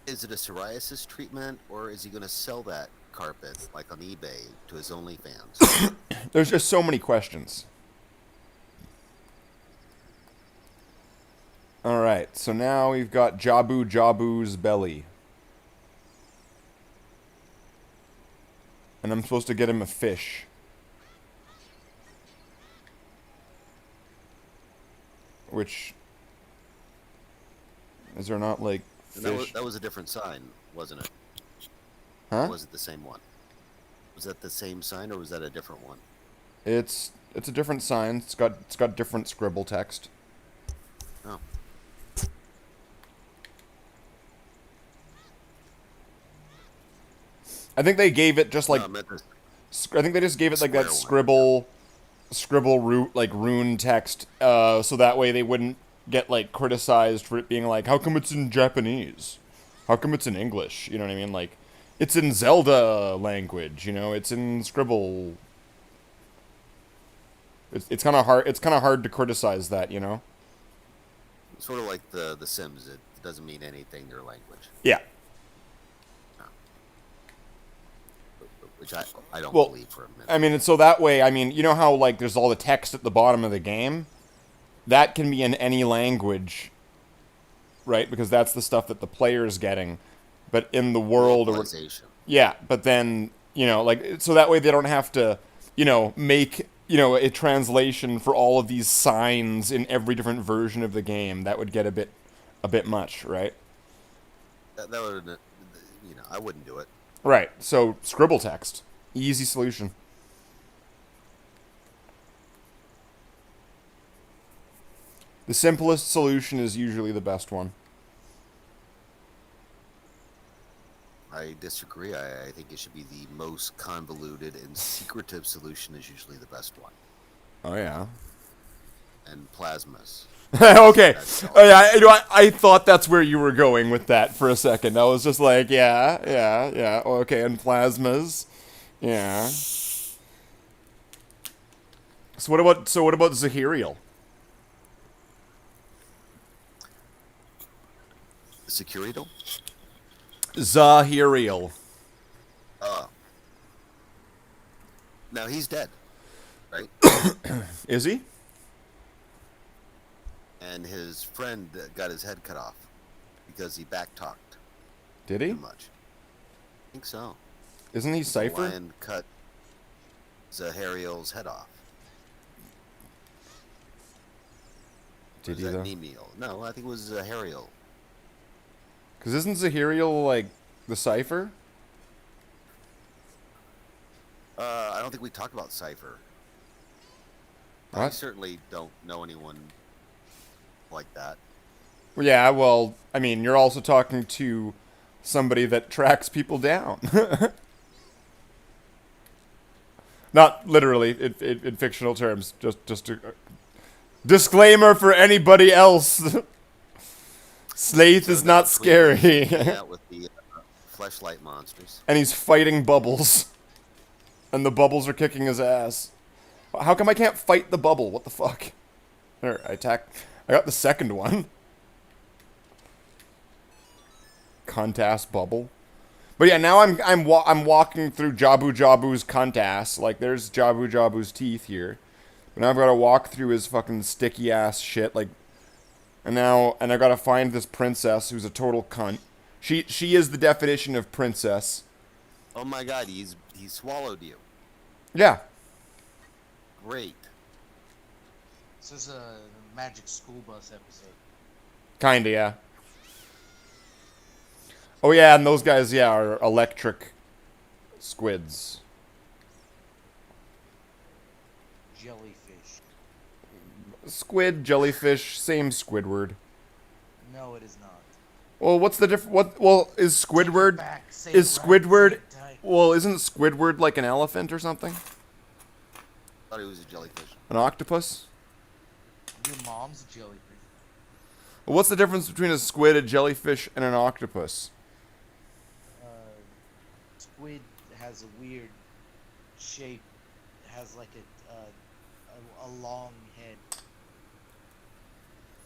D: is it a psoriasis treatment, or is he going to sell that carpet, like, on eBay to his OnlyFans?
A: There's just so many questions. Alright, so now we've got Jabu's belly. And I'm supposed to get him a fish. Which... Is there not, like, fish?
D: That was a different sign, wasn't it?
A: Huh?
D: Or was it the same one? Was that the same sign, or was that a different one?
A: It's a different sign. It's got different scribble text.
D: Oh.
A: I think they gave it just like...
D: No, I meant
A: I think they just gave it like that
D: Square one.
A: scribble root, like, rune text, so that way they wouldn't get, like, criticized for it being like, how come it's in Japanese? How come it's in English? You know what I mean? Like, it's in Zelda language, you know? It's in scribble. It's kind of hard. It's kind of hard to criticize that, you know?
D: sort of like the Sims. It doesn't mean anything, their language.
A: Yeah.
D: which I don't
A: Well,
D: believe for a minute.
A: I mean, and so that way, I mean, you know how, like, there's all the text at the bottom of the game? That can be in any language, right? Because that's the stuff that the player's getting. But in the world...
D: Localization.
A: Yeah, but then, you know, like, so that way they don't have to, you know, make, you know, a translation for all of these signs in every different version of the game. That would get a bit much, right?
D: That would, you know, I wouldn't do it.
A: Right, so scribble text. Easy solution. The simplest solution is usually the best one.
D: I disagree. I think it should be the most convoluted and secretive solution is usually the best one.
A: Oh, yeah.
D: And plasmas.
A: Okay. Oh, yeah, you know, I thought that's where you were going with that for a second. I was just like, yeah. Okay, and plasmas. Yeah. So what about Zahiriel?
D: Securital?
A: Zahiriel.
D: Oh. Now he's dead, right?
A: Is he?
D: And his friend got his head cut off because he backtalked
A: Did he?
D: too much. I think so.
A: Isn't he
D: The
A: Cypher?
D: lion cut Zahariel's head off. Or
A: Did
D: is
A: he
D: that
A: though?
D: Nemiel? No, I think it was Zahariel.
A: Because isn't Zahiriel like the Cypher?
D: I don't think we talked about Cypher. I
A: What?
D: certainly don't know anyone like that.
A: Yeah, well, I mean, you're also talking to somebody that tracks people down. Not literally, in fictional terms. Just a disclaimer for anybody else. Slaith
D: So
A: is not
D: that's clearly
A: scary.
D: hanging out with the fleshlight monsters.
A: And he's fighting bubbles. And the bubbles are kicking his ass. How come I can't fight the bubble? What the fuck? There, I got the second one. Cunt-ass bubble. But yeah, now I'm walking through Jabu Jabu's cunt-ass. Like, there's Jabu Jabu's teeth here. But now I've got to walk through his fucking sticky-ass shit. Like, and I gotta find this princess who's a total cunt. She is the definition of princess.
D: Oh my god, he swallowed you.
A: Yeah.
D: Great.
E: This is a Magic School Bus episode.
A: Kinda, yeah. Oh yeah, and those guys, yeah, are electric squids.
E: Jellyfish.
A: Squid, jellyfish, same Squidward.
E: No, it is not.
A: Well, what's the difference? Well, is Squidward...
E: Back, say
A: Is
E: it right,
A: Squidward...
E: say it tight.
A: Well, isn't Squidward like an elephant or something?
D: Thought he was a jellyfish.
A: An octopus?
E: Your mom's a jellyfish.
A: Well, what's the difference between a squid, a jellyfish, and an octopus?
E: Squid has a weird shape. It has like a long head.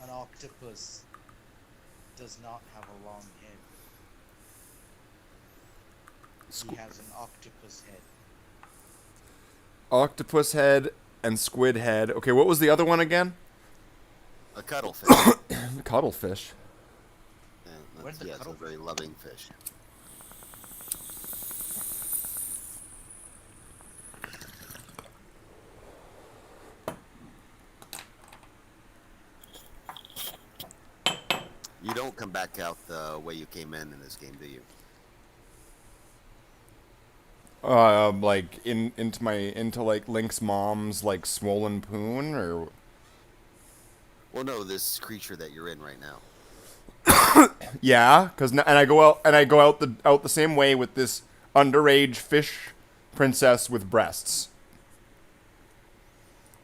E: An octopus does not have a long head. He has an octopus head.
A: Octopus head and squid head. Okay, what was the other one again?
D: A cuttlefish.
A: Cuttlefish.
D: Yeah,
E: Where's the
D: it's a
E: cuttlefish?
D: very loving fish. You don't come back out the way you came in this game, do you?
A: Like into like Link's mom's like swollen poon, or
D: Well, no, this creature that you're in right now.
A: yeah, and I go out the same way with this underage fish princess with breasts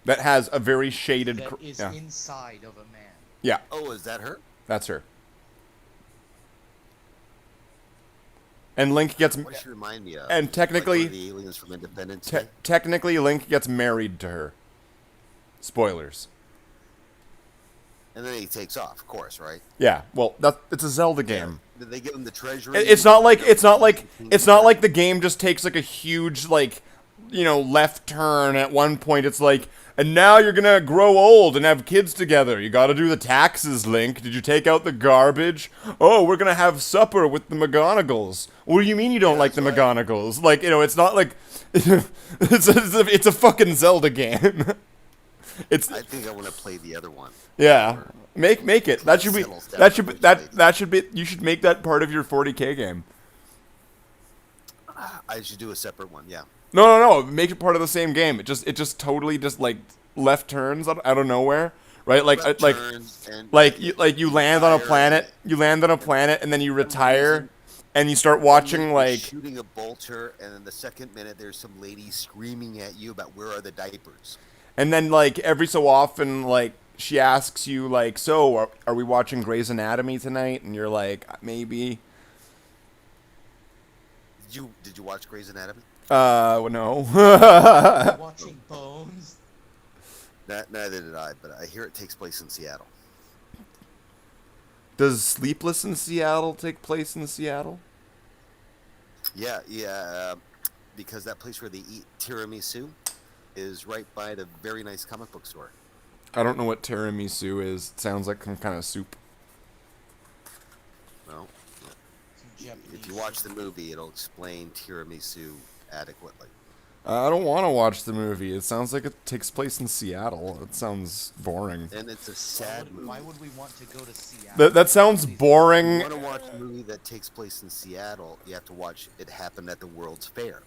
A: that has a very shaded.
E: That is
A: Yeah,
E: inside of a man.
A: yeah,
D: Oh, is that her?
A: that's her. And Link gets,
D: What does she remind me of?
A: and technically,
D: like one of the aliens from Independence Day?
A: technically Link gets married to her. Spoilers.
D: And then he takes off, of course, right?
A: Yeah, well, it's a Zelda game.
D: Did they give him the treasure?
A: It's not like the game just takes like a huge like, left turn at one point. It's like, and now you're gonna grow old and have kids together. You got to do the taxes, Link. Did you take out the garbage? Oh, we're gonna have supper with the McGonagalls. What do you mean you don't like the McGonagalls? Like, it's not like it's a fucking Zelda game.
D: I think I want to play the other one.
A: Yeah. Make it. That should be you should make that part of your 40K game.
D: I should do a separate one, yeah.
A: No. Make it part of the same game. It just totally just like left turns out of nowhere, right? You land on a planet, and then you retire, and you start watching like
D: shooting a bolter, and then the second minute there's some lady screaming at you about where are the diapers.
A: And then like every so often like she asks you like, so are we watching Grey's Anatomy tonight? And you're like, maybe.
D: Did you watch Grey's Anatomy?
A: No.
E: Watching Bones.
D: Neither did I, but I hear it takes place in Seattle.
A: Does Sleepless in Seattle take place in Seattle?
D: Yeah, because that place where they eat tiramisu is right by the very nice comic book store.
A: I don't know what tiramisu is. It sounds like some kind of soup.
D: Well, if you watch the movie, it'll explain tiramisu adequately.
A: I don't want to watch the movie. It sounds like it takes place in Seattle. It sounds boring.
D: And it's a sad movie.
E: Why would we want to go to Seattle?
A: That sounds boring.
D: If you want to watch a movie that takes place in Seattle, you have to watch it happen at the World's Fair.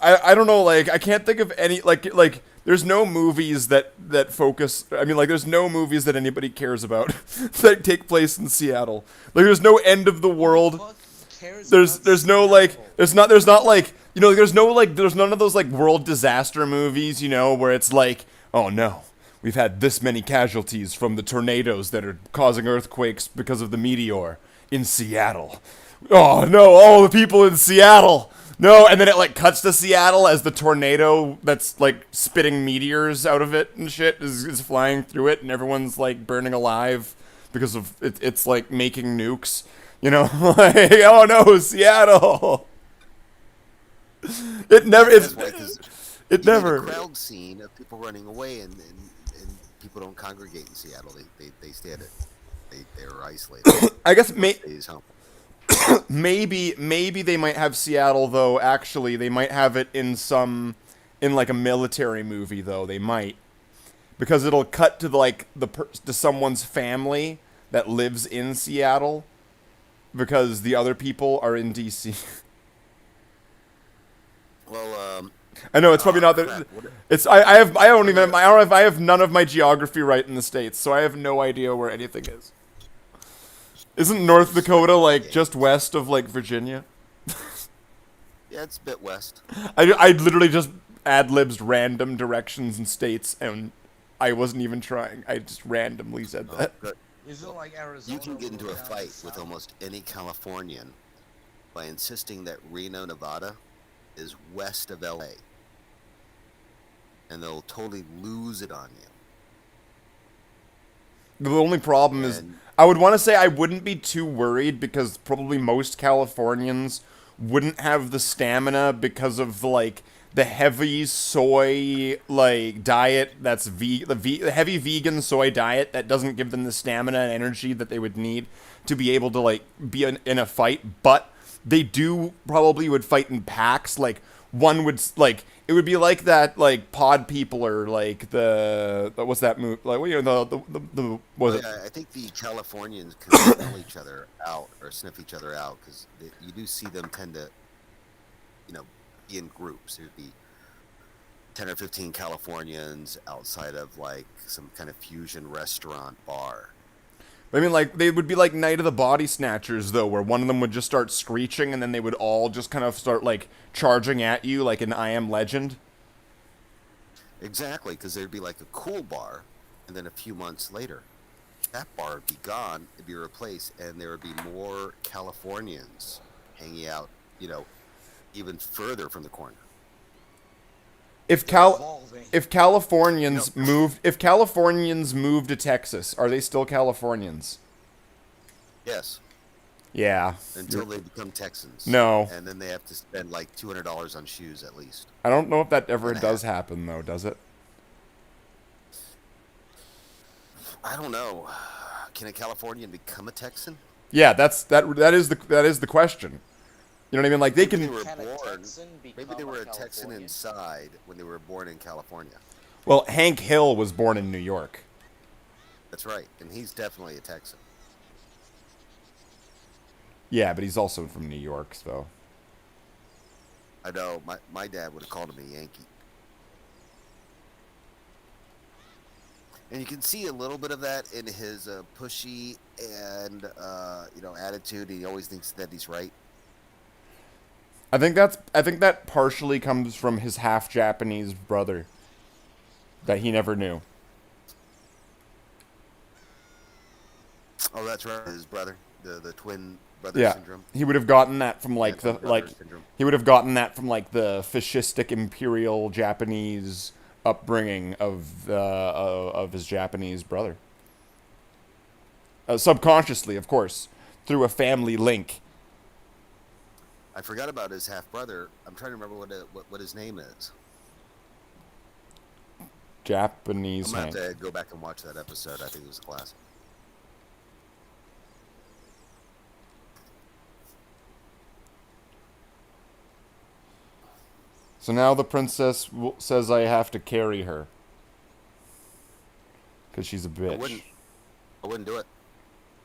A: I don't know, like, I can't think of any, like, there's no movies that focus, I mean, like, there's no movies that anybody cares about that take place in Seattle. Like, there's no end of the world. There's no, like, there's not, like, there's none of those, like, world disaster movies, where it's like, oh no, we've had this many casualties from the tornadoes that are causing earthquakes because of the meteor in Seattle. Oh no, all the people in Seattle. No, and then it like cuts to Seattle as the tornado that's like spitting meteors out of it and shit is flying through it, and everyone's like burning alive because of it's like making nukes, like, oh no, Seattle. It never. It never.
D: The crowd scene of people running away and people don't congregate in Seattle. They stay at it. They're isolated.
A: I guess
D: maybe
A: maybe they might have Seattle though. Actually, they might have it in like a military movie though. They might, because it'll cut to to someone's family that lives in Seattle, because the other people are in DC.
D: Well,
A: I know it's probably not that. It's I have none of my geography right in the States, so I have no idea where anything is. Isn't North Dakota like just west of like Virginia?
D: Yeah, it's a bit west.
A: I literally just ad-libs random directions and states, and I wasn't even trying. I just randomly said that.
E: Is it like Arizona?
D: You can get into a fight with almost any Californian by insisting that Reno, Nevada is west of LA. And they'll totally lose it on you.
A: The only problem is, I would want to say I wouldn't be too worried, because probably most Californians wouldn't have the stamina because of the heavy soy diet that's the heavy vegan soy diet that doesn't give them the stamina and energy that they would need to be able to be in a fight. But they probably would fight in packs. One would it would be like that pod people, or the what's that move, the was it?
D: I think the Californians can smell each other out or sniff each other out, because you do see them tend to be in groups. There'd be 10 or 15 Californians outside of some kind of fusion restaurant bar.
A: I mean, they would be like Night of the Body Snatchers, though, where one of them would just start screeching, and then they would all just kind of start, charging at you, like in I Am Legend.
D: Exactly, because there'd be, a cool bar, and then a few months later, that bar would be gone, it'd be replaced, and there would be more Californians hanging out, even further from the corner.
A: If
E: Evolving.
A: if Californians moved to Texas, are they still Californians?
D: Yes,
A: Yeah.
D: until they become Texans.
A: No.
D: And then they have to spend like $200 on shoes at least.
A: I don't know if that ever
D: And a
A: does
D: hat.
A: happen though, does it?
D: I don't know. Can a Californian become a Texan?
A: Yeah, that is the question. You know what I mean? Like they
D: Maybe they
A: can.
D: were
E: Can a
D: born.
E: Texan
D: Maybe
E: become
D: they were
E: a
D: a Texan
E: Californian?
D: inside when they were born in California.
A: Well, Hank Hill was born in New York.
D: That's right, and he's definitely a Texan.
A: Yeah, but he's also from New York, so.
D: I know my dad would have called him a Yankee. And you can see a little bit of that in his pushy and attitude. He always thinks that he's right.
A: I think that partially comes from his half Japanese brother that he never knew.
D: Oh, that's right, his brother, the twin brother
A: Yeah,
D: syndrome.
A: he would have gotten that from like
D: Yeah,
A: the
D: twin
A: like
D: brother syndrome.
A: he would have gotten that from like the fascistic imperial Japanese upbringing of his Japanese brother. Subconsciously, of course, through a family link.
D: I forgot about his half brother. I'm trying to remember what his name is.
A: Japanese
D: I'm gonna
A: Hank.
D: have to go back and watch that episode. I think it was a classic.
A: So now the princess says I have to carry her. Because she's a bitch.
D: I wouldn't do it.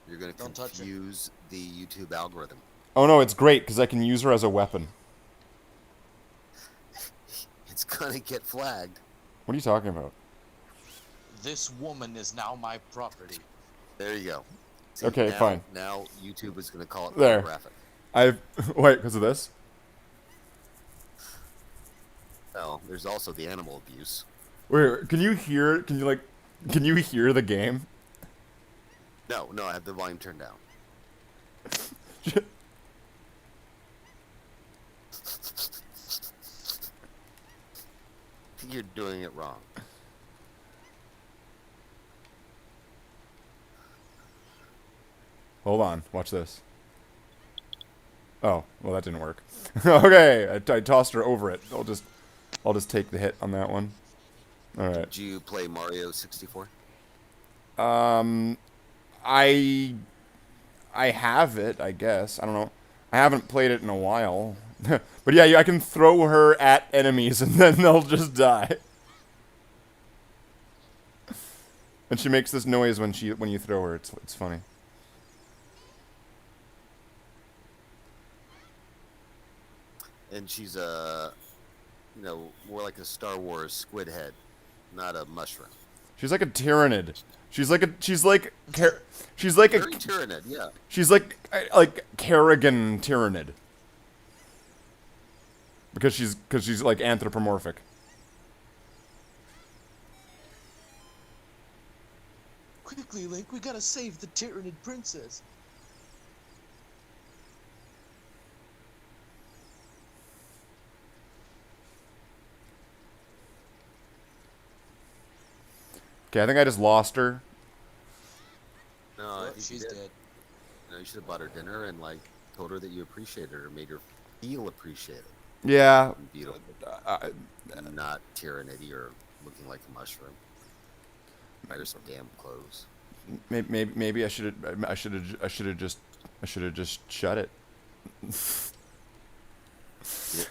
D: You're gonna
E: Don't touch her.
D: confuse the YouTube algorithm.
A: Oh no, it's great because I can use her as a weapon.
D: It's gonna get flagged.
A: What are you talking about?
E: This woman is now my property.
D: There you go. See,
A: Okay, fine.
D: Now YouTube is gonna call it
A: There.
D: pornographic.
A: Wait, because of this?
D: Well, there's also the animal abuse.
A: Wait, can you hear? Can you hear the game?
D: No, I have the volume turned down. I think you're doing it wrong.
A: Hold on, watch this. Oh, well that didn't work. Okay, I tossed her over it. I'll just take the hit on that one. All right.
D: Did you play Mario 64?
A: I have it, I guess. I don't know. I haven't played it in a while. But yeah, I can throw her at enemies and then they'll just die. And she makes this noise when you throw her. It's funny.
D: And she's more like a Star Wars squid head, not a mushroom.
A: She's like a tyrannid. She's like
D: Very tyrannid, yeah.
A: She's like Kerrigan tyrannid. Because she's like anthropomorphic.
E: Quickly, Link, we gotta save the Tyrannid princess.
A: Okay, I think I just lost her.
D: No, I
E: Oh,
D: think
E: she's
D: you did.
E: dead.
D: You should have bought her dinner and told her that you appreciated her, made her feel appreciated.
A: Yeah.
D: And beautiful, not tyrannidy or looking like a mushroom. Buy her some damn clothes.
A: Maybe I should have just shut it.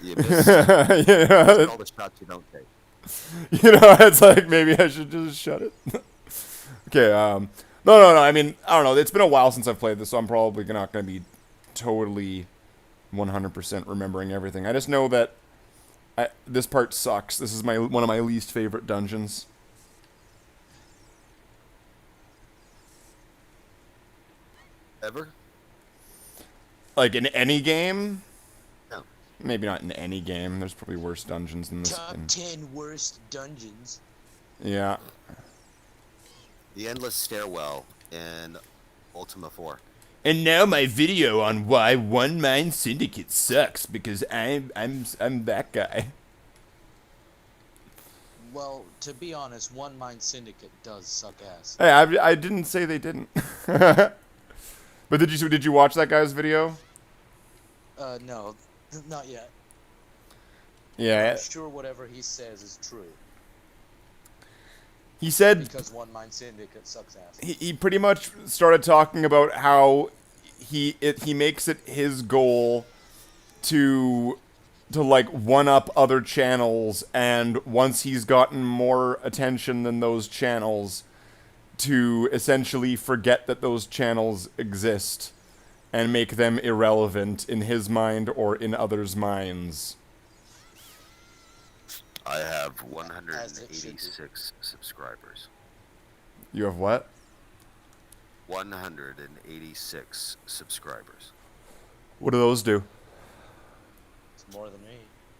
D: You missed
A: Yeah.
D: all the shots you don't take.
A: It's like maybe I should just shut it. Okay, no. I mean, I don't know. It's been a while since I've played this, so I'm probably not going to be totally 100% remembering everything. I just know that this part sucks. This is one of my least favorite dungeons.
D: Ever?
A: Like in any game?
D: No.
A: Maybe not in any game. There's probably worse dungeons than this.
E: Top 10 worst dungeons.
A: Yeah.
D: The endless stairwell in Ultima 4.
A: And now my video on why One Mind Syndicate sucks because I'm that guy.
E: Well, to be honest, One Mind Syndicate does suck ass.
A: Hey, I didn't say they didn't. But did you watch that guy's video?
E: No, not yet.
A: Yeah.
E: I'm sure whatever he says is true.
A: He said
E: Because One Mind Syndicate sucks ass.
A: he pretty much started talking about how he makes it his goal to like one up other channels, and once he's gotten more attention than those channels, to essentially forget that those channels exist and make them irrelevant in his mind or in others' minds.
D: I have
E: As it should be.
D: 186 subscribers.
A: You have what?
D: 186 subscribers.
A: What do those do?
E: It's more than me.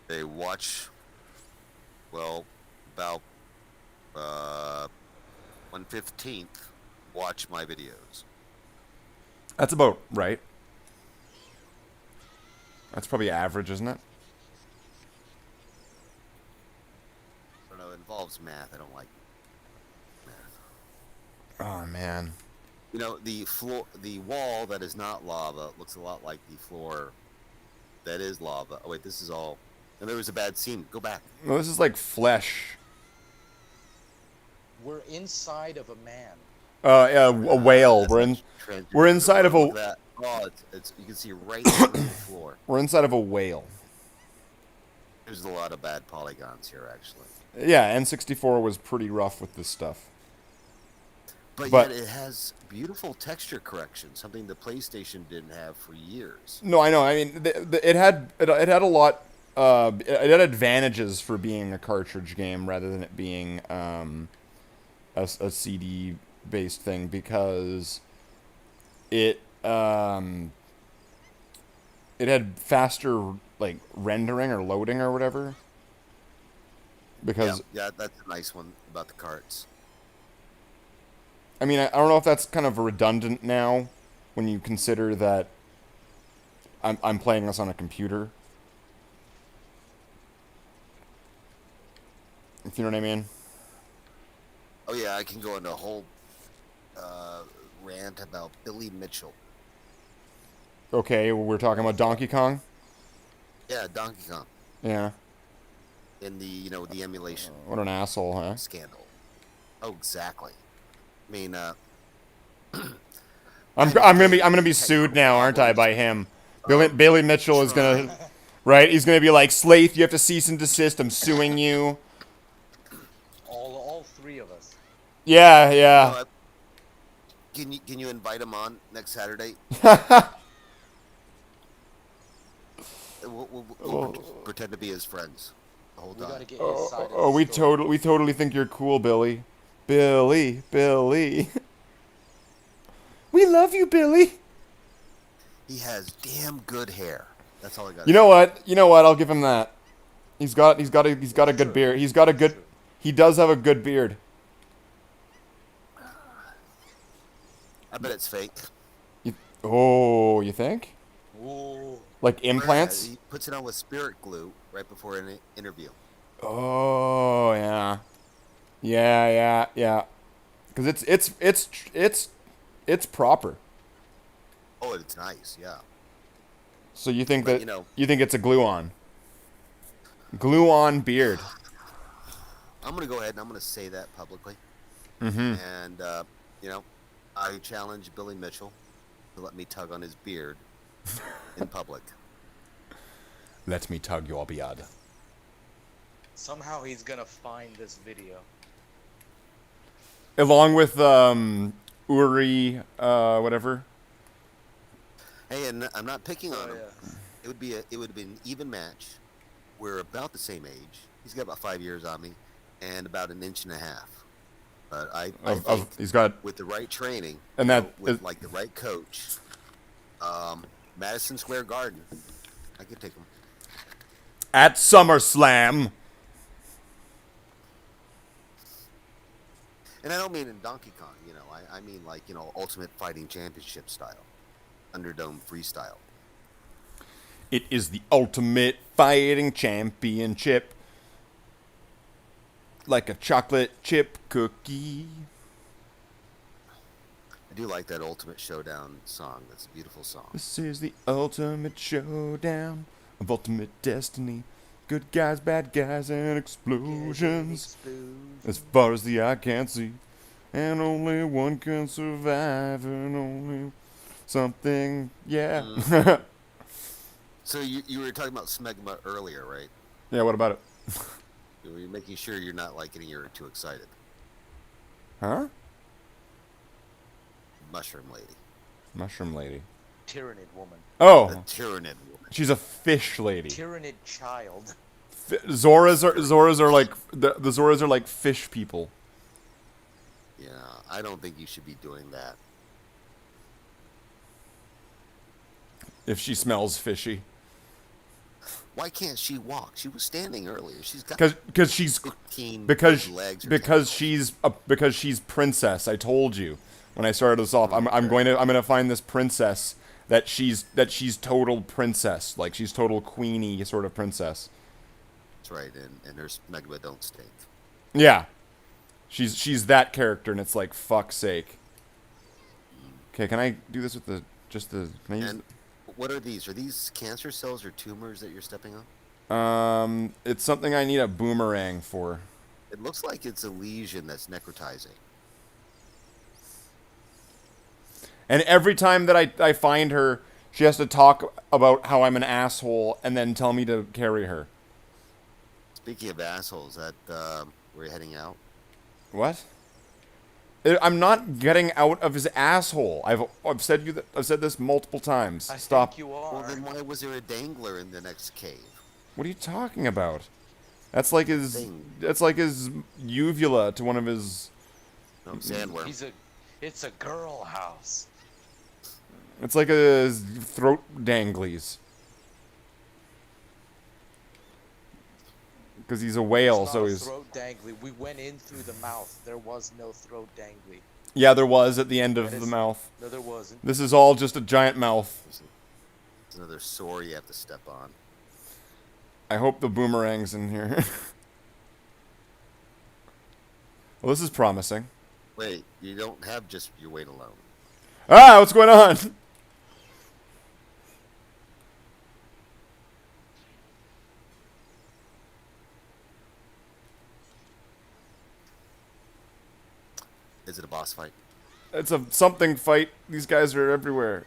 D: They watch, well, about 1/15th watch my videos.
A: That's about right. That's probably average, isn't it?
D: I don't know, it involves math. I don't like math.
A: Oh man.
D: You know, the wall that is not lava looks a lot like the floor that is lava. Oh wait, this is all. And there was a bad scene. Go back.
A: No, this is like flesh.
E: We're inside of a man.
A: Yeah, a whale. We're inside of a.
D: Look at that. Oh, it's you can see right through the floor.
A: We're inside of a whale.
D: There's a lot of bad polygons here, actually.
A: Yeah, N64 was pretty rough with this stuff.
D: But
A: But-
D: yet it has beautiful texture correction, something the PlayStation didn't have for years.
A: No, I know. I mean, it had a lot. It had advantages for being a cartridge game rather than it being a CD based thing, because it it had faster like rendering or loading or whatever. Because
D: Yeah, that's a nice one about the carts.
A: I mean, I don't know if that's kind of redundant now when you consider that I'm playing this on a computer. If you know what I mean.
D: Oh yeah, I can go into a whole rant about Billy Mitchell.
A: Okay, we're talking about Donkey Kong.
D: Yeah, Donkey Kong
A: Yeah.
D: in the the emulation
A: What an asshole, huh?
D: scandal. Oh, exactly. I mean,
A: I'm gonna be sued now, aren't I, by him? Billy Mitchell is gonna, right? He's gonna be like, Slaith, you have to cease and desist. I'm suing you.
E: All three of us.
A: Yeah, yeah.
D: can you invite him on next Saturday? We'll pretend to be his friends the whole
E: We
D: time.
E: gotta get his side of the
A: Oh, we
E: story.
A: totally think you're cool, Billy. Billy. We love you, Billy.
D: He has damn good hair. That's all I got.
A: You know what? I'll give him that. He's got a good beard. He does have a good beard.
D: I bet it's fake.
A: You think?
E: Ooh.
A: Like implants?
D: He puts it on with spirit glue right before an interview.
A: Oh yeah. Because it's proper.
D: Oh, it's nice, yeah.
A: So you think
D: But,
A: that you think it's a glue-on beard?
D: I'm gonna go ahead and I'm gonna say that publicly.
A: Mm-hmm.
D: And I challenge Billy Mitchell to let me tug on his beard in public.
A: Let me tug your beard.
E: Somehow he's gonna find this video.
A: Along with Uri, whatever.
D: Hey, and I'm not picking on him.
E: Yeah.
D: It would have been an even match. We're about the same age. He's got about 5 years on me, and about an inch and a half. But I think
A: He's got,
D: with the right training,
A: and that
D: with
A: is,
D: like the right coach, Madison Square Garden, I could take him.
A: at SummerSlam.
D: And I don't mean in Donkey Kong, I mean like, Ultimate Fighting Championship style. Underdome freestyle.
A: It is the Ultimate Fighting Championship. like a chocolate chip cookie.
D: I do like that Ultimate Showdown song. That's a beautiful song.
A: This is the ultimate showdown of ultimate destiny. Good guys, bad guys, and explosions. As far as the eye can see. And only one can survive, and only something, yeah.
D: So you were talking about smegma earlier, right?
A: Yeah, what about it?
D: You're making sure you're not like getting her too excited.
A: Huh?
D: Mushroom lady.
A: Mushroom lady.
E: Tyrannid woman.
D: The
A: Oh,
D: Tyrannid woman.
A: she's a fish lady.
E: Tyrannid child.
A: Zoras are like the Zoras are like fish people.
D: Yeah, I don't think you should be doing that.
A: If she smells fishy,
D: Why can't she walk? She was standing earlier. She's got
A: because she's
D: 15
A: because
D: legs. Or
A: because she's princess. I told you when I started this off. I'm going to find this princess that she's total princess, like she's total queenie sort of princess.
D: That's right, and her smegma don't stink.
A: Yeah, she's that character, and it's like fuck's sake. Okay, can I do this with the Can I use
D: And what are these? Are these cancer cells or tumors that you're stepping on?
A: It's something I need a boomerang for.
D: It looks like it's a lesion that's necrotizing.
A: And every time that I find her, she has to talk about how I'm an asshole and then tell me to carry her.
D: Speaking of assholes, we're heading out.
A: What? I'm not getting out of his asshole. I've said this multiple times.
E: I
A: Stop.
E: think you
D: Well,
E: are.
D: then why was there a dangler in the next cave?
A: What are you talking about? That's like his.
D: Thing.
A: That's like his uvula to one of his.
D: No, sandworm.
E: It's a girl house.
A: It's like a throat danglies. Because he's a whale,
E: It's not
A: so
E: a
A: he's.
E: throat dangly. We went in through the mouth. There was no throat dangly.
A: Yeah, there was at the end of
E: That
A: the
E: is-
A: mouth.
E: No, there wasn't.
A: This is all just a giant mouth.
D: It's another sore you have to step on.
A: I hope the boomerang's in here. Well, this is promising.
D: Wait, you don't have just your weight alone.
A: Ah, what's going on?
D: Is it a boss fight?
A: It's a something fight. These guys are everywhere.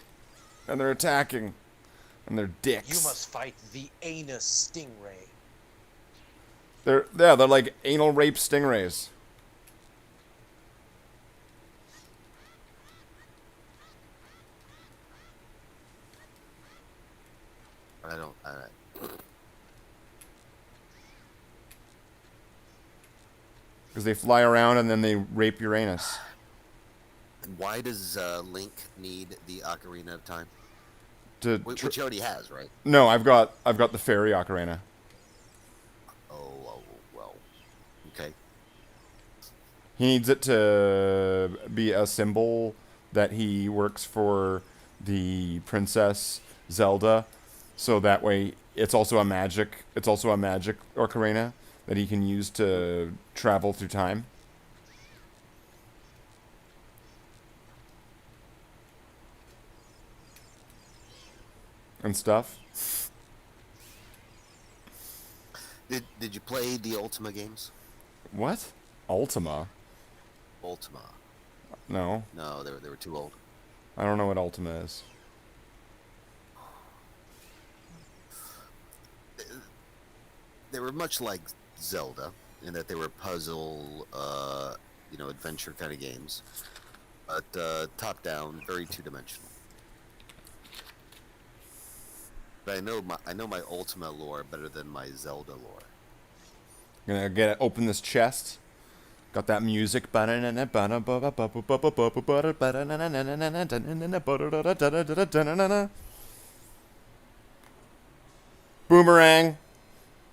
A: And they're attacking. And they're dicks.
E: You must fight the anus stingray.
A: They're like anal rape stingrays.
D: I don't.
A: Because they fly around and then they rape your anus.
D: Why does Link need the Ocarina of Time?
A: Which
D: Which he already has, right?
A: No, I've got the fairy ocarina.
D: Oh, well. Okay.
A: He needs it to be a symbol that he works for the Princess Zelda, so that way it's also a magic ocarina that he can use to travel through time. And stuff.
D: Did you play the Ultima games?
A: What? Ultima?
D: Ultima.
A: No.
D: No, they were too old.
A: I don't know what Ultima is.
D: They were much like Zelda in that they were puzzle, adventure kind of games, but top down, very two-dimensional. But I know my Ultima lore better than my Zelda lore.
A: Gonna open this chest. Got that music. Boomerang.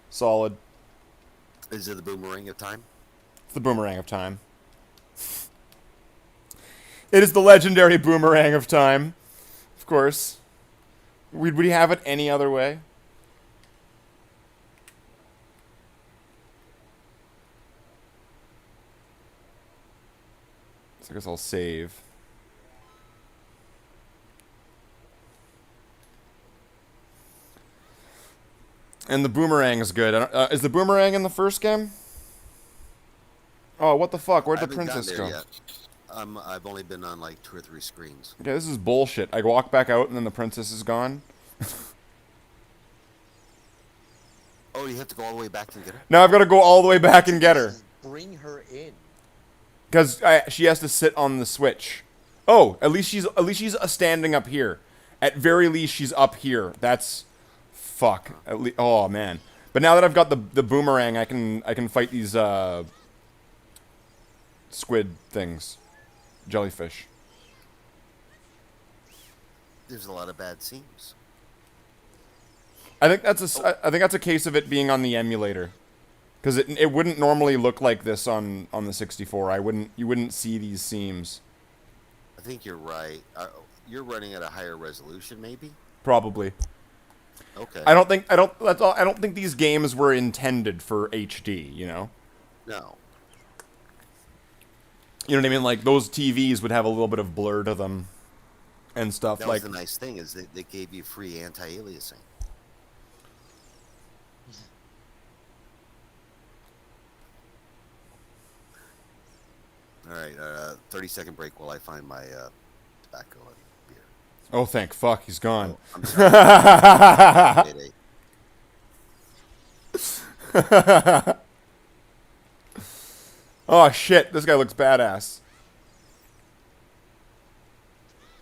A: Solid.
D: Is it the Boomerang of Time?
A: It's the boomerang of time. It is the legendary boomerang of time. Of course. Would we have it any other way? I guess I'll save. And the boomerang is good. Is the boomerang in the first game? Oh, what the fuck? Where'd
D: I
A: the
D: haven't gotten
A: princess
D: there
A: go?
D: yet. I've only been on like 2 or 3 screens.
A: Okay, this is bullshit. I walk back out and then the princess is gone.
D: Oh, you have to go all the way back to get her?
A: Now I've got to go all the way back and get her.
E: Just bring her in.
A: Because she has to sit on the switch. Oh, at least she's standing up here. At very least, she's up here. That's fuck. Oh man. But now that I've got the boomerang, I can fight these squid things, jellyfish.
D: There's a lot of bad seams.
A: I think that's a case of it being on the emulator. Because it wouldn't normally look like this on the 64. You wouldn't see these seams.
D: I think you're right. You're running at a higher resolution, maybe?
A: Probably.
D: Okay.
A: I don't think these games were intended for HD, you know?
D: No.
A: You know what I mean? Like those TVs would have a little bit of blur to them and stuff
D: That
A: like
D: was the nice thing, is they gave you free anti-aliasing. All right, 30-second break while I find my tobacco and beer.
A: Oh, thank fuck, he's gone.
D: Oh, I'm sorry.
A: Oh shit, this guy looks badass.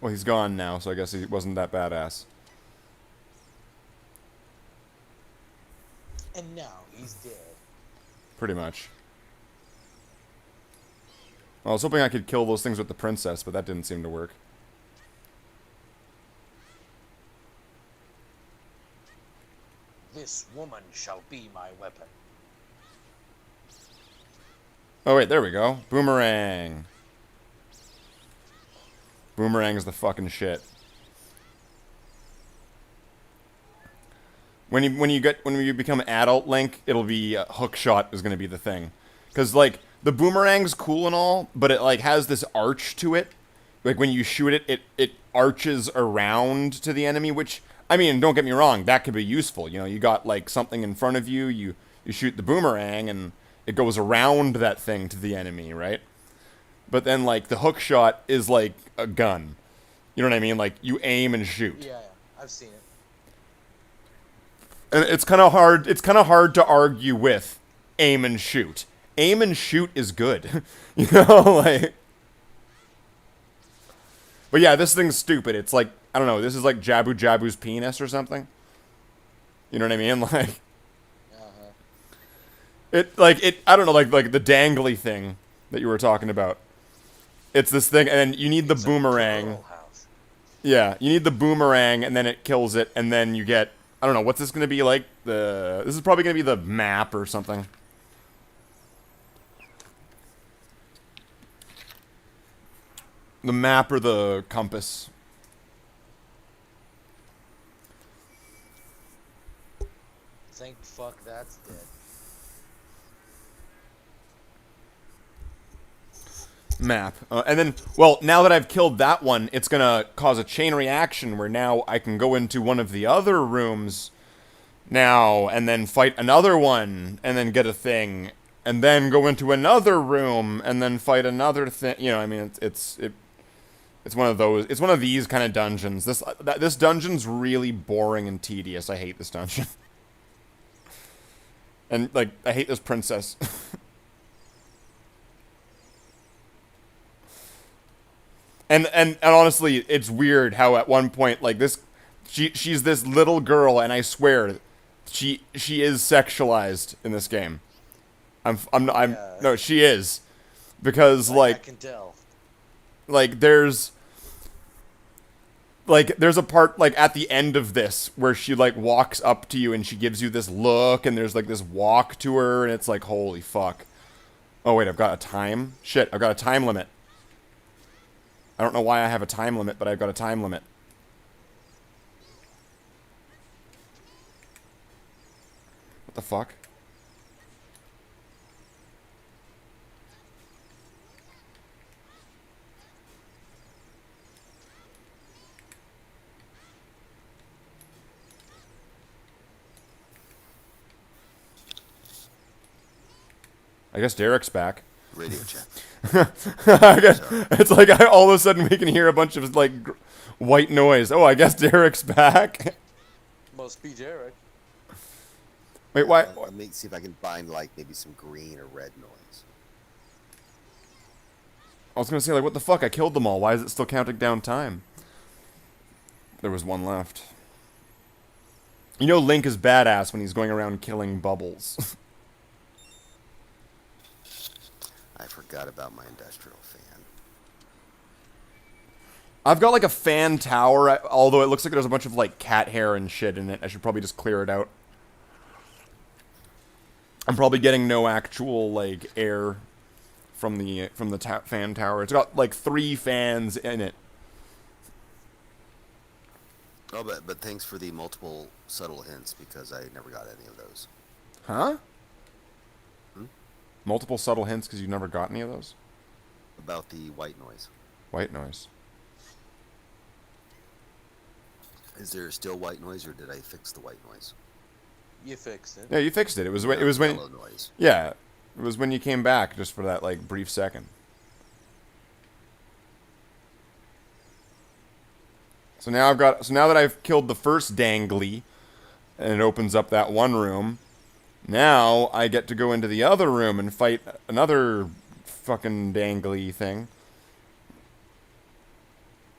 A: Well, he's gone now, so I guess he wasn't that badass.
E: And now he's dead.
A: Pretty much. Well, I was hoping I could kill those things with the princess, but that didn't seem to work.
E: This woman shall be my weapon.
A: Oh wait, there we go. Boomerang. Boomerang is the fucking shit. When you become adult Link, it'll be hook shot is gonna be the thing, because like the boomerang's cool and all, but it like has this arch to it. Like when you shoot it, it arches around to the enemy, which I mean, don't get me wrong, that could be useful. You know, you got like something in front of you, you shoot the boomerang and it goes around that thing to the enemy, right? But then like the hook shot is like a gun. You know what I mean? Like you aim and shoot.
E: Yeah, I've seen it.
A: And it's kind of hard. It's kind of hard to argue with aim and shoot. Aim and shoot is good, you know. Like, but yeah, this thing's stupid. It's like I don't know. This is like Jabu Jabu's penis or something. You know what I mean? Like, I don't know. Like the dangly thing that you were talking about. It's this thing, and you need the boomerang. Yeah, you need the boomerang, and then it kills it, and then you get. I don't know, what's this going to be like? This is probably going to be the map or something. The map or the compass.
E: Thank fuck that's dead.
A: Map. And then, well, now that I've killed that one, it's going to cause a chain reaction where now I can go into one of the other rooms now and then fight another one and then get a thing and then go into another room and then fight another thing. You know, I mean, it's one of those. It's one of these kind of dungeons. This dungeon's really boring and tedious. I hate this dungeon. And, like, I hate this princess. And honestly, it's weird how at one point, like, she's this little girl, and I swear, she is sexualized in this game. No, she is. Because, like,
E: I can tell.
A: like, there's a part, like, at the end of this where she, like, walks up to you and she gives you this look and there's, like, this walk to her and it's like, holy fuck. Oh, wait, I've got a time? Shit, I've got a time limit. I don't know why I have a time limit, but I've got a time limit. What the fuck? I guess Derek's back.
D: Radio check.
A: I guess, it's like all of a sudden we can hear a bunch of like white noise. Oh, I guess Derek's back.
E: Must be Derek.
A: Wait, why?
D: Let me see if I can find like maybe some green or red noise.
A: I was gonna say, like, what the fuck? I killed them all. Why is it still counting down time? There was one left. You know Link is badass when he's going around killing bubbles.
D: I forgot about my industrial fan.
A: I've got, like, a fan tower, although it looks like there's a bunch of, like, cat hair and shit in it. I should probably just clear it out. I'm probably getting no actual, like, air from the fan tower. It's got, like, 3 fans in it.
D: Oh, but thanks for the multiple subtle hints, because I never got any of those.
A: Huh? Multiple subtle hints because you never got any of those?
D: About the white noise.
A: White noise.
D: Is there still white noise, or did I fix the white noise?
E: You fixed it.
A: Yeah, you fixed it. It was when
D: Yellow noise.
A: yeah, it was when you came back just for that like brief second. So now that I've killed the first dangly and it opens up that one room, now I get to go into the other room and fight another fucking dangly thing.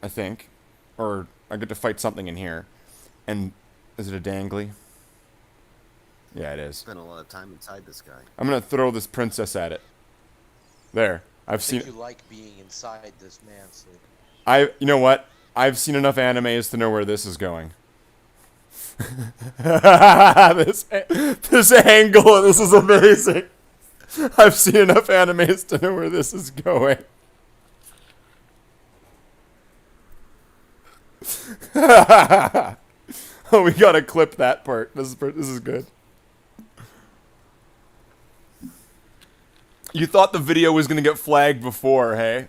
A: I think. Or I get to fight something in here. And is it a dangly? Yeah, it is.
D: Spent a lot of time inside this guy.
A: I'm gonna throw this princess at it. There.
E: I think you like being inside this man, so...
A: You know what? I've seen enough animes to know where this is going. this angle, this is amazing. I've seen enough animes to know where this is going. Oh, we gotta clip that part. This is good. You thought the video was gonna get flagged before, hey?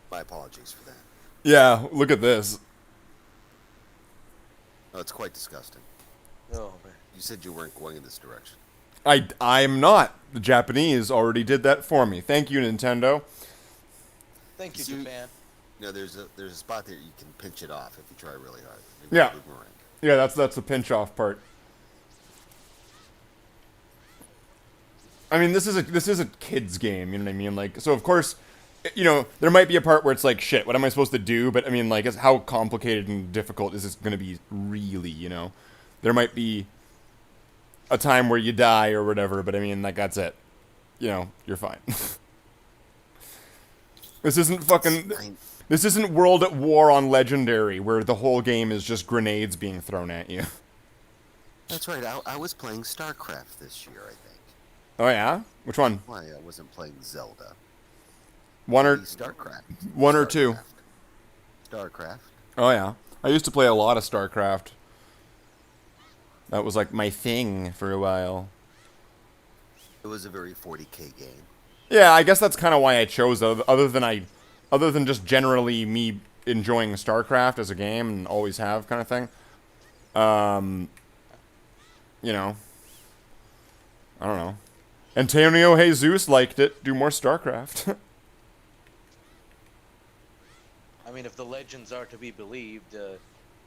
D: My apologies for that.
A: Yeah, look at this.
D: Oh, it's quite disgusting.
E: Oh, man.
D: You said you weren't going in this direction.
A: I'm not. The Japanese already did that for me. Thank you, Nintendo.
E: Thank you,
D: See,
E: Japan.
D: You know, there's a spot there you can pinch it off if you try really hard.
A: Yeah.
D: Boomerang.
A: Yeah, that's the pinch off part. I mean, this is a kid's game, you know what I mean? Like, so of course, you know, there might be a part where it's like, shit, what am I supposed to do? But I mean, like, how complicated and difficult is this going to be really, you know? There might be a time where you die or whatever, but I mean, like, that's it. You know, you're fine. This isn't World at War on Legendary, where the whole game is just grenades being thrown at you.
D: That's right. I was playing StarCraft this year, I think.
A: Oh yeah? Which one?
D: Why I wasn't playing Zelda.
A: One or
D: StarCraft.
A: One or two?
D: StarCraft.
A: Oh yeah. I used to play a lot of StarCraft. That was like my thing for a while.
D: It was a very 40K game.
A: Yeah, I guess that's kind of why I chose it. Other than just generally me enjoying StarCraft as a game and always have kind of thing. You know, I don't know. Antonio Jesus liked it. Do more StarCraft.
E: I mean, if the legends are to be believed,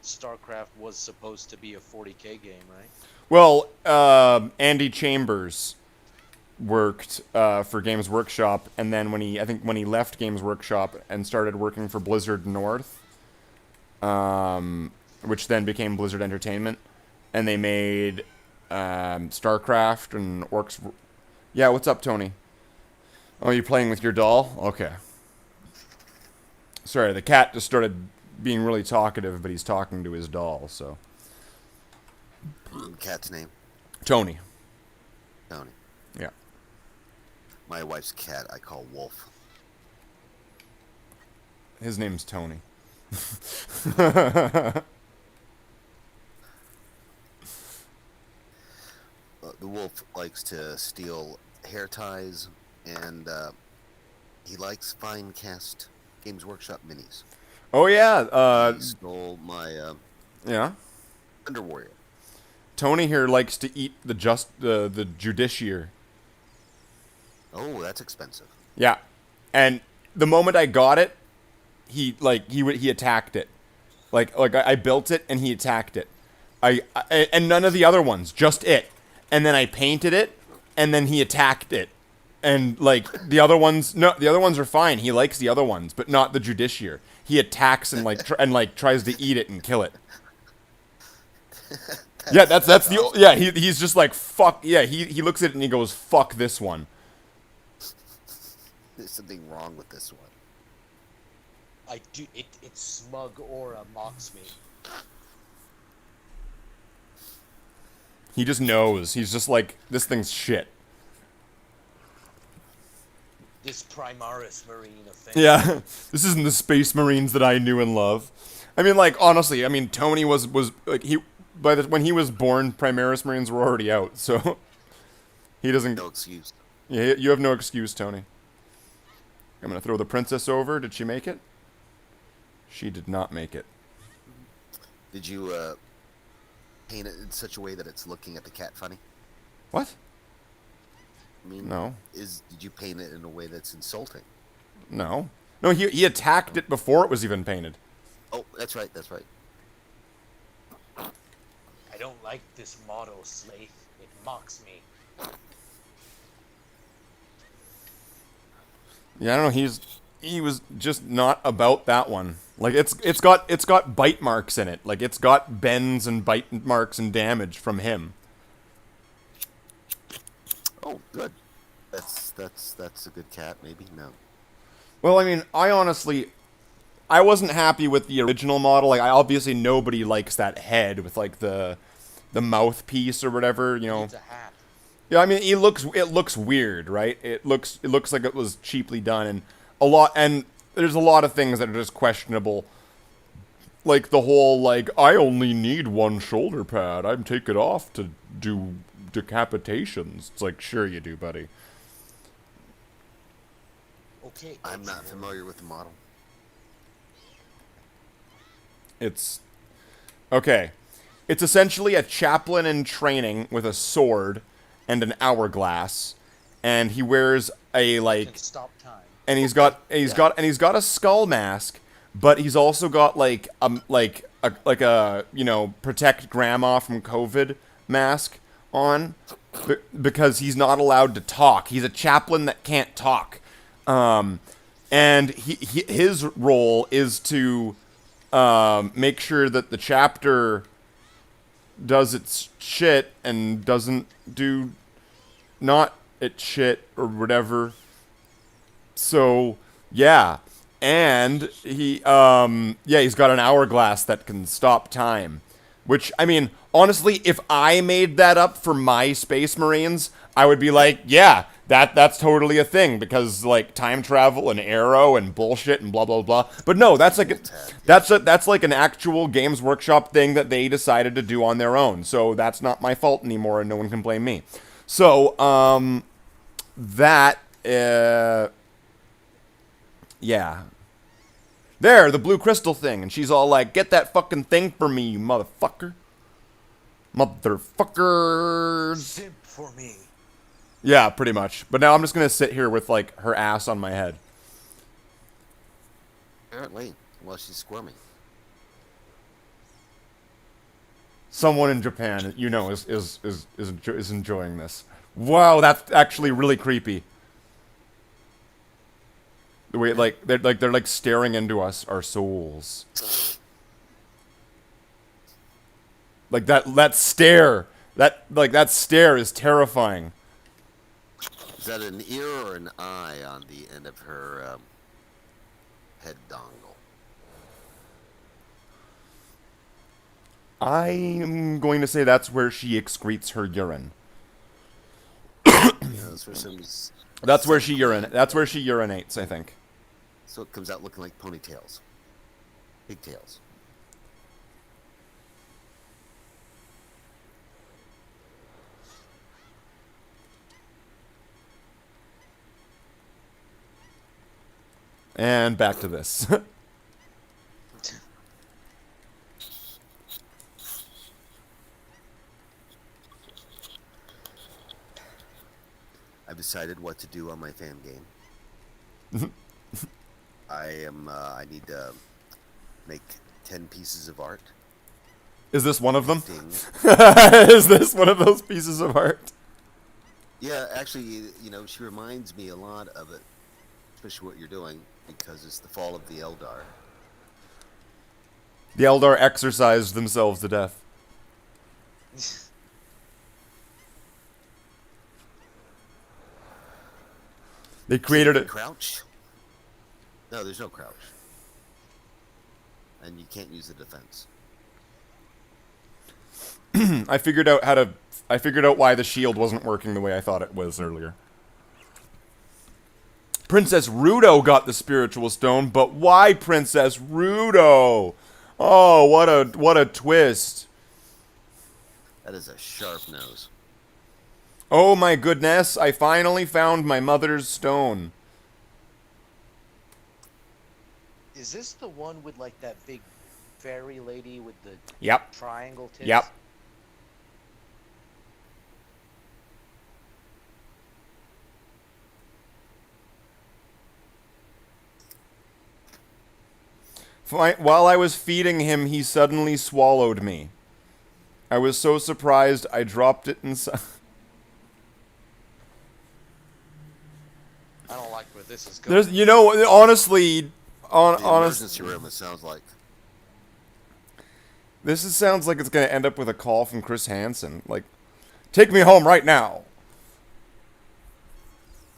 E: StarCraft was supposed to be a 40K game, right?
A: Well, Andy Chambers worked for Games Workshop, and then when he left Games Workshop and started working for Blizzard North, which then became Blizzard Entertainment, and they made StarCraft and Orcs. Yeah, what's up, Tony? Oh, you playing with your doll? Okay. Sorry, the cat just started being really talkative, but he's talking to his doll, so.
D: Cat's name?
A: Tony.
D: Tony.
A: Yeah.
D: My wife's cat I call Wolf.
A: His name's Tony.
D: The wolf likes to steal hair ties, and he likes fine cast Games Workshop minis.
A: Oh yeah,
D: He stole my
A: yeah.
D: Thunder Warrior.
A: Tony here likes to eat the judiciary.
D: Oh, that's expensive.
A: Yeah, and the moment I got it, he attacked it. Like I built it and he attacked it. And none of the other ones, just it. And then I painted it, and then he attacked it. And like the other ones, no, the other ones are fine. He likes the other ones, but not the judiciary. He attacks and tries to eat it and kill it. That's the yeah. He's just like fuck yeah. He looks at it and he goes fuck this one.
D: There's something wrong with this one.
E: I do. Its smug aura mocks me.
A: He just knows. He's just like, this thing's shit.
E: This Primaris Marine offense.
A: Yeah, this isn't the Space Marines that I knew and love. I mean, like, honestly, I mean, Tony was like, when he was born, Primaris Marines were already out, so he doesn't.
D: No excuse.
A: Yeah, you have no excuse, Tony. I'm gonna throw the princess over. Did she make it? She did not make it.
D: Did you paint it in such a way that it's looking at the cat funny?
A: What?
D: I mean,
A: No.
D: Did you paint it in a way that's insulting?
A: No. No, he attacked it before it was even painted.
D: Oh, that's right. That's right.
E: I don't like this motto, Slate. It mocks me.
A: Yeah, I don't know. He was just not about that one. Like it's got bite marks in it. Like it's got bends and bite marks and damage from him.
D: Oh, good. That's a good cat. Maybe no.
A: Well, I mean, I wasn't happy with the original model. Like, obviously nobody likes that head with like the mouthpiece or whatever. You know.
E: It's a hat.
A: Yeah, I mean, it looks weird, right? It looks like it was cheaply done, and there's a lot of things that are just questionable. Like the whole I only need one shoulder pad. I'm take it off to do decapitations. It's like, sure you do, buddy.
E: Okay.
D: I'm not familiar with the model.
A: It's okay. It's essentially a chaplain in training with a sword and an hourglass, and he wears a
E: Can stop time.
A: and he's got a skull mask, but he's also got like a protect grandma from COVID mask on, because he's not allowed to talk. He's a chaplain that can't talk, and his role is to make sure that the chapter does its shit and doesn't do not its shit or whatever. So yeah, and he's got an hourglass that can stop time, which, I mean, honestly, if I made that up for my Space Marines, I would be like, yeah, that's totally a thing, because like time travel and arrow and bullshit and blah blah blah. But no, that's like an actual Games Workshop thing that they decided to do on their own. So that's not my fault anymore, and no one can blame me. So yeah. There, the blue crystal thing, and she's all like, "Get that fucking thing for me, you motherfucker." Motherfuckers.
E: Simp for me.
A: Yeah, pretty much. But now I'm just gonna sit here with like her ass on my head.
D: Apparently, while she's squirming.
A: Someone in Japan, is enjoying this. Wow, that's actually really creepy. The way they're staring into our souls. Like that stare. That stare is terrifying.
D: Is that an ear or an eye on the end of her head dongle?
A: I'm going to say that's where she excretes her urine. That's where she urinates, I think.
D: So it comes out looking like ponytails. Pigtails.
A: And back to this.
D: decided what to do on my fan game. I need to make 10 pieces of art.
A: Is this one of them?
D: Ding.
A: Is this one of those pieces of art?
D: Yeah, actually, she reminds me a lot of it, especially what you're doing, because it's the fall of the Eldar.
A: The Eldar exercised themselves to death. They created it.
D: Crouch? No, there's no crouch. And you can't use the defense.
A: I figured out why the shield wasn't working the way I thought it was earlier. Princess Rudo got the spiritual stone, but why Princess Rudo? Oh, what a twist.
D: That is a sharp nose.
A: Oh my goodness, I finally found my mother's stone.
E: Is this the one with like that big fairy lady with the
A: Yep.
E: triangle tits?
A: Yep. While I was feeding him, he suddenly swallowed me. I was so surprised, I dropped it inside.
E: I don't like where this is going.
A: There's, honestly,
D: The
A: honest.
D: emergency room, it sounds like.
A: Sounds like it's gonna end up with a call from Chris Hansen. Like, take me home right now.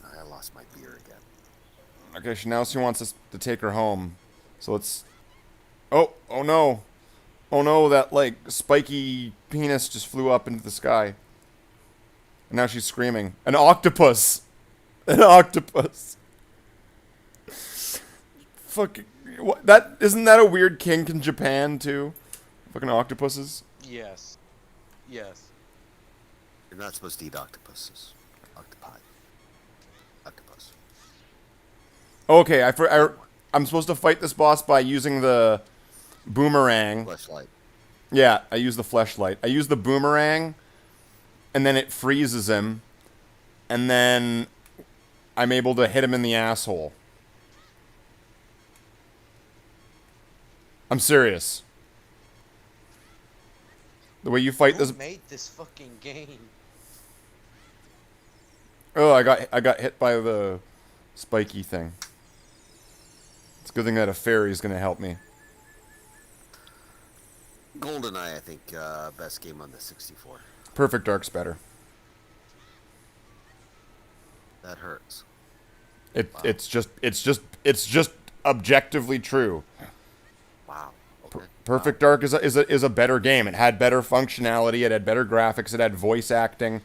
D: I lost my beer again.
A: Okay, now she wants us to take her home. So let's... Oh no. Oh no, that, like, spiky penis just flew up into the sky. And now she's screaming. An octopus! An octopus! Fucking... What, isn't that a weird kink in Japan, too? Fucking octopuses?
E: Yes. Yes.
D: You're not supposed to eat octopuses. Octopi. Octopus.
A: Okay, I'm supposed to fight this boss by using the boomerang.
D: Fleshlight.
A: Yeah, I use the fleshlight. I use the boomerang, and then it freezes him, and then I'm able to hit him in the asshole. I'm serious. The way you fight
E: Who
A: this...
E: made this fucking game?
A: Oh, I got hit by the spiky thing. It's a good thing that a fairy is going to help me.
D: GoldenEye, I think, best game on the 64.
A: Perfect Dark's better.
D: That hurts.
A: Wow. It's just objectively true.
D: Wow. Okay.
A: Perfect Dark is a better game. It had better functionality. It had better graphics. It had voice acting.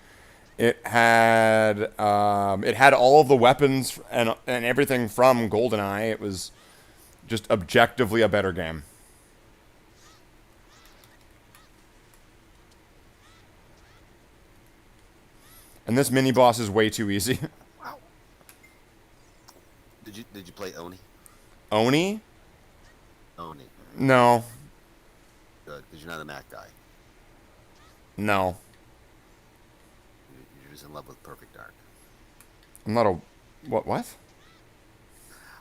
A: It had all of the weapons and everything from GoldenEye. It was just objectively a better game. And this mini boss is way too easy.
D: Wow. Did you play Oni?
A: Oni?
D: Oni.
A: No.
D: Good, because you're not a Mac guy.
A: No.
D: You're just in love with Perfect Dark.
A: I'm not a... What?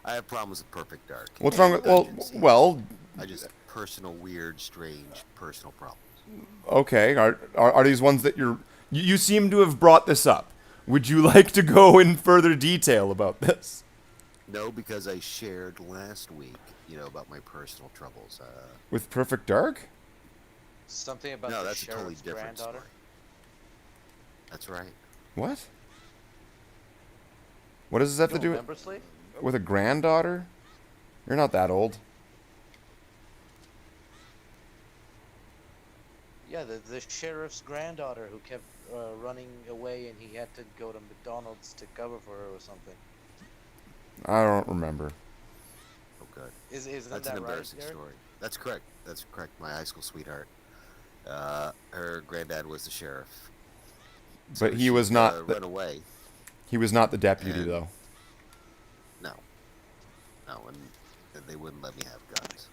D: I have problems with Perfect Dark.
A: What's wrong with... Well...
D: I just... Personal, weird, strange, personal problems.
A: Okay. Are these ones that you seem to have brought this up. Would you like to go in further detail about this?
D: No, because I shared last week, about my personal troubles.
A: With Perfect Dark?
E: Something about
D: no,
E: the
D: that's a totally
E: sheriff's
D: different
E: granddaughter?
D: story. That's right.
A: What? What does this have to do
E: Remember, Sleep?
A: with a granddaughter? You're not that old.
E: Yeah, the sheriff's granddaughter who kept running away, and he had to go to McDonald's to cover for her or something.
A: I don't remember.
D: Oh, good.
E: Isn't
D: That's
E: that
D: an
E: right,
D: embarrassing
E: Derek?
D: story. That's correct. That's correct. My high school sweetheart. Her granddad was the sheriff.
A: But he was not...
D: run away.
A: He was not the deputy,
D: And-
A: though.
D: No. No, and they wouldn't let me have guns.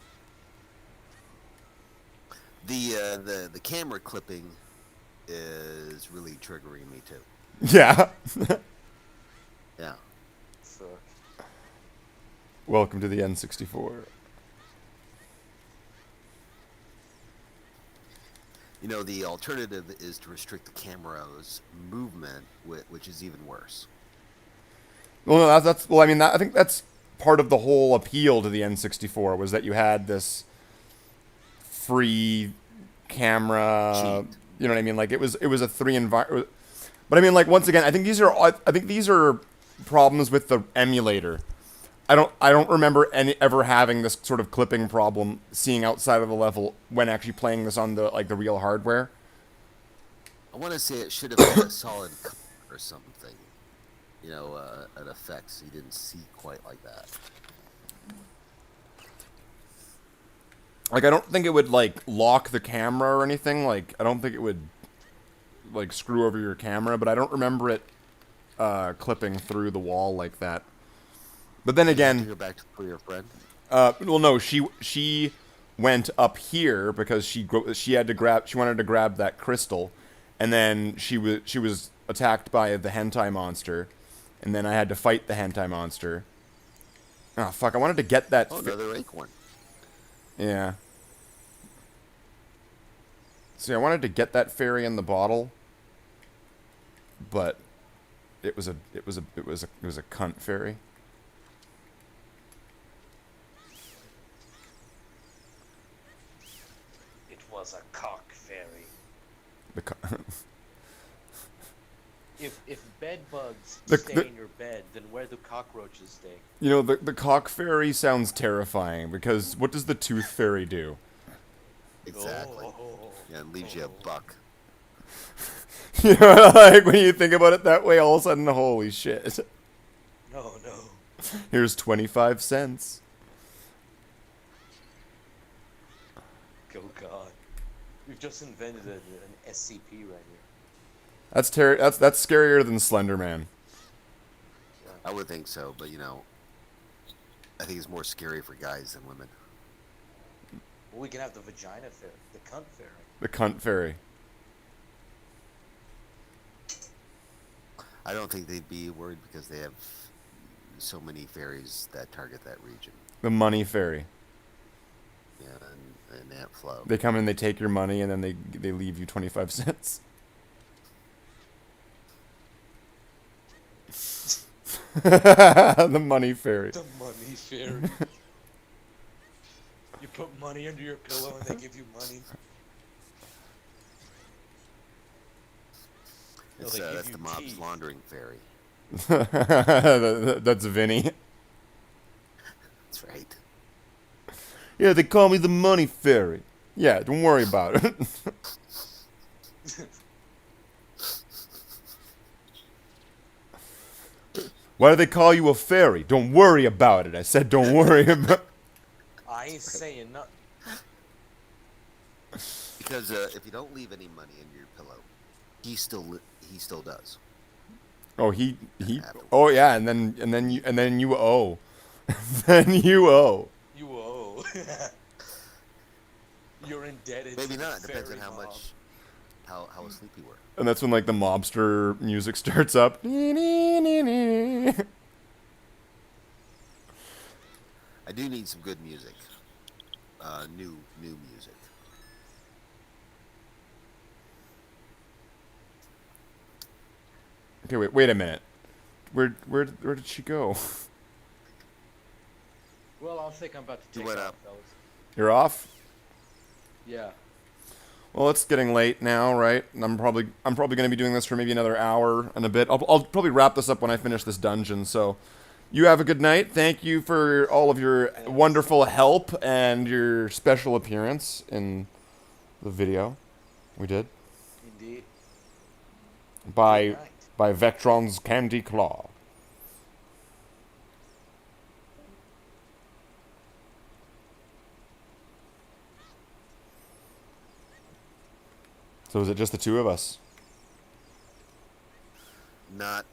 D: The camera clipping is really triggering me too.
A: Yeah.
D: Yeah.
E: Fuck.
A: Welcome to the N64.
D: You know, the alternative is to restrict the camera's movement, which is even worse.
A: Well, no, that's well. I mean, I think that's part of the whole appeal to the N64 was that you had this free camera.
D: Cheat.
A: You know what I mean? Like it was a three environment. But I mean, like once again, I think these are problems with the emulator. I don't remember ever having this sort of clipping problem seeing outside of the level when actually playing this on the real hardware.
D: I want to say it should have had a solid color or something. You know, an effect so you didn't see quite like that.
A: Like I don't think it would like lock the camera or anything. Like I don't think it would like screw over your camera, but I don't remember it clipping through the wall like that. But then
D: Did you
A: again,
D: go back for your friend.
A: well, no, she went up here because she wanted to grab that crystal, and then she was attacked by the hentai monster, and then I had to fight the hentai monster. Oh fuck! I wanted to get that.
D: Oh, another acorn.
A: Yeah. See, I wanted to get that fairy in the bottle, but it was a cunt fairy.
C: It was a cock fairy.
A: The
E: If bed bugs
A: The-
E: stay
A: the-
E: in your bed, then where do cockroaches stay?
A: You know, the cock fairy sounds terrifying because what does the tooth fairy do?
D: Exactly. Yeah, it leaves you a buck.
A: You know, like when you think about it that way, all of a sudden, holy shit!
E: No, no.
A: Here's 25 cents.
E: Oh god. We've just invented an SCP right here.
A: That's that's scarier than Slender Man.
D: I would think so, but you know, I think it's more scary for guys than women.
E: Well, we can have the vagina fairy, the cunt fairy.
A: The cunt fairy.
D: I don't think they'd be worried because they have so many fairies that target that region.
A: The money fairy.
D: Yeah, and that flow.
A: They come and they take your money and then they leave you 25 cents. The money fairy.
E: The money fairy. You put money under your pillow and they give you money. No,
D: It's,
E: they give
D: that's
E: you
D: the mob's
E: teeth.
D: laundering fairy.
A: That's Vinny.
D: That's right.
A: Yeah, they call me the money fairy. Yeah, don't worry about it. Why do they call you a fairy? Don't worry about it. I said don't worry about.
E: I ain't saying nothing.
D: Because if you don't leave any money in your pillow, he still does.
A: Oh, he. Oh yeah, and then you owe. Then you owe.
E: You owe. You're indebted.
D: Maybe
E: to the
D: not. Depends on
E: fairy
D: how
E: mob.
D: much, how asleep you were.
A: And that's when like the mobster music starts up.
D: I do need some good music. New music.
A: Okay, wait a minute. Where did she go?
E: Well, I'll think I'm about to
D: You
E: take
D: went
E: off,
D: up.
E: fellas.
A: You're off?
E: Yeah.
A: Well, it's getting late now, right? And I'm probably going to be doing this for maybe another hour and a bit. I'll probably wrap this up when I finish this dungeon. So, you have a good night. Thank you for all of your wonderful help and your special appearance in the video we did
E: Indeed.
A: by
E: Good night.
A: Vectron's Candy Claw. So is it just the two of us?
D: Not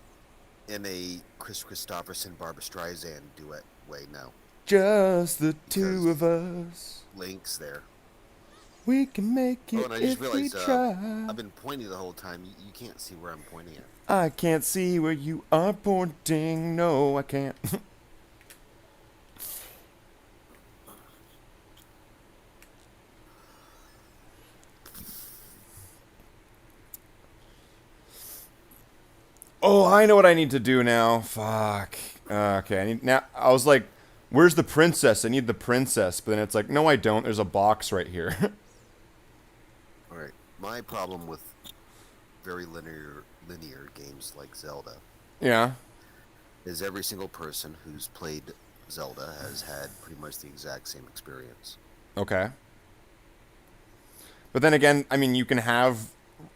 D: in a Chris Christopherson, Barbra Streisand duet way, no.
A: Just the two
D: Because-
A: of us.
D: Link's there.
A: We can make it
D: Oh, and I just
A: if we
D: realized
A: try.
D: I've been pointing the whole time. You can't see where I'm pointing at.
A: I can't see where you are pointing. No, I can't. Oh, I know what I need to do now. Fuck. Okay, I need now. I was like, "Where's the princess? I need the princess." But then it's like, "No, I don't. There's a box right here."
D: All right. My problem with very linear games like Zelda
A: Yeah.
D: is every single person who's played Zelda has had pretty much the exact same experience.
A: Okay. But then again, I mean, you can have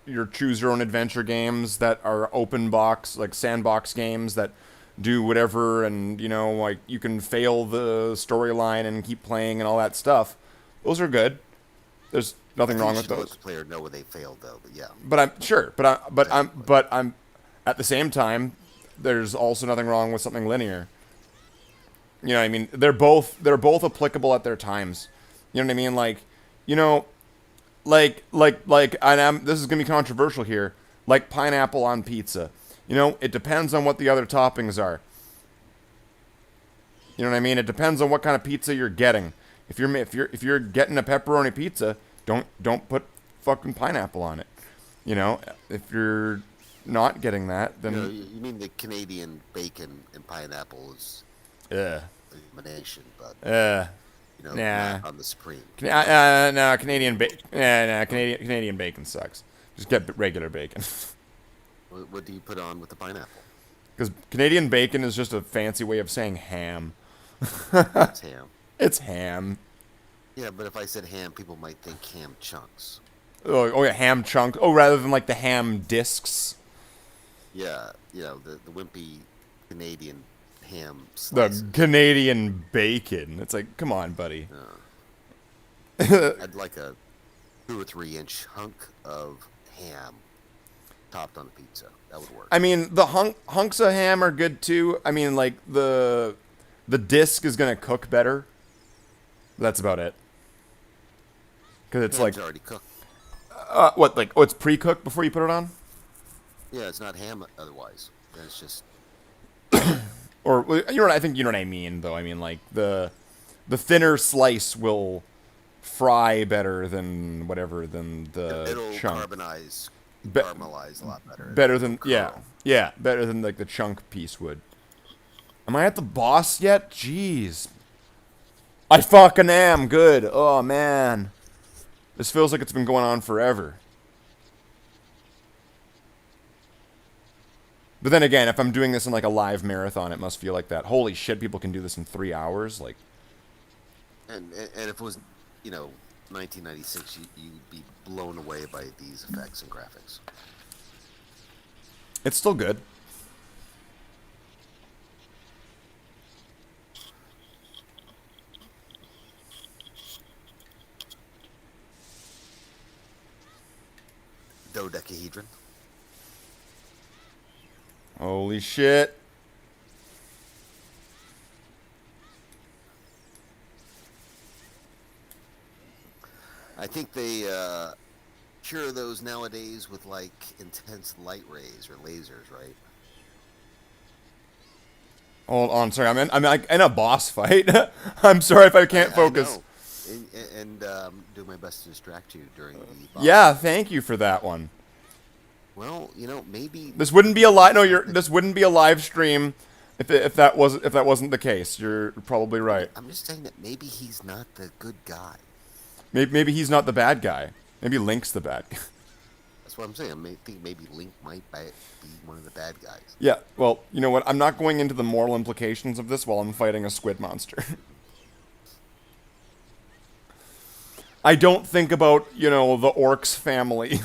A: your choose your own adventure games that are open box, like sandbox games that do whatever, and you know, like you can fail the storyline and keep playing and all that stuff. Those are good. There's nothing wrong with those.
D: The player know where they failed though, but yeah.
A: But I'm sure, but I'm at the same time, there's also nothing wrong with something linear. You know what I mean? They're both applicable at their times. You know what I mean? Like, you know, and this is gonna be controversial here. Like pineapple on pizza. You know, it depends on what the other toppings are. You know what I mean? It depends on what kind of pizza you're getting. If you're getting a pepperoni pizza, don't put fucking pineapple on it. You know, if you're not getting that, then
D: You mean the Canadian bacon and pineapple is
A: yeah,
D: elimination, but
A: nah.
D: not on the Supreme.
A: No, Canadian Canadian bacon sucks. Just get regular bacon.
D: What do you put on with the pineapple?
A: Because Canadian bacon is just a fancy way of saying ham.
D: It's ham.
A: It's ham.
D: Yeah, but if I said ham, people might think ham chunks.
A: Oh yeah, ham chunk. Oh, rather than like the ham discs.
D: Yeah, the wimpy Canadian ham
A: The
D: slices.
A: Canadian bacon. It's like, come on, buddy.
D: I'd like a 2 or 3 inch hunk of ham topped on a pizza. That would work.
A: I mean, the hunks of ham are good too. I mean, like the disc is gonna cook better. That's about it. Because it's
D: Ham's
A: like
D: already cooked.
A: what, like, oh, it's pre-cooked before you put it on.
D: Yeah, it's not ham otherwise. It's just
A: Or well, you know what I think you know what I mean though. I mean like the thinner slice will fry better than than the
D: it'll
A: chunk.
D: caramelize a lot better.
A: Better than
D: Curl.
A: yeah, better than like the chunk piece would. Am I at the boss yet? Jeez. I fucking am. Good. Oh man. This feels like it's been going on forever. But then again, if I'm doing this in like a live marathon, it must feel like that. Holy shit, people can do this in 3 hours. Like,
D: And if it was, 1996, you'd be blown away by these effects and graphics.
A: it's still good.
D: Dodecahedron.
A: Holy shit.
D: I think they cure those nowadays with like intense light rays or lasers, right?
A: Hold on, sorry. I'm like in a boss fight. I'm sorry if I can't focus.
D: I know. And do my best to distract you during the boss.
A: Yeah, thank you for that one.
D: Well, maybe
A: This wouldn't be a live. No, this wouldn't be a live stream if that wasn't the case. You're probably right.
D: I'm just saying that maybe he's not the good guy.
A: Maybe he's not the bad guy. Maybe Link's the bad guy.
D: That's what I'm saying. I think maybe Link might be one of the bad guys.
A: Yeah. Well, you know what? I'm not going into the moral implications of this while I'm fighting a squid monster. I don't think about the orcs family.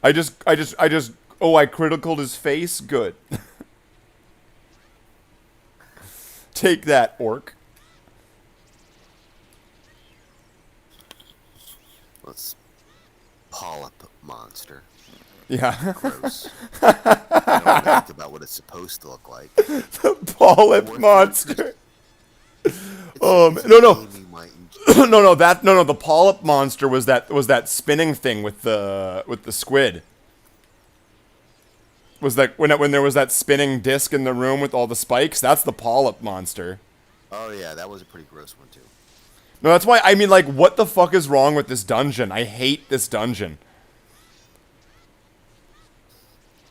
A: I just I criticaled his face. Good. Take that, orc.
D: Let's polyp monster.
A: Yeah.
D: Gross. I don't think about what it's supposed to look like.
A: The polyp monster.
D: It's a game you might enjoy.
A: no, the polyp monster was that spinning thing with the squid. Was that when there was that spinning disc in the room with all the spikes? That's the polyp monster.
D: Oh yeah, that was a pretty gross one too.
A: No, that's why I mean, like, what the fuck is wrong with this dungeon? I hate this dungeon.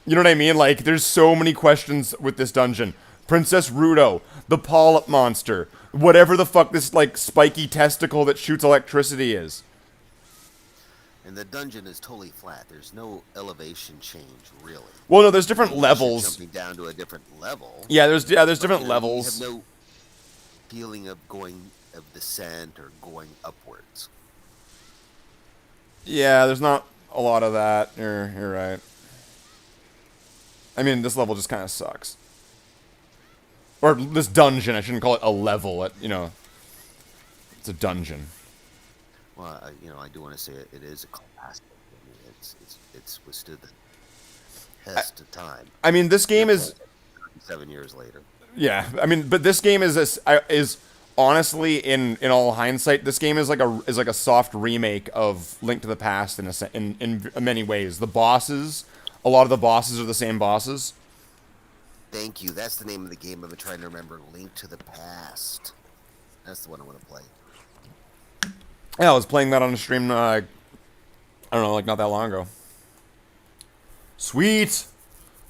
A: You know what I mean? Like, there's so many questions with this dungeon. Princess Rudo, the polyp monster, whatever the fuck this, like, spiky testicle that shoots electricity is.
D: And the dungeon is totally flat. There's no elevation change, really.
A: Well, no, there's different
D: You're
A: levels.
D: jumping down to a different level.
A: Yeah, there's different
D: You
A: levels.
D: have no feeling of descent or going upwards.
A: Yeah, there's not a lot of that. You're right. I mean, this level just kind of sucks. Or this dungeon. I shouldn't call it a level. It's a dungeon.
D: Well, I do want to say it is a classic. I mean, it's withstood the test of time.
A: I mean, this game is
D: 7 years later.
A: Yeah, I mean, but this game is honestly, in all hindsight, this game is like a soft remake of Link to the Past in many ways. The bosses, a lot of the bosses are the same bosses.
D: Thank you. That's the name of the game I've been trying to remember. Link to the Past. That's the one I want to play.
A: Yeah, I was playing that on a stream. I don't know, like not that long ago. Sweet.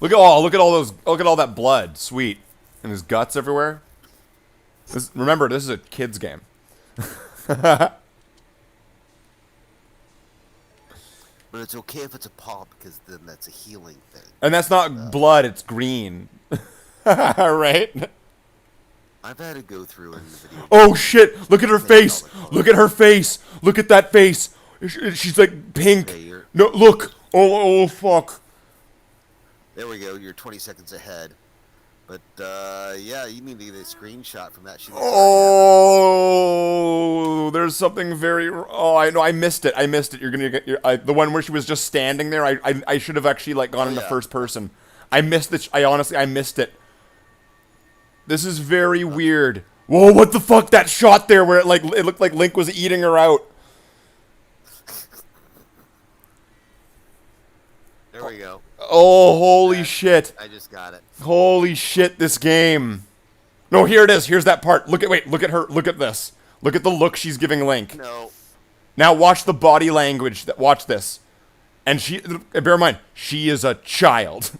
A: Look at all that blood. Sweet. And his guts everywhere. Remember, this is a kid's game.
D: But it's okay if it's a pop, because then that's a healing thing.
A: And that's not blood, it's green. Right?
D: I've had to go through in the video.
A: Oh shit! Look at her face! Look at her face! Look at that face! She's like pink.
D: Okay,
A: No, look! Oh fuck.
D: there we go. You're 20 seconds ahead. But, yeah, you need to get a screenshot from that. She looks
A: Oh, there's something very... Oh, I know, I missed it. You're gonna get... the one where she was just standing there, I should have actually, like, gone into first person. I missed it. I missed it. This is very weird. Whoa, what the fuck? That shot there where it looked like Link was eating her out.
D: There we go.
A: Oh, holy shit.
D: I just got it.
A: Holy shit, this game. No, here it is. Here's that part. Look at her. Look at this. Look at the look she's giving Link.
D: No.
A: Now watch the body language. Watch this. And bear in mind, she is a child.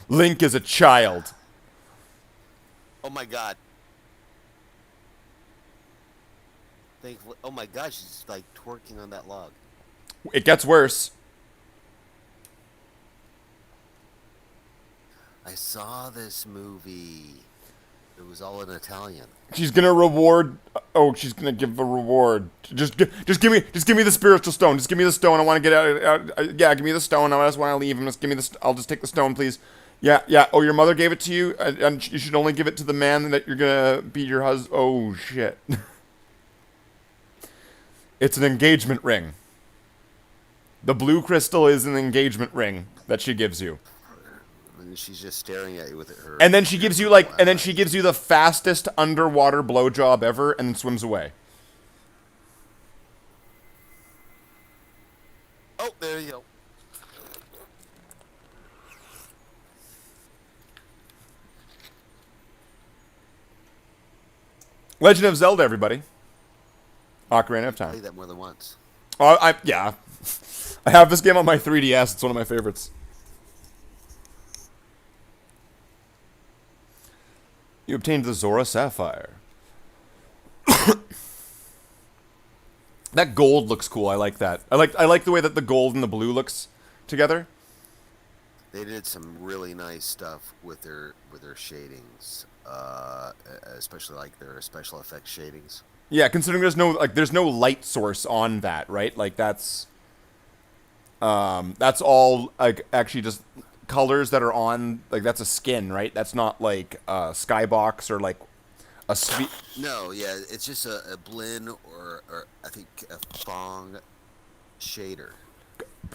A: Link is a child.
D: Oh my god. Oh my god, she's like twerking on that log.
A: It gets worse.
D: I saw this movie. It was all in Italian.
A: She's gonna reward. Oh, she's gonna give a reward. Just give me the spiritual stone. Just give me the stone. I want to get out. Yeah, give me the stone. I just want to leave. Just give me the. I'll just take the stone, please. Yeah. Oh, your mother gave it to you, and you should only give it to the man that you're gonna be your husband. Oh shit. It's an engagement ring. The blue crystal is an engagement ring that she gives you.
D: And she's just staring at you with her.
A: And then she gives you the fastest underwater blowjob ever, and then swims away.
D: Oh, there you go.
A: Legend of Zelda, everybody. Ocarina of
D: Played
A: Time.
D: that more than once.
A: Yeah. I have this game on my 3DS. It's one of my favorites. You obtained the Zora Sapphire. That gold looks cool. I like that. I like the way that the gold and the blue looks together.
D: They did some really nice stuff with their shadings, especially like their special effects shadings.
A: Yeah, considering there's no light source on that, right? Like that's all like actually just colors that are on, like that's a skin, right? That's not like a skybox or like a sweet.
D: No, yeah, it's just a blend or I think a Fong shader.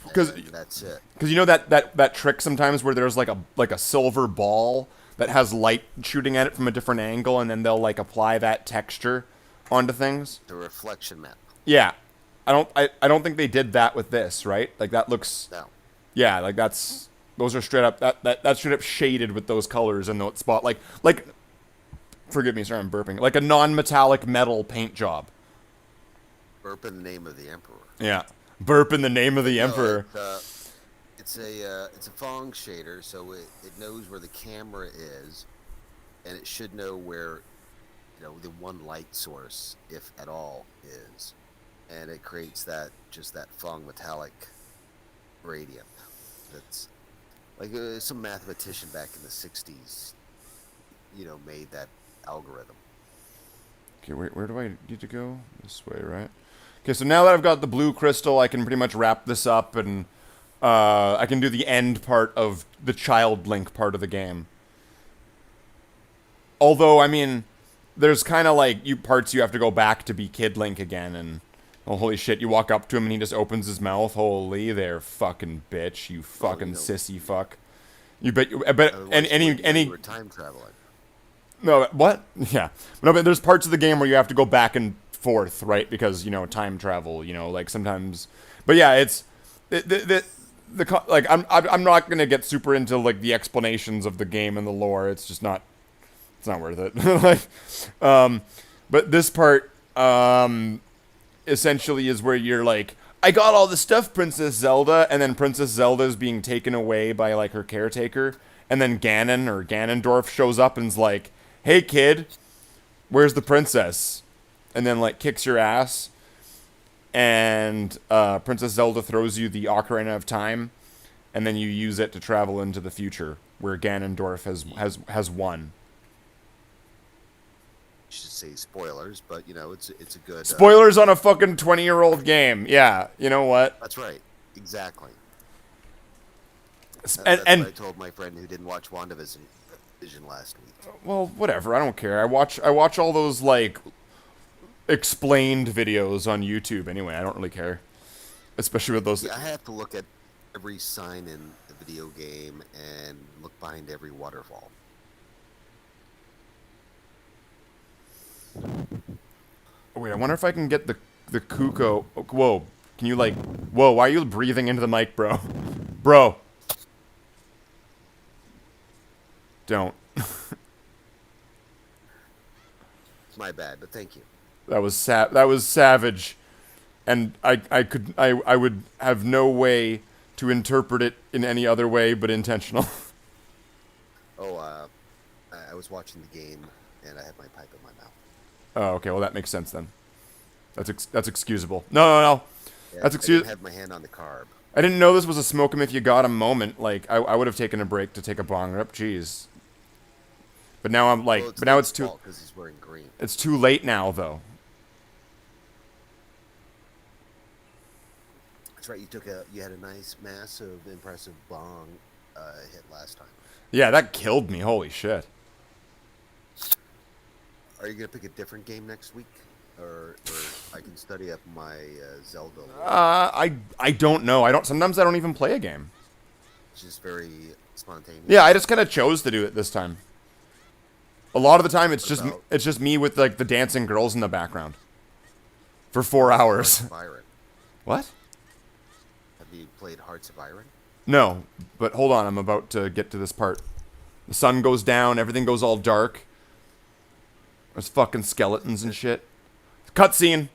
A: Because
D: that's it.
A: Because you know that trick sometimes where there's like a silver ball that has light shooting at it from a different angle, and then they'll like apply that texture onto things.
D: The reflection map.
A: Yeah. I don't think they did that with this, right? Like that looks
D: No.
A: yeah, like those are straight up that's straight up shaded with those colors in the spot like forgive me, sorry, I'm burping. Like a non-metallic metal paint job.
D: Burp in the name of the Emperor.
A: Yeah. Burp in the name of the
D: No,
A: Emperor.
D: it's a Fong shader, so it knows where the camera is, and it should know where, the one light source, if at all, is, and it creates that Fong metallic gradient. That's like some mathematician back in the '60s, made that algorithm.
A: Okay, where do I need to go? This way, right? Okay, so now that I've got the blue crystal, I can pretty much wrap this up, and I can do the end part of the child Link part of the game. Although, I mean, there's kind of like parts you have to go back to be Kid Link again, and oh, holy shit, you walk up to him and he just opens his mouth. Holy there, fucking bitch, you fucking sissy fuck. I bet any
D: You were time traveling.
A: No, what? Yeah. No, but there's parts of the game where you have to go back and forth, right? Because, time travel, like sometimes. But yeah, it's like I'm not going to get super into like the explanations of the game and the lore. It's just not worth it. But this part essentially is where you're like, I got all the stuff, Princess Zelda, and then Princess Zelda is being taken away by like her caretaker, and then Ganon or Ganondorf shows up and's like, hey kid, where's the princess? And then like kicks your ass, and Princess Zelda throws you the Ocarina of Time, and then you use it to travel into the future where Ganondorf has won.
D: You should say spoilers, but it's a good
A: Spoilers on a fucking 20-year-old game. Yeah, you know what?
D: That's right, exactly.
A: And
D: That's what I told my friend who didn't watch WandaVision last week.
A: Well, whatever. I don't care. I watch all those like explained videos on YouTube anyway. I don't really care, especially with those.
D: Yeah, I have to look at every sign in the video game and look behind every waterfall.
A: Oh, wait, I wonder if I can get the Kuko. Oh, whoa, can you like? Whoa, why are you breathing into the mic, bro? Bro, don't.
D: It's my bad, but thank you.
A: That was savage, and I would have no way to interpret it in any other way but intentional.
D: Oh, I was watching the game and I had my pipe in my mouth.
A: Oh, okay. Well, that makes sense then. That's excusable. No.
D: Yeah,
A: That's
D: I
A: excusable.
D: didn't have my hand on the carb.
A: I didn't know this was a smoke 'em if you got a moment. Like I would have taken a break to take a bong rip. Jeez. But now I'm like,
D: Well,
A: but now it's too.
D: because he's wearing green.
A: It's too late now, though.
D: That's right. You had a nice, massive, impressive bong hit last time.
A: Yeah, that killed me. Holy shit.
D: Are you gonna pick a different game next week, or I can study up my Zelda?
A: I don't know. Sometimes I don't even play a game.
D: It's just very spontaneous.
A: Yeah, I just kind of chose to do it this time. A lot of the time, it's just me with like the dancing girls in the background for 4 hours.
D: Hearts of Iron.
A: What?
D: Have you played Hearts of Iron?
A: No, but hold on. I'm about to get to this part. The sun goes down. Everything goes all dark. There's fucking skeletons and shit. Cutscene.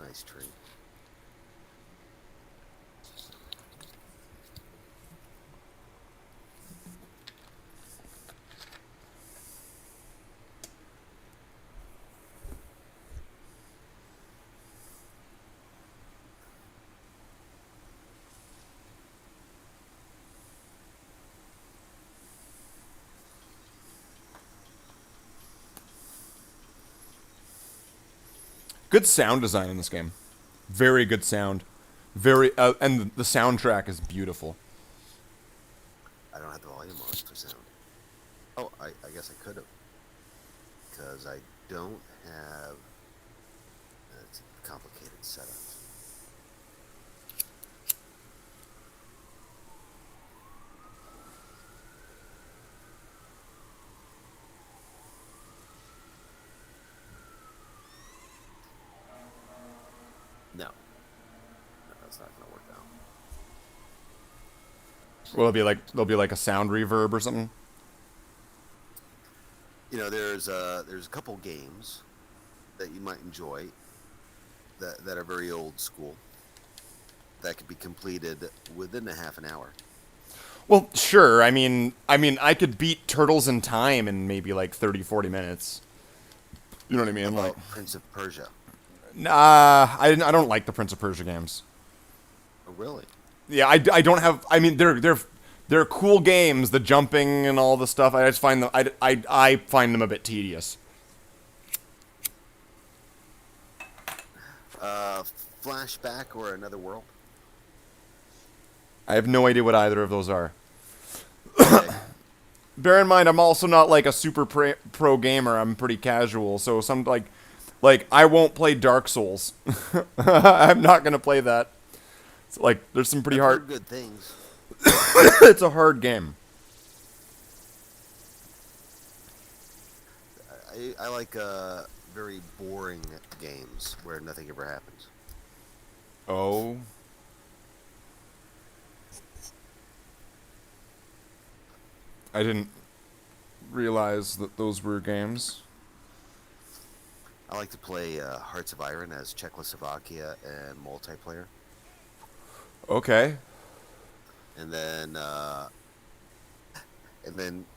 D: Nice tree.
A: Good sound design in this game. Very good sound. And the soundtrack is beautiful.
D: I don't have the volume on for sound. Oh, I guess I could have. Because I don't have... It's a complicated setup. It's not gonna work out.
A: Will it be like there'll be like a sound reverb or something?
D: You know, there's a couple games that you might enjoy that are very old school that could be completed within a half an hour.
A: Well, sure. I could beat Turtles in Time in maybe like 30, 40 minutes. You know what I mean?
D: About
A: Like,
D: Prince of Persia.
A: nah, I don't like the Prince of Persia games.
D: Oh, really?
A: Yeah, I don't have. I mean, they're cool games, the jumping and all the stuff. I just find them. I find them a bit tedious.
D: Flashback or Another World?
A: I have no idea what either of those are.
D: Okay.
A: Bear in mind, I'm also not like a super pro gamer. I'm pretty casual, so some like I won't play Dark Souls. I'm not gonna play that. It's like there's some pretty
D: I've
A: hard.
D: heard good things.
A: It's a hard game.
D: I like very boring games where nothing ever happens.
A: Oh. I didn't realize that those were games.
D: I like to play Hearts of Iron as Czechoslovakia and multiplayer.
A: Okay.
D: And then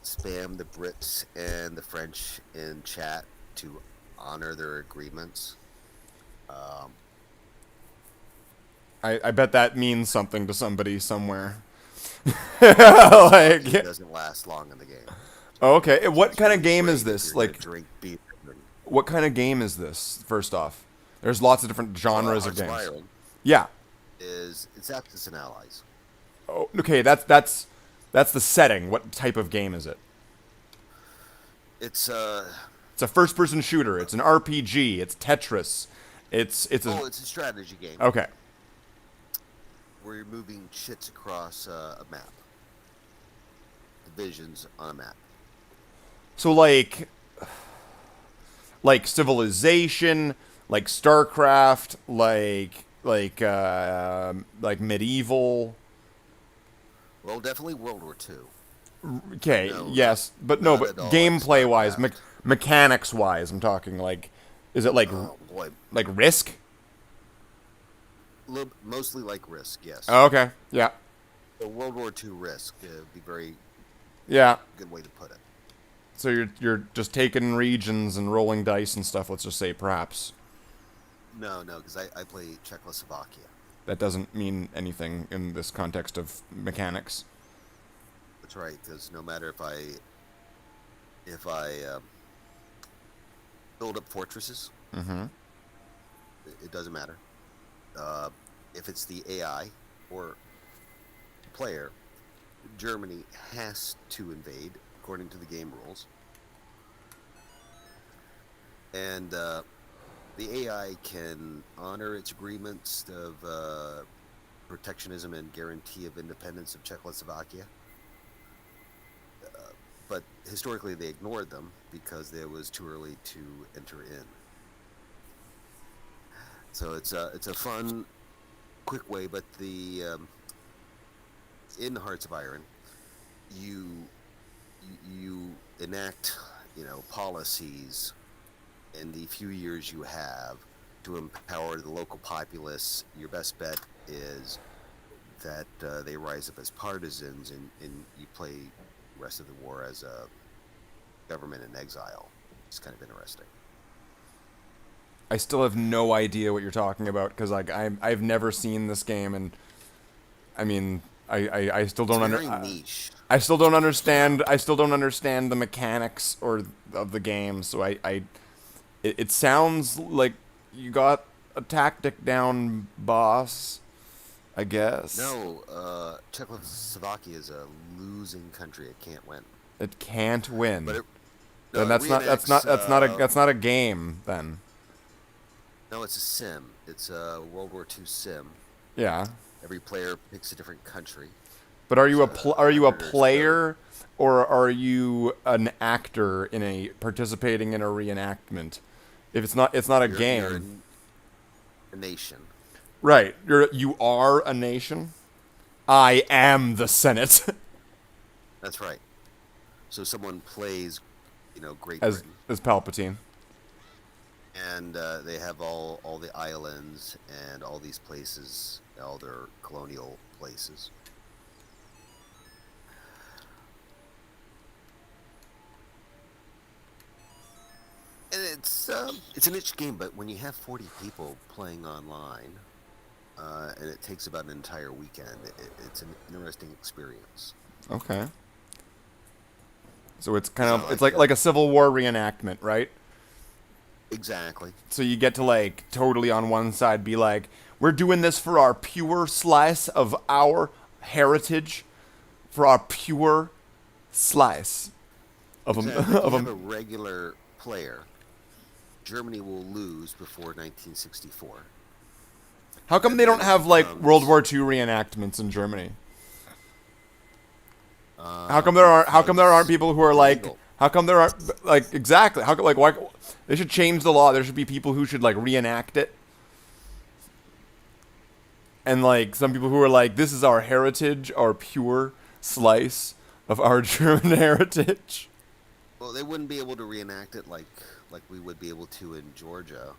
D: spam the Brits and the French in chat to honor their agreements.
A: I bet that means something to somebody somewhere.
D: It
A: Like,
D: doesn't last long in the game.
A: okay. What
D: It's
A: kind of
D: really
A: game
D: great
A: is
D: if
A: this?
D: you're gonna
A: Like,
D: drink beer.
A: what kind of game is this? First off, there's lots of different genres of
D: Hearts of
A: games.
D: Iron
A: Yeah.
D: it's Axis and Allies.
A: Oh, okay. That's the setting. What type of game is it?
D: It's
A: It's a first-person shooter. It's an RPG. It's Tetris. It's a
D: it's a strategy game
A: okay.
D: where you're moving shits across a map. Divisions on a map.
A: So like Civilization, like StarCraft, like Medieval.
D: Well, definitely World War II.
A: Okay,
D: No,
A: yes, but
D: not
A: but
D: at all
A: gameplay
D: like
A: wise,
D: StarCraft.
A: mechanics wise, I'm talking like, is it like
D: Oh boy,
A: like Risk?
D: mostly like Risk. Yes.
A: Oh, okay, yeah,
D: So World War II Risk would be very
A: yeah.
D: good way to put it.
A: So you're just taking regions and rolling dice and stuff. Let's just say perhaps
D: No, because I play Czechoslovakia.
A: that doesn't mean anything in this context of mechanics.
D: That's right, because no matter if I build up fortresses,
A: Mm-hmm.
D: it doesn't matter. If it's the AI or player, Germany has to invade according to the game rules, and the AI can honor its agreements of protectionism and guarantee of independence of Czechoslovakia. But historically, they ignored them because it was too early to enter in. So it's a fun, quick way. But in Hearts of Iron, you enact policies in the few years you have to empower the local populace. Your best bet is that they rise up as partisans, and you play the rest of the war as a government in exile. It's kind of interesting.
A: I still have no idea what you're talking about because like I've never seen this game, and I mean I still don't
D: It's very niche.
A: I still don't understand the mechanics or of the game. So it sounds like you got a tactic down, boss. I guess.
D: No, Czechoslovakia is a losing country. It can't win.
A: It can't win.
D: But
A: then that's not a game then.
D: No, it's a sim. It's a World War II sim.
A: Yeah.
D: Every player picks a different country.
A: But are you are you a
D: Predators
A: player or are you an actor in participating in a reenactment? If it's not a
D: You're
A: game.
D: a nation.
A: Right. You are a nation. I am the Senate.
D: That's right. So someone plays, Great
A: as
D: Britain,
A: Palpatine.
D: and they have all the islands and all these places, all their colonial places. And it's a niche game, but when you have 40 people playing online, and it takes about an entire weekend, it's an interesting experience.
A: Okay. So it's kind
D: So,
A: of it's like a Civil War reenactment, right?
D: Exactly.
A: So you get to like totally on one side be like, we're doing this for our pure slice of our heritage, for our pure slice of
D: Exactly. If
A: of
D: you have a regular player, Germany will lose before 1964.
A: How come
D: and
A: they
D: then
A: don't
D: it
A: have like
D: becomes-
A: World War II reenactments in Germany? How come there aren't? How come there aren't people who are like?
D: illegal.
A: How come there aren't like exactly? How come like why? They should change the law. There should be people who should like reenact it, and like some people who are like, this is our heritage, our pure slice of our German heritage.
D: Well, they wouldn't be able to reenact it like we would be able to in Georgia,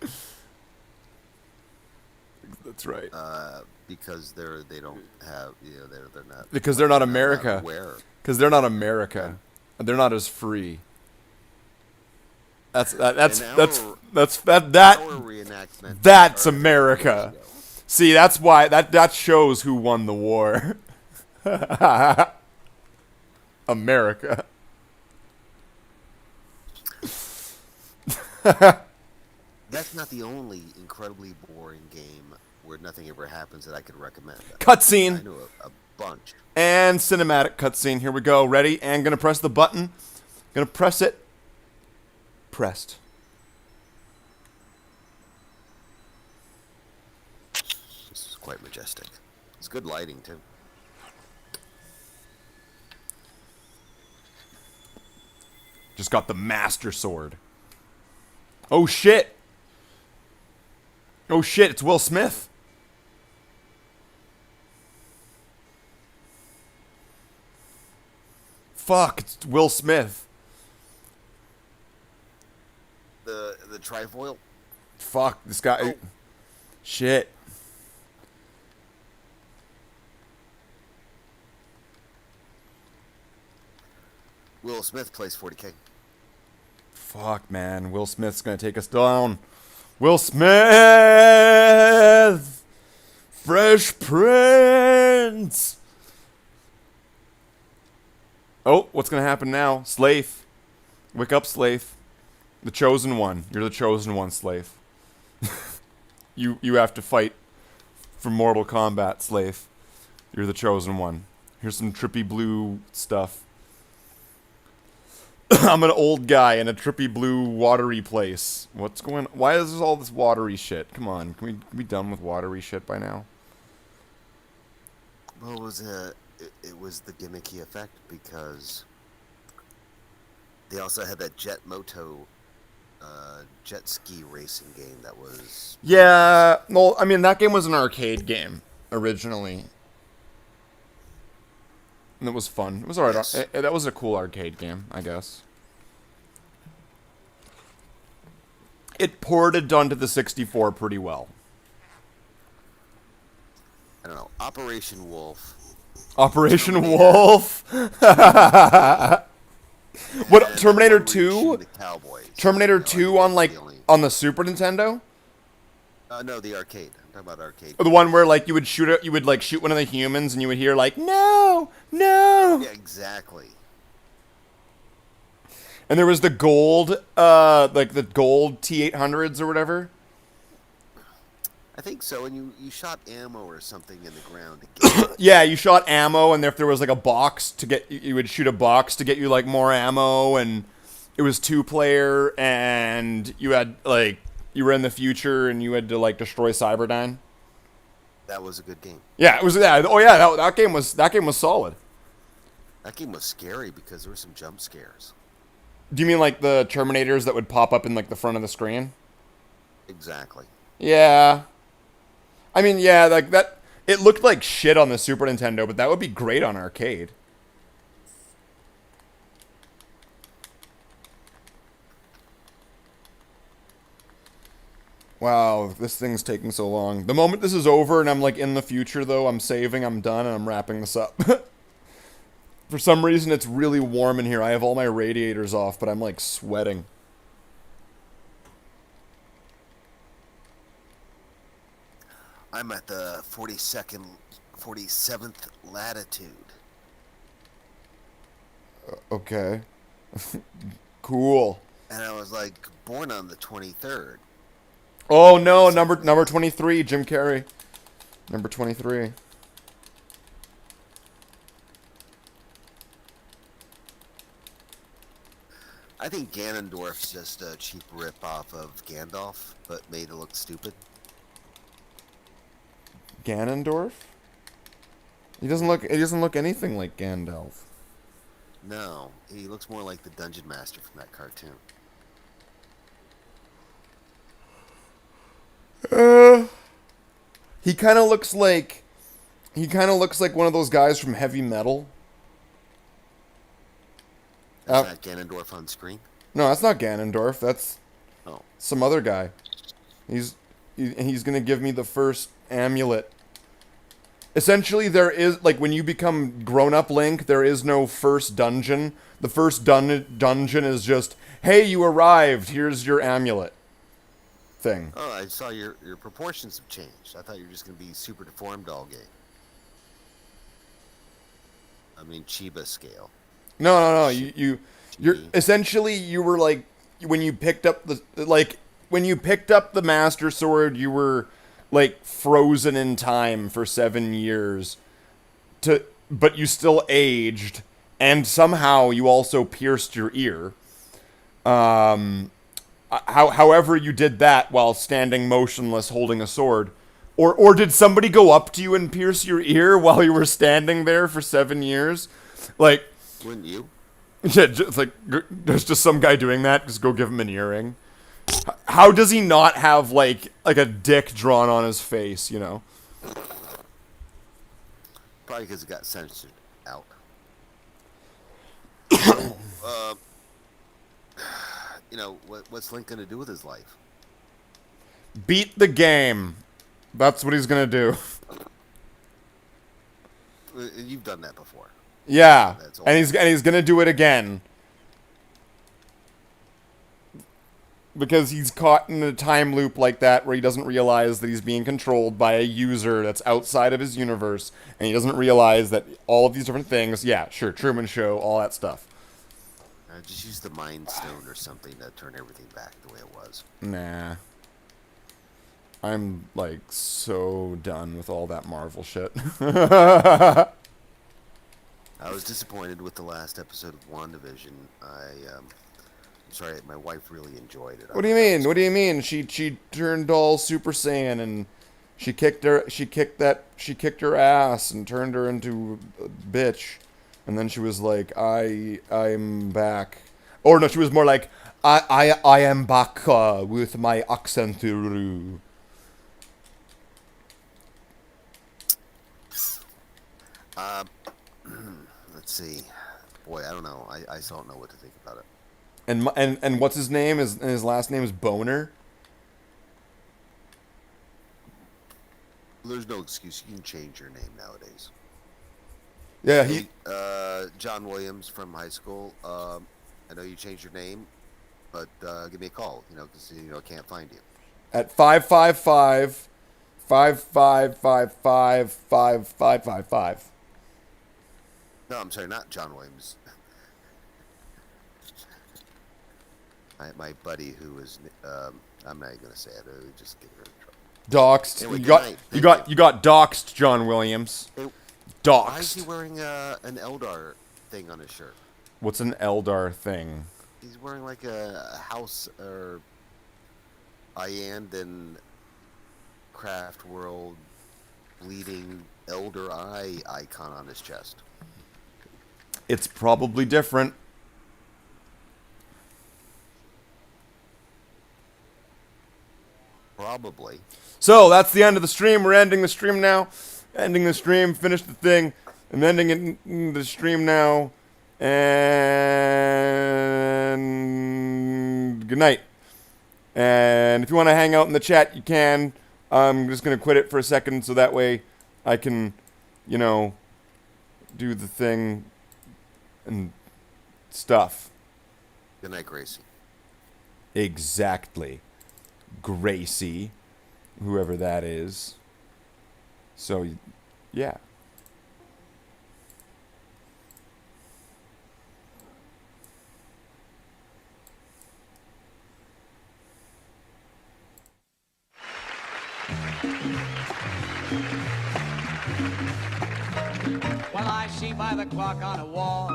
A: That's right.
D: because they don't have they're not
A: Because they're not
D: they're
A: America.
D: aware.
A: Because they're not America. They're not as free. That's that
D: Our reenactment.
A: that's
D: are
A: America.
D: years ago.
A: See, that's why that shows who won the war. America.
D: That's not the only incredibly boring game where nothing ever happens that I could recommend. I
A: Cutscene
D: know a bunch.
A: and cinematic cutscene. Here we go. Ready? And gonna press the button. Gonna press it. Pressed.
D: This is quite majestic. It's good lighting too.
A: Just got the Master Sword. Oh shit! Oh shit! It's Will Smith. Fuck! It's Will Smith.
D: The trifoil.
A: Fuck! This guy.
D: Oh.
A: Shit.
D: Will Smith plays 40K.
A: Fuck, man. Will Smith's gonna take us down. Will Smith! Fresh Prince! Oh, what's gonna happen now? Slave. Wake up, Slave. The chosen one. You're the chosen one, Slave. You have to fight for Mortal Kombat, Slave. You're the chosen one. Here's some trippy blue stuff. I'm an old guy in a trippy blue watery place. What's going on? Why is there all this watery shit? Come on, can we be done with watery shit by now?
D: Well, it was the gimmicky effect because they also had that jet ski racing game that was.
A: Yeah, well, I mean, that game was an arcade game originally. And it was fun. It was alright.
D: Yes.
A: That was a cool arcade game, I guess. It ported onto the 64 pretty well.
D: I don't know. Operation Wolf.
A: Operation
D: Terminator.
A: Wolf. What
D: and
A: Terminator
D: Operation
A: 2?
D: The Cowboys.
A: Terminator
D: You know, I
A: 2
D: think
A: on
D: that's
A: like
D: the only-
A: on the Super Nintendo?
D: No, the arcade. I'm talking about arcade.
A: The one where like you would shoot one of the humans and you would hear like no.
D: Yeah, exactly.
A: And there was the gold like the gold T800s or whatever.
D: I think so. And you shot ammo or something in the ground to get it.
A: Yeah, you shot ammo, and if there was like a box to get, you would shoot a box to get you like more ammo, and it was 2-player, and you had like you were in the future, and you had to like destroy Cyberdyne.
D: That was a good game.
A: Yeah, it was. Yeah, oh yeah, that game was solid.
D: That game was scary because there were some jump scares.
A: Do you mean like the Terminators that would pop up in like the front of the screen?
D: Exactly.
A: Yeah. I mean, yeah, like that. It looked like shit on the Super Nintendo, but that would be great on arcade. Wow, this thing's taking so long. The moment this is over and I'm like in the future, though, I'm saving, I'm done, and I'm wrapping this up. For some reason, it's really warm in here. I have all my radiators off, but I'm like sweating.
D: I'm at the 47th latitude.
A: Okay. Cool.
D: And I was like born on the 23rd.
A: Oh no, number 23, Jim Carrey. Number 23.
D: I think Ganondorf's just a cheap rip-off of Gandalf, but made it look stupid.
A: Ganondorf? He doesn't look anything like Gandalf.
D: No, he looks more like the Dungeon Master from that cartoon.
A: He kind of looks like one of those guys from Heavy Metal.
D: Is that Ganondorf on screen?
A: No, that's not Ganondorf. That's
D: Oh.
A: some other guy. He's gonna give me the first amulet. Essentially, there is, like, when you become grown-up Link, there is no first dungeon. The first dungeon is just, hey, you arrived, here's your amulet thing.
D: Oh, I saw your proportions have changed. I thought you were just going to be super deformed all game. I mean, Chiba scale.
A: No. You're essentially, you were like, when you picked up the Master Sword, you were like frozen in time for 7 years, but you still aged, and somehow you also pierced your ear. However you did that while standing motionless holding a sword. Or did somebody go up to you and pierce your ear while you were standing there for 7 years? Like,
D: Wouldn't you?
A: yeah, just like, there's just some guy doing that, just go give him an earring. How does he not have, like a dick drawn on his face, you know?
D: Probably because it got censored out. You know, what's Link going to do with his life?
A: Beat the game. That's what he's gonna do.
D: You've done that before.
A: Yeah,
D: That's
A: and he's gonna do it again. Because he's caught in a time loop like that where he doesn't realize that he's being controlled by a user that's outside of his universe, and he doesn't realize that all of these different things, yeah, sure, Truman Show, all that stuff.
D: Just use the Mind Stone or something to turn everything back the way it was.
A: Nah. I'm, like, so done with all that Marvel shit.
D: I was disappointed with the last episode of WandaVision. I'm sorry, my wife really enjoyed it.
A: What do you mean? What do you mean? She turned all Super Saiyan and she kicked her ass and turned her into a bitch, and then she was like, I'm back. Or no, she was more like, I am back with my accent.
D: Let's see. Boy, I don't know. I still don't know what to think about it.
A: And what's his name? His last name is Boner.
D: There's no excuse. You can change your name nowadays.
A: Yeah,
D: Hey, John Williams from high school. I know you changed your name, but give me a call. Because I can't find you.
A: At 555-555-5555.
D: No, I'm sorry, not John Williams. my buddy who was. I'm not even gonna say it. It would just get her in trouble.
A: Doxed.
D: Anyway,
A: You got doxed, John Williams.
D: Hey,
A: Doxed.
D: why is he wearing an Eldar thing on his shirt?
A: What's an Eldar thing?
D: He's wearing like a house or Iandan Craft World bleeding Elder Eye icon on his chest.
A: It's probably different.
D: Probably.
A: So that's the end of the stream. We're ending the stream now. Ending the stream. Finish the thing. I'm ending in the stream now. And good night. And if you want to hang out in the chat, you can. I'm just going to quit it for a second so that way I can, you know, do the thing and stuff.
D: Good night, Gracie.
A: Exactly. Gracie. Whoever that is. So, yeah.
F: Well, I see by the clock on a wall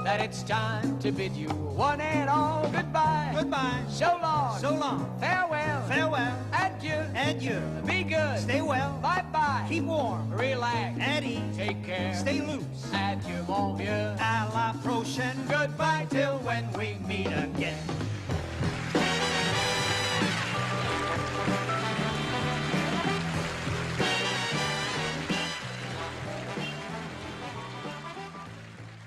F: that it's time to bid you one and all goodbye.
G: Goodbye.
F: So long.
G: So long.
F: Farewell.
G: Farewell.
F: Adieu.
G: Adieu.
F: Be good.
G: Stay well.
F: Bye-bye.
G: Keep warm.
F: Relax.
G: At ease.
F: Take care.
G: Stay loose.
F: Adieu, mon vieux.
G: À la prochaine.
F: Goodbye till when we meet.